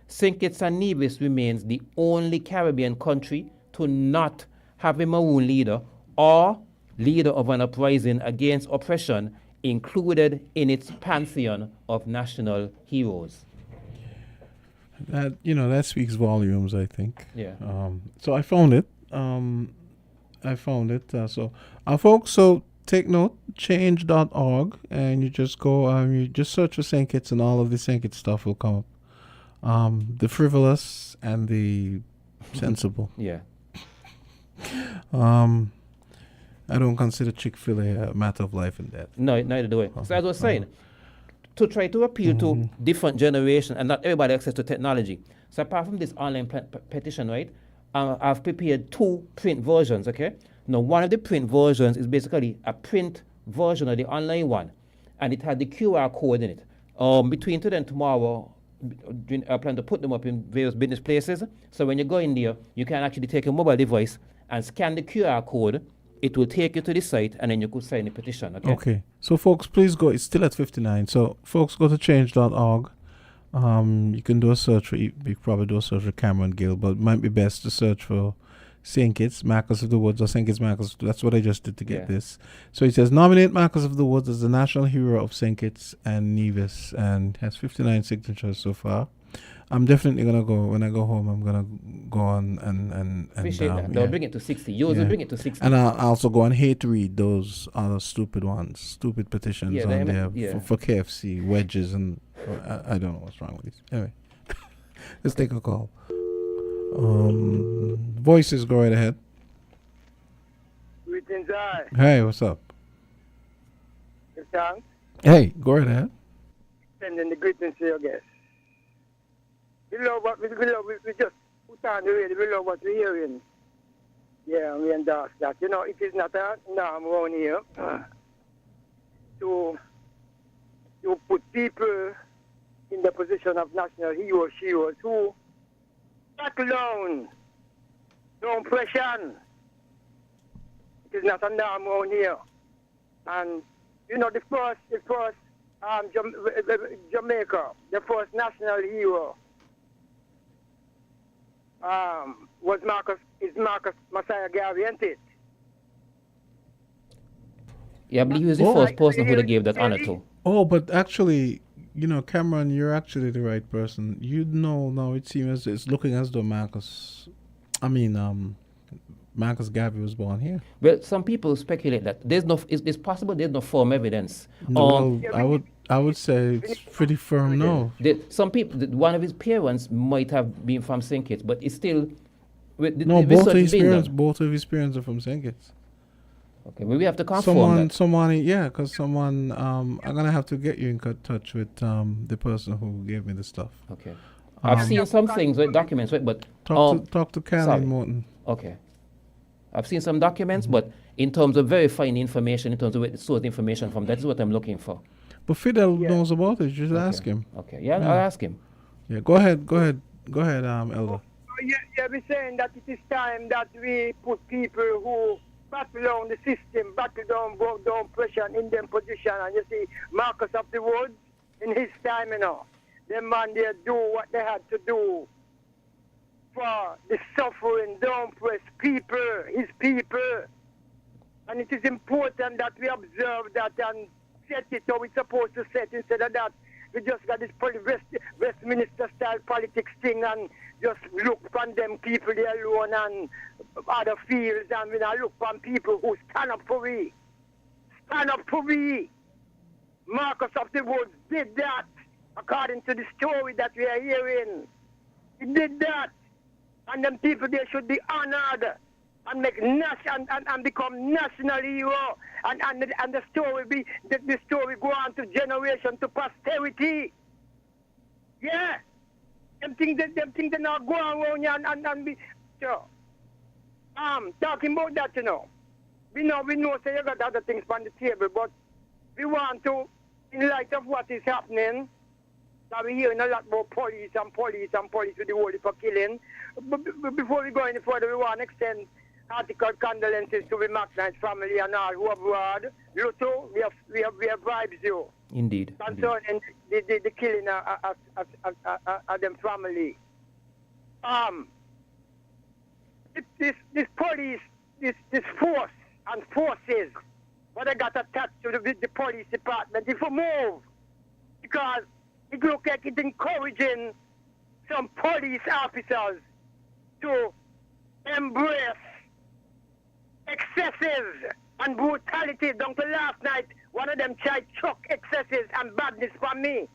St. Kitts and Nevis remains the only Caribbean country to not have a Maroon leader or leader of an uprising against oppression included in its pantheon of national heroes. That speaks volumes, I think. Yeah. So I found it. Folks, so take note, change.org, and you just go, you just search for St. Kitts, and all of the St. Kitts stuff will come up. The frivolous and the sensible. Yeah. I don't consider Chick-fil-A a matter of life and death. No, neither do I. So as I was saying, to try to appeal to different generations, and not everybody access to technology. So apart from this online petition, right, I've prepared 2 print versions, okay? Now, one of the print versions is basically a print version of the online one, and it had the QR code in it. Between today and tomorrow, I plan to put them up in various business places. So when you go in there, you can actually take a mobile device and scan the QR code. It will take you to the site, and then you could sign the petition, okay? Okay. So, folks, please go. It's still at 59. So, folks, go to change.org. You can do a search for, you probably do a search for Cameron Gill, but it might be best to search for St. Kitts, Marcus of the Woods, or St. Kitts, Marcus. That's what I just did to get this. So it says, nominate Marcus of the Woods as the national hero of St. Kitts and Nevis, and has 59 signatures so far. I'm definitely going to go, when I go home, I'm going to go on and appreciate that. They'll bring it to 60. Yours will bring it to 60. And I'll also go and hate read those other stupid ones, stupid petitions on there for KFC, wedges, and I don't know what's wrong with these. Anyway, let's take a call. Voices, go right ahead. Greetings, I. Hey, what's up? Thanks. Hey, go right ahead. Sending the greetings to your guests. We love what we just put on the radio. We love what we're hearing. Yeah, we endorse that. It is not a norm around here to put people in the position of national heroes who battle down the oppression. It is not a norm around here. And the first Jamaica, the first national hero, was Marcus Messiah Garvey, isn't it? Yeah, I believe he was the first person who they gave that honor to. Oh, but actually, Cameron, you're actually the right person. Now it seems it's looking as though Marcus Garvey was born here. Well, some people speculate that it's possible there's no firm evidence. No, I would say it's pretty firm. No, some people, one of his parents might have been from St. Kitts, but it's still. Both of his parents are from St. Kitts. Okay, well, we have to confirm that. Because I'm gonna have to get you in touch with the person who gave me the stuff. Okay, I've seen some things, documents, right? But talk to Caroline Morton. Okay, I've seen some documents, but in terms of verifying information, in terms of where the source information from, that's what I'm looking for. But Fidel knows about it. Just ask him. Okay, I'll ask him. Yeah, go ahead, Elder. We're saying that it is time that we put people who battle down the system, battle down, go down pressure in them position. And you see, Marcus of the Woods, in his time, the man they do what they had to do for the suffering, down pressed people, his people. And it is important that we observe that and set it how it's supposed to set. Instead of that, we just got this Westminster-style politics thing and just look on them people there alone and other fields, and we look on people who stand up for we. Stand up for we. Marcus of the Woods did that, according to the story that we are hearing. He did that. And them people there should be honored and make and become national hero. And the story go on to generation, to posterity. Yeah. Them things they not go around here and be so. Talking about that, you know. We know say you got other things on the table, but we want to, in light of what is happening, that we're hearing a lot about police with the whole for killing. Before we go any further, we want to extend article condolences to the McKnight family and all who abroad. Luto, we have vibes you. Indeed. Concerning the killing of them family. This police, this force and forces, what they got attached to the police department, if we move, because it looks like it's encouraging some police officers to embrace excesses and brutality. Down to last night, one of them tried chuck excesses and badness for me.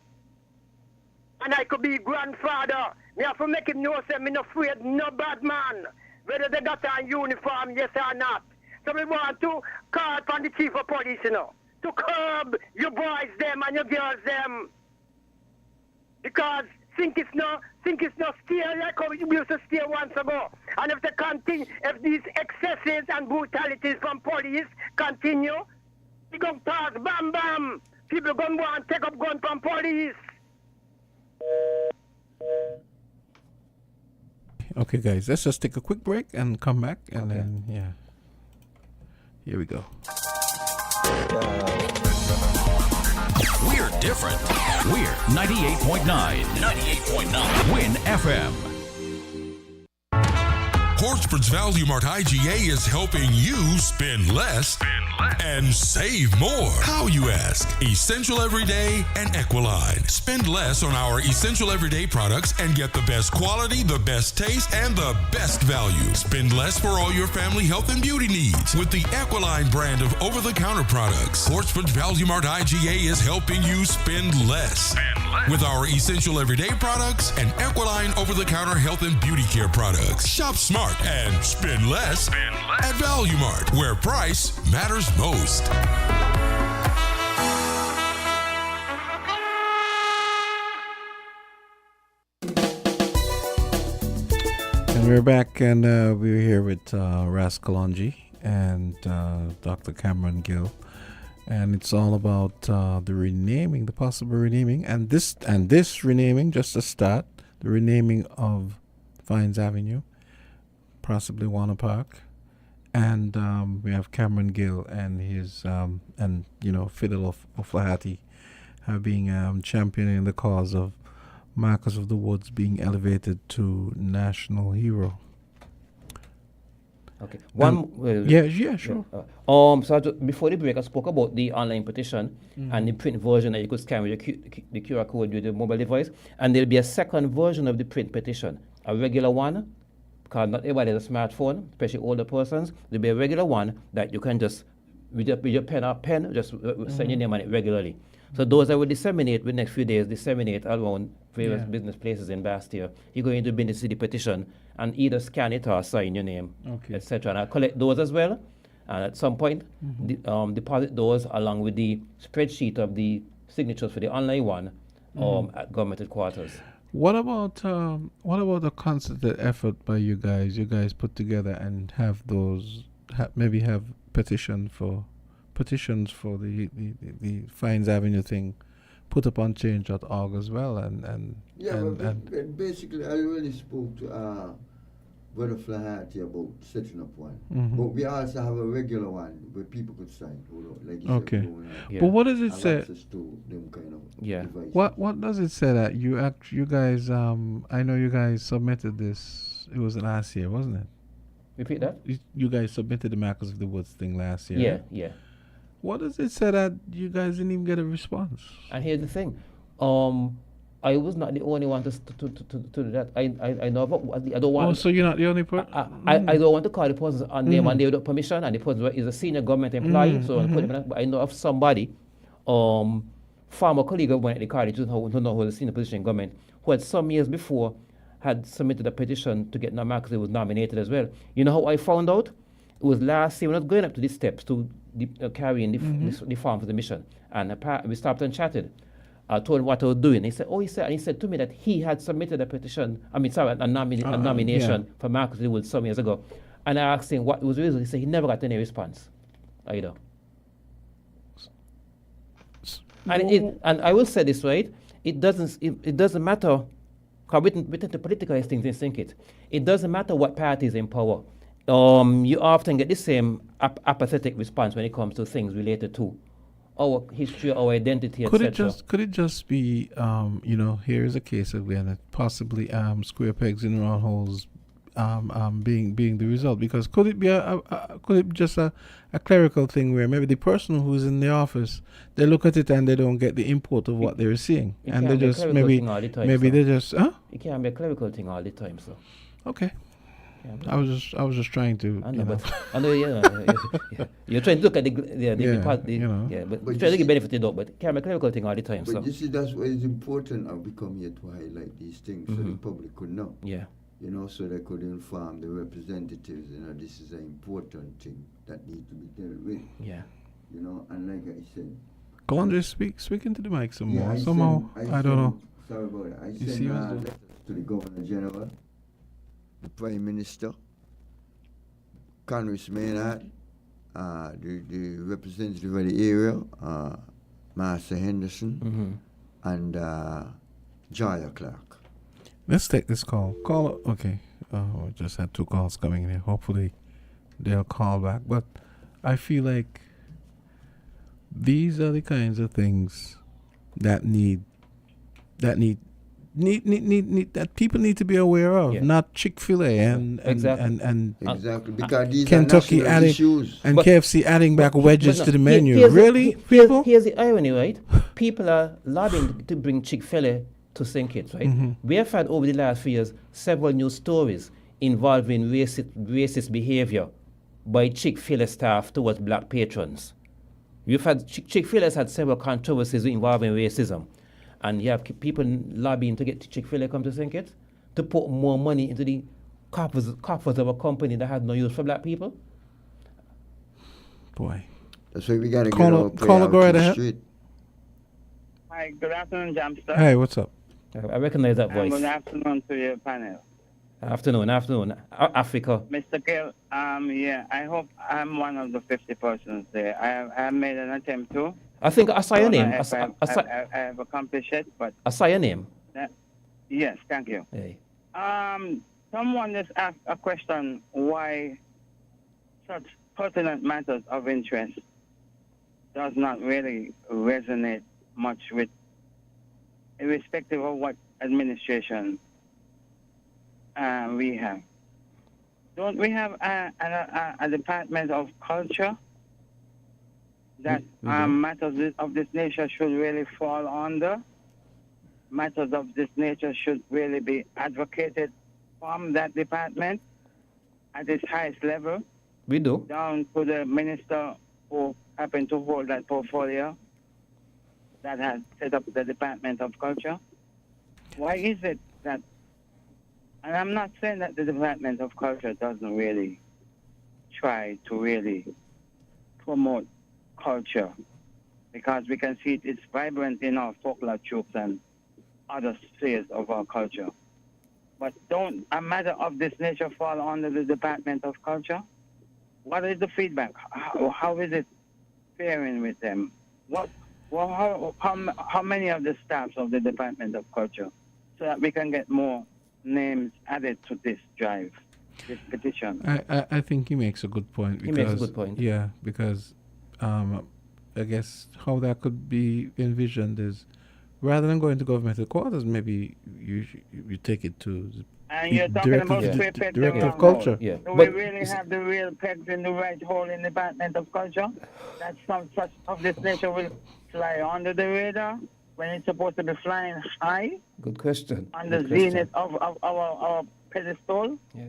And I could be grandfather. Me have to make him know say me not afraid no bad man. Whether they got a uniform, yes or not. So we want to call upon the chief of police, you know, to curb your boys them and your girls them. Because think it's not steer like how we used to steer once ago. And if they continue, if these excesses and brutalities from police continue, we gonna pass bam bam. People gonna go and take up gun from police. Okay, guys, let's just take a quick break and come back, and then here we go. We're different. We're 98.9. 98.9. Win FM. Horsford's Value Mart IGA is helping you spend less and save more. How, you ask? Essential Everyday and Equiline. Spend less on our Essential Everyday products and get the best quality, the best taste, and the best value. Spend less for all your family health and beauty needs with the Equiline brand of over-the-counter products. Horsford's Value Mart IGA is helping you spend less. With our Essential Everyday products and Equiline over-the-counter health and beauty care products. Shop smart and spend less at Value Mart, where price matters most. And we're back, and we're here with Ras Kalonji and Dr. Cameron Gill. And it's all about the renaming, the possible renaming, and this renaming, just to start, the renaming of Vines Avenue, possibly Warner Park, and we have Cameron Gill and his Fidel O'Flaherty have been championing the cause of Marcus of the Woods being elevated to national hero. Okay. Sure. So before the break, I spoke about the online petition and the print version that you could scan with the QR code with the mobile device. And there'll be a second version of the print petition, a regular one, because not everybody has a smartphone, especially older persons. There'll be a regular one that you can just, with your pen or pen, just send your name on it regularly. So those I will disseminate with the next few days, disseminate around various business places in Bastia. You go into Business City petition and either scan it or sign your name, etc. And I'll collect those as well. And at some point, deposit those along with the spreadsheet of the signatures for the online one at government headquarters. What about a concerted effort by you guys? You guys put together and have those, maybe have petitions for the Fines Avenue thing put up on change.org as well, and basically I already spoke to Brother Flaherty about setting up one, but we also have a regular one where people could sign. Like you said, but what does it say? Access to them kind of devices. What does it say that you guys? I know you guys submitted this. It was last year, wasn't it? Repeat that. You guys submitted the Marcus of the Woods thing last year. Yeah. What does it say that you guys didn't even get a response? And here's the thing, I was not the only one to do that. I know about. I don't want. Oh, so you're not the only person. I don't want to call the person on name and name without permission, and the person is a senior government employee. So but I know of somebody, former colleague of mine at the college who was a senior position in government, who had some years before had submitted a petition to get Marcus. He was nominated as well. You know how I found out? It was last year when I was going up to these steps to carrying the form for the mission, and we stopped and chatted. I told him what I was doing. He said, and he said to me that he had submitted a petition, a nomination for Marcus Lewood some years ago. And I asked him what was the reason. He said he never got any response either. And I will say this, right? It doesn't matter, because within the political things, they think it. It doesn't matter what party is in power. You often get the same apathetic response when it comes to things related to our history, our identity, etc. Could it just be, here is a case again, possibly square pegs in round holes being the result? Because could it be just a clerical thing where maybe the person who's in the office, they look at it and they don't get the import of what they're seeing, and they just they just it can't be a clerical thing all the time, so. Okay. I was just trying to. I know, you're trying to look at but you're trying to get benefit of the doubt, but it can't be a clerical thing all the time. But you see, that's why it's important that we come here to highlight these things so the public could know. Yeah. So they could inform the representatives, this is an important thing that needs to be dealt with. Yeah. And like I said. Kalandre, speak into the mic some more. Somehow, I don't know. Sorry about that. I sent letters to the Governor General, the Prime Minister, Congress Maynard, the representative of the area, Master Henderson, and Jaya Clark. Let's take this call. Okay. We just had 2 calls coming in here. Hopefully they'll call back. But I feel like these are the kinds of things that that people need to be aware of, not Chick-fil-A and exactly, because these Kentucky are adding issues. and KFC adding back wedges to the menu. Here's the irony, right? People are lobbying to bring Chick-fil-A to St. Kitts, right? We have had over the last few years several news stories involving racist behavior by Chick-fil-A staff towards black patrons. We've had Chick-fil-A has had several controversies involving racism, and you have people lobbying to get Chick-fil-A come to St. Kitts to put more money into the coffers of a company that had no use for black people. Boy, that's why we got to call go right ahead. Hi, good afternoon, Jamster. Hey, what's up? I recognize that voice. Good afternoon to your panel. Afternoon. Africa. Mr. Kill, I hope I'm one of the 50 persons there. I have made an attempt to. I think I saw your name. I have accomplished it, but... I saw your name. Yes, thank you. Hey. Someone just asked a question why such pertinent matters of interest does not really resonate much with, irrespective of what administration we have. Don't we have a Department of Culture that matters of this nature should really fall under? Matters of this nature should really be advocated from that department at its highest level. We do. Down to the minister who happened to hold that portfolio that has set up the Department of Culture. Why is it that, and I'm not saying that the Department of Culture doesn't really try to really promote culture, because we can see it's vibrant in our folklore troops and other spheres of our culture. But don't a matter of this nature fall under the Department of Culture? What is the feedback? How is it faring with them? How many of the staffs of the Department of Culture, so that we can get more names added to this drive, this petition? I think he makes a good point. Because, he makes a good point. Yeah, because I guess how that could be envisioned is, rather than going to governmental quarters, maybe you take it to and you're talking about square pegs Director of Culture. Yeah. Do we really have the real pegs in the right hole in the Department of Culture? That some such of this nature will fly under the radar when it's supposed to be flying high? Good question. On the zenith of our pedestal? Yeah.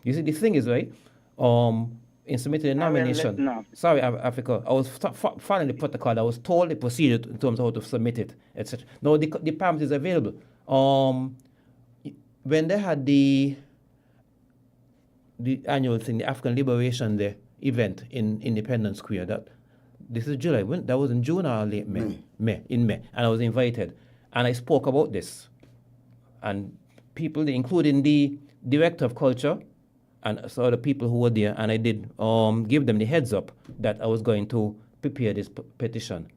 You see, the thing is, right, in submitting a nomination, sorry, Africa, I was following the protocol. I was told the procedure in terms of how to submit it, etc. No, the pamphlet is available. When they had the annual thing, the African Liberation Day event in Independence Square, This is July. That was in June or late May? In May. And I was invited. And I spoke about this. And people, including the director of culture and some other people who were there, and I did give them the heads up that I was going to prepare this petition.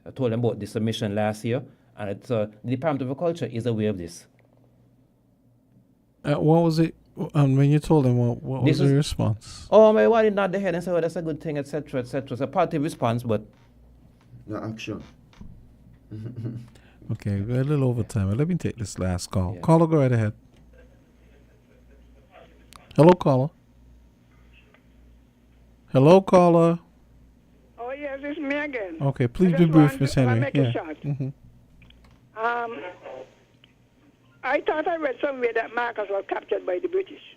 I told them about the submission last year, and the Department of Culture is aware of this. What was it? When you told them, what was the response? I wanted nod the head and say, "Oh, that's a good thing," etc., etc. It's a positive response, but no action. Okay, we're a little over time. Let me take this last call. Yeah. Caller, go right ahead. Hello, caller. Hello, caller. Oh, yes, it's me again. Okay, please be brief, Miss Henry. Make it short. I thought I read somewhere that Marcus was captured by the British.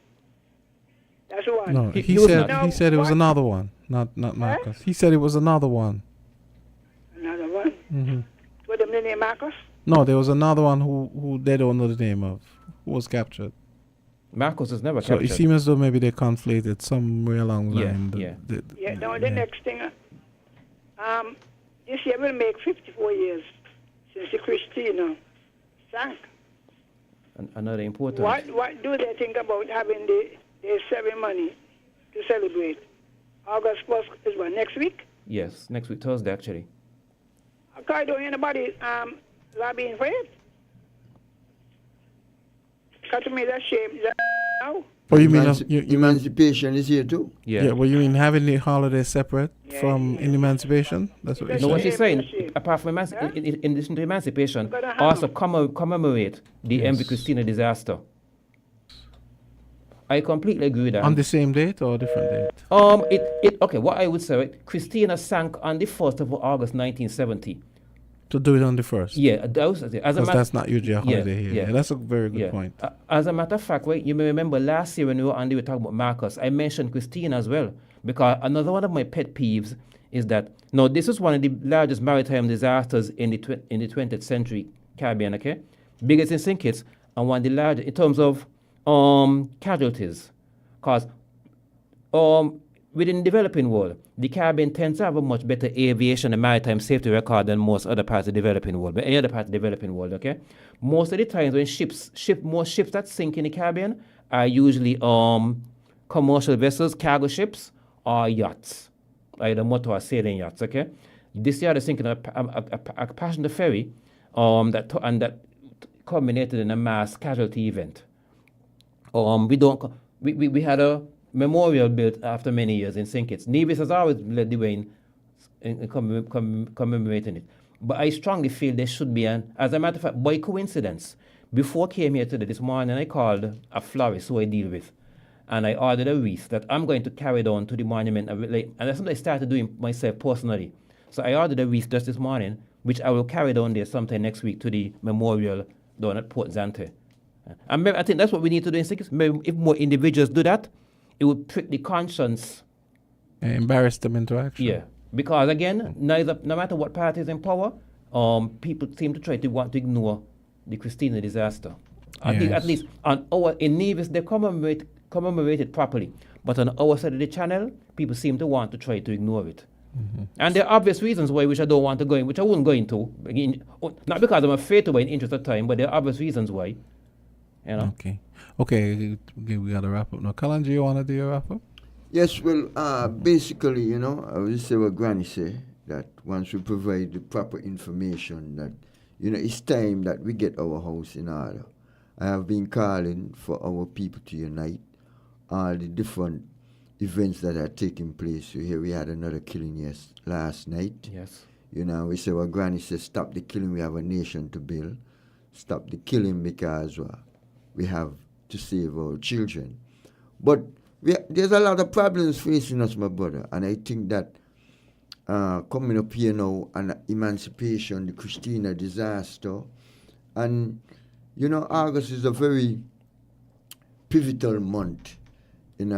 That's one. No, he said it was another one, not Marcus. He said it was another one. Another one? Mm-hmm. With the name Marcus? No, there was another one who they don't know the name of, who was captured. Marcus was never captured. So it seems as though maybe they conflated somewhere along the line. The next thing, this year will make 54 years since the Christina sank. Another important. What do they think about having the ceremony to celebrate? August 1st is what, next week? Yes, next week, Thursday, actually. Okay, don't hear anybody lobbying for it? Because to me, that's shame. Now. Oh, you mean emancipation is here too? Yeah. Well, you mean having the holiday separate from emancipation? That's what. No, what she's saying, apart from in addition to emancipation, also commemorate the MV Christina disaster. I completely agree with that. On the same date or a different date? Okay. What I would say, right, Christina sank on the 1st of August, 1970. To do it on the 1st? Yeah, because that's not usually a holiday here. Yeah, that's a very good point. As a matter of fact, right, you may remember last year when we were on, we were talking about Marcus, I mentioned Christina as well, because another one of my pet peeves is that, this is one of the largest maritime disasters in the 20th century Caribbean, okay? Biggest in St. Kitts, and one of the largest in terms of casualties. Because within the developing world, the Caribbean tends to have a much better aviation and maritime safety record than most other parts of the developing world, but any other part of the developing world, okay? Most of the times when most ships that sink in the Caribbean are usually commercial vessels, cargo ships, or yachts, either motor or sailing yachts, okay? This year they're sinking a passenger ferry that culminated in a mass casualty event. We had a memorial built after many years in St. Kitts. Nevis has always led the way in commemorating it. But I strongly feel there should be as a matter of fact, by coincidence, before I came here today this morning, I called a florist who I deal with, and I ordered a wreath that I'm going to carry down to the monument, and that's something I started doing myself personally. So I ordered a wreath just this morning, which I will carry down there sometime next week to the memorial down at Port Zante. And I think that's what we need to do in St. Kitts. Maybe if more individuals do that, it would prick the conscience. And embarrass them into action. Yeah. Because again, no matter what party is in power, people seem to want to ignore the Christina disaster. At least in Nevis, they commemorate it properly. But on our side of the channel, people seem to want to try to ignore it. Mm-hmm. And there are obvious reasons why which I don't want to go in, which I wouldn't go into. Not because I'm afraid to, but in interest of time, but there are obvious reasons why. Okay, we got to wrap up now. Kalan, do you want to do your wrap up? Yes, well, basically, I will say what Granny say, that once we provide the proper information, that, it's time that we get our house in order. I have been calling for our people to unite, all the different events that are taking place. So here we had another killing last night. Yes. We say what Granny says, stop the killing, we have a nation to build. Stop the killing because we have to save our children. But there's a lot of problems facing us, my brother, and I think that coming up here now, and emancipation, the Christina disaster, and August is a very pivotal month in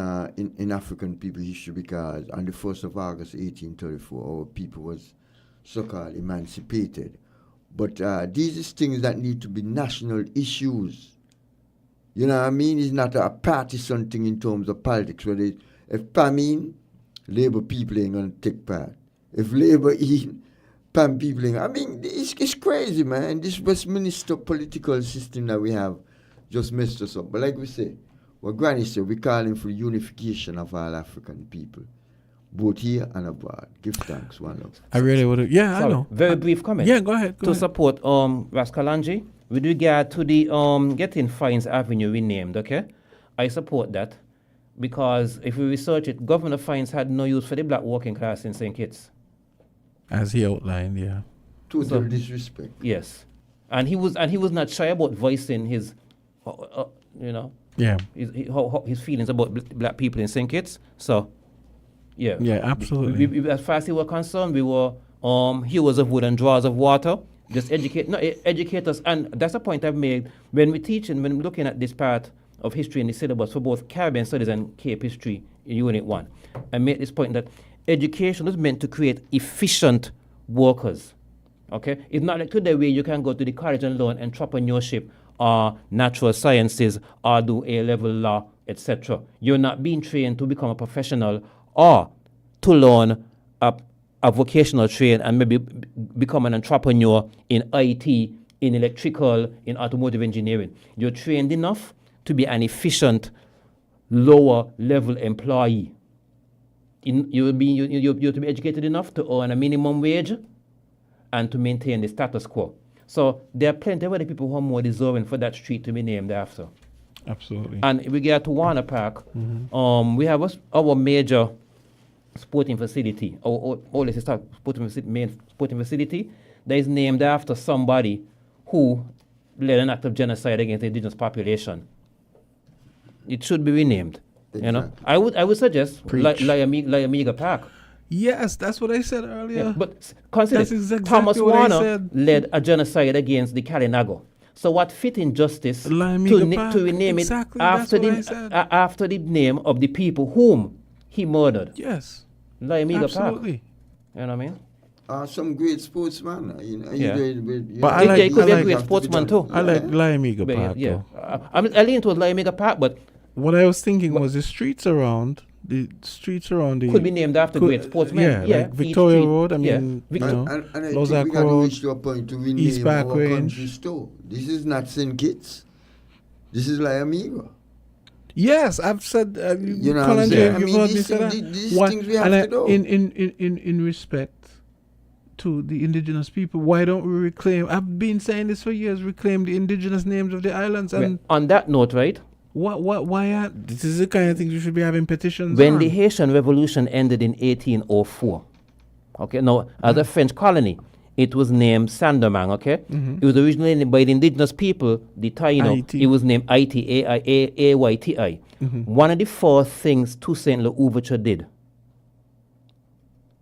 African people history, because on the 1st of August 1834, our people was so-called emancipated. But these are things that need to be national issues. You know what I mean? It's not a partisan thing in terms of politics. If Labour people ain't going to take part. if Labour eat, pan people in. I mean, it's crazy, man. This Westminster political system that we have just messed us up. But like we say, what Granny said, we're calling for unification of all African people, both here and abroad. Give thanks, one love. I really would have. Yeah, Sorry, I know. Very brief comment. Yeah, go ahead. To support Rascalangi, with regard to the Getting Fines Avenue renamed, okay? I support that because if we research it, Governor Fines had no use for the black working class in St. Kitts. As he outlined, yeah. Total disrespect. Yes. And he was not shy about voicing his, Yeah. his feelings about black people in St. Kitts. So, yeah. Yeah, absolutely. As far as we were concerned, we were hewers of wood and drawers of water. Just educate us. And that's a point I've made when we're teaching, when we're looking at this part of history in the syllabus for both Caribbean Studies and Cape History in Unit 1. I made this point that education is meant to create efficient workers. Okay? It's not like today where you can go to the college and learn entrepreneurship or natural sciences or do A-level law, etc. You're not being trained to become a professional or to learn a vocational trade and maybe become an entrepreneur in IT, in electrical, in automotive engineering. You're trained enough to be an efficient, lower-level employee. You have to be educated enough to earn a minimum wage and to maintain the status quo. So there are plenty of other people who are more deserving for that street to be named after. Absolutely. And if we get to Warner Park, we have our major sporting facility, our oldest main sporting facility, that is named after somebody who led an act of genocide against the indigenous population. It should be renamed. Exactly. You know, I would suggest Lyamiga Park. Yes, that's what I said earlier. Yeah, but consider exactly Thomas Warner led a genocide against the Kalinago. So what fitting justice to rename it after the name of the people whom he murdered? Yes, Lyamiga absolutely. Park. You know what I mean? Some great sportsman. But I like great sportsman too. I like Lyamiga Park. Yeah, I lean towards Lyamiga Park, but what I was thinking was the streets around the could be named after great sportsmen. Yeah, like Victoria Road. I mean, and I think we got to reach to a point to rename our country store. This is not St. Kitts. This is Lyamiga. Yes, I've said. You know what I'm saying? I mean, these things we have to do. In respect to the indigenous people, why don't we reclaim? I've been saying this for years. Reclaim the indigenous names of the islands. And on that note, right? Why? This is the kind of things we should be having petitions when on. the Haitian Revolution ended in 1804, okay, now as a French colony, it was named Saint-Domingue, okay? It was originally named by the indigenous people, the Taino. It was named Ayiti. One of the first things Toussaint Louverture did,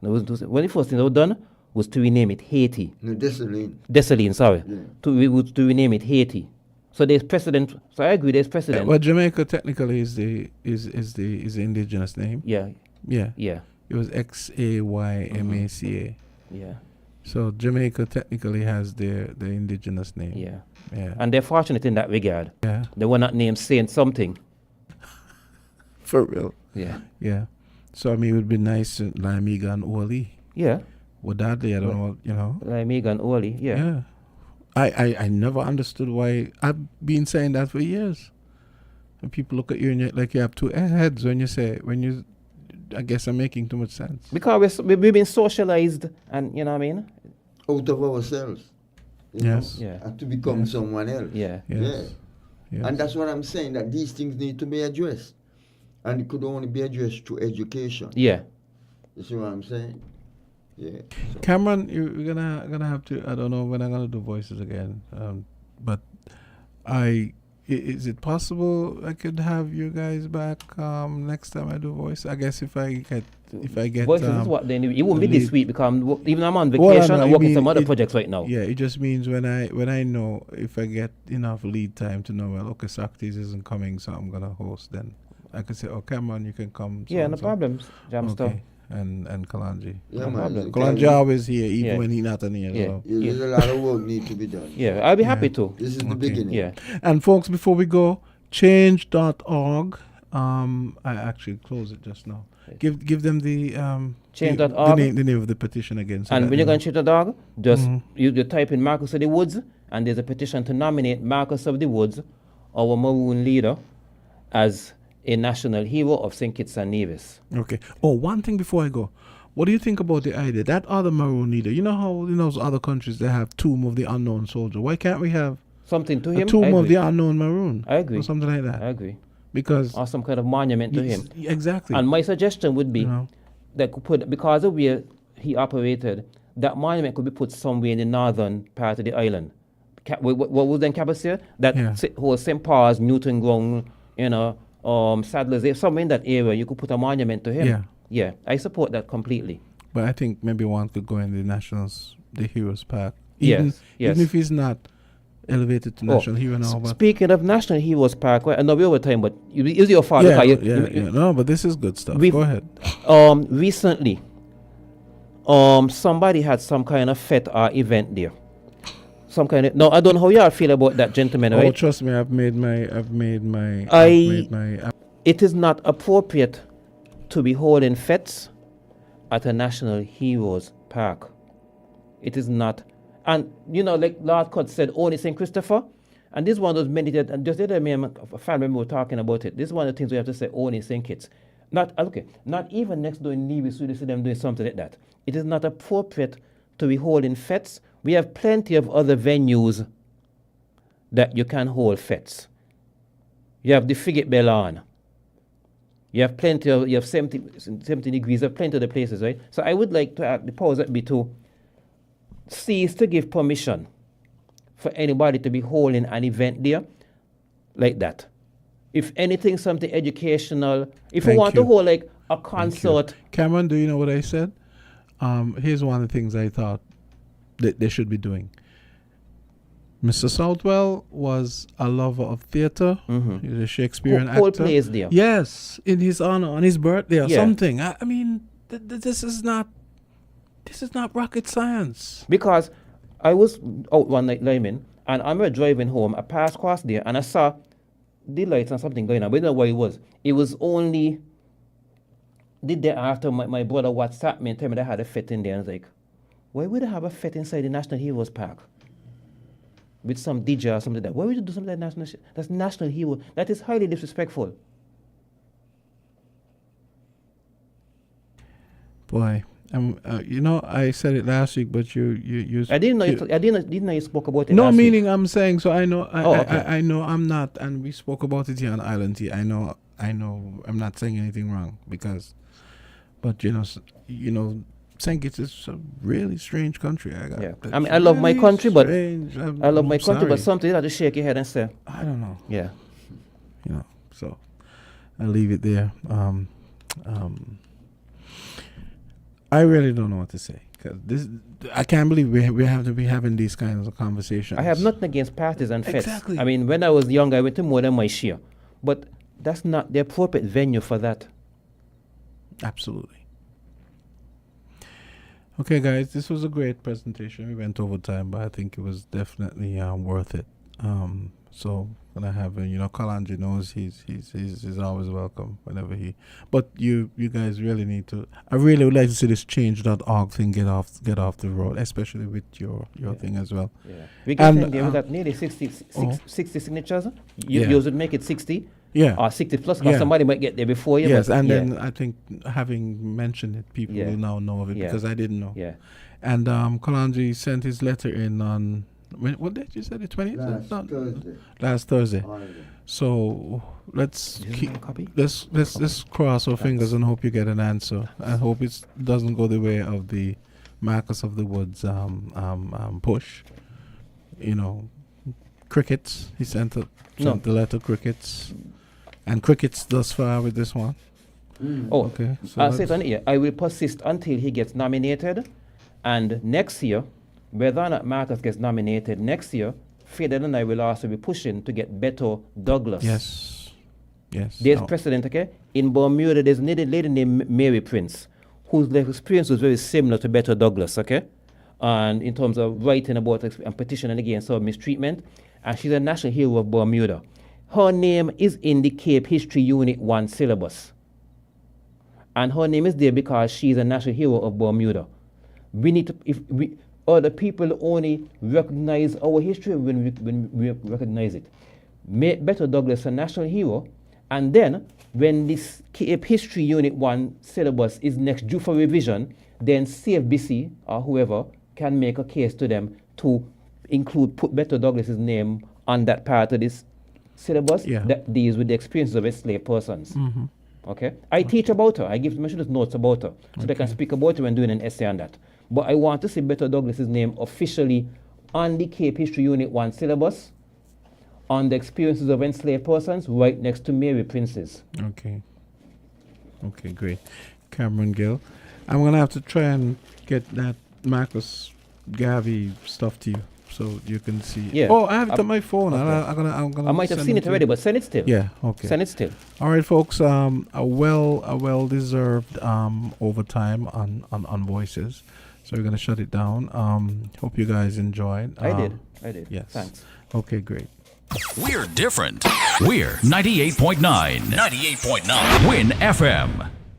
one of the first things that was done was to rename it Haiti. No, Dessalines. Dessalines, sorry. Yeah. To rename it Haiti. So there's precedent. So I agree. There's precedent. Well, Jamaica technically is the indigenous name. Yeah. Yeah. Yeah. It was XAYMACA. Yeah. So Jamaica technically has the indigenous name. Yeah. Yeah. And they're fortunate in that regard. Yeah. They were not named Saint something. For real. Yeah. Yeah. So I mean, it would be nice Lyamiga and Oli. Yeah. Well, that day I don't know. You know. Lyamiga and Oli. Yeah. Yeah. I never understood why. I've been saying that for years. And people look at you and like you have two heads when you I guess I'm making too much sense. Because we've been socialized and, you know what I mean? Out of ourselves. Yes. Yeah. And to become someone else. Yeah. Yes. Yes. And that's what I'm saying, that these things need to be addressed. And it could only be addressed through education. Yeah. You see what I'm saying? Yeah. So. Cameron, you're gonna have to. I don't know when I'm gonna do voices again. But is it possible I could have you guys back next time I do voice? I guess if I get voices is what then it won't be this week because even I'm on vacation. I'm working some other projects right now. Yeah, it just means when I know if I get enough lead time to know okay, Socrates isn't coming, so I'm gonna host. Then I could say, oh, Cameron, you can come. Yeah, no problems. Jamster. And Kalanji. Yeah, man. Kalanji always here, even when he's not in here. Yeah. So. Yeah, there's a lot of work need to be done. Yeah, I'll be happy to. This is the beginning. Yeah. And folks, before we go, change.org I actually closed it just now. Give them the Change.org. the name of the petition again. So And when you're going to Change.org, just Mhm. you type in Marcus of the Woods, and there's a petition to nominate Marcus of the Woods, our Maroon leader, as a national hero of St. Kitts and Nevis. Okay. Oh, one thing before I go. What do you think about the idea? That other Maroon leader, you know how in those other countries they have Tomb of the Unknown Soldier? Why can't we have something to a him? Tomb of the Unknown Maroon? I agree. Or something like that. I agree. Because or some kind of monument to him. Exactly. And my suggestion would be that could put, because of where he operated, that monument could be put somewhere in the northern part of the island. What was then Cabasier? That whole St. Paul's, Newton Ground, Sadler's, somewhere in that area, you could put a monument to him. Yeah. Yeah, I support that completely. But I think maybe one could go in the Heroes Park. Even if he's not elevated to National Hero now. But speaking of National Heroes Park, I know we're over time, but is your father? No, but this is good stuff. Go ahead. Recently, somebody had some kind of fete or event there. Some kind of I don't know how y'all feel about that, gentlemen. Oh, right? trust me, I've made my. It is not appropriate to be holding fetes at a National Heroes Park. It is not. And, like Lord Cut said, only St. Christopher. And this is one of those many that, and just the other day, a family member were talking about it. This is one of the things we have to say, only St. Kitts. Not even next door in Nevis, we see them doing something like that. It is not appropriate to be holding fetes. We have plenty of other venues that you can hold fetes. You have the Frigate Bellon. You have 70 degrees, you have plenty of the places, right? So I would like to ask the powers that be to cease to give permission for anybody to be holding an event there like that. If anything, something educational, if we want to hold like a concert. Cameron, do you know what I said? Here's one of the things I thought that they should be doing. Mr. Southwell was a lover of theater. Mm-hmm. He's a Shakespearean actor. Whole plays there. Yes, in his honor, on his birthday or Yeah. something. I mean, this is not rocket science. Because I was out one night liming, and I was driving home. I passed across there, and I saw the lights and something going on. But I didn't know what it was. It was only the day after my brother WhatsApped me and told me they had a fete in there. And I was like, why would they have a fete inside the National Heroes Park? With some DJ or something like that. Why would you do something like that's National Hero? That is highly disrespectful. Boy, I said it last week, but you. I didn't know you spoke about it. No, last meaning week. I'm saying so. I know. Okay. I know I'm not, and we spoke about it here on Island Tea. I know. I'm not saying anything wrong but St. Kitts is a really strange country. I love my country, but strange. Something you have to shake your head and say, I don't know. Yeah. So I'll leave it there. I really don't know what to say, because I can't believe we have to be having these kinds of conversations. I have nothing against parties and fetes. Exactly. I mean, when I was young, I went to more than my share, but that's not the appropriate venue for that. Absolutely. Okay, guys, this was a great presentation. We went over time, but I think it was definitely worth it. So when I have Kalanji knows he's always welcome whenever he. But you guys really need to. I really would like to see this change.org thing get off the road, especially with your thing as well. Yeah, we can there with that nearly 60 signatures. You would make it 60. Yeah. Or 60 plus, because somebody might get there before you. Yes, then I think having mentioned it, people will now know of it, because I didn't know. Yeah. And Kalanji sent his letter in on, what date you said? The 20th? Thursday. Last Thursday. So let's cross our fingers and hope you get an answer. I hope it doesn't go the way of the Marcus of the Woods push. Crickets. He sent the letter crickets. And crickets thus far with this one. Okay. So I'll say it on here. I will persist until he gets nominated. And next year, whether or not Marcus gets nominated next year, Fidel and I will also be pushing to get Beto Douglas. Yes. There's precedent, okay? In Bermuda, there's a lady named Mary Prince, whose life experience was very similar to Beto Douglas, okay? And in terms of writing about and petitioning against her mistreatment. And she's a national hero of Bermuda. her name is in the Cape History Unit 1 syllabus. And her name is there because she's a national hero of Bermuda. We need to, if we, other people only recognize our history when we recognize it. Make Better Douglas a national hero, and then when this Cape History Unit 1 syllabus is next due for revision, then CFBC or whoever can make a case to them to put Better Douglas's name on that part of this syllabus that deals with the experiences of enslaved persons. Mm-hmm. Okay? I teach about her. I give my students notes about her so they can speak about her when doing an essay on that. But I want to see Better Douglas's name officially on the Cape History Unit 1 syllabus on the experiences of enslaved persons right next to Mary Princess. Okay. Okay, great. Cameron Gill. I'm going to have to try and get that Marcus Garvey stuff to you so you can see. Yeah. Oh, I have it on my phone. Okay. I'm gonna I might have seen it already, but send it still. Yeah, okay. Send it still. All right, folks. A well-deserved overtime on Voices. So we're going to shut it down. Hope you guys enjoyed. I did. Yes. Thanks. Okay, great. We're different. We're 98.9. 98.9. Win FM.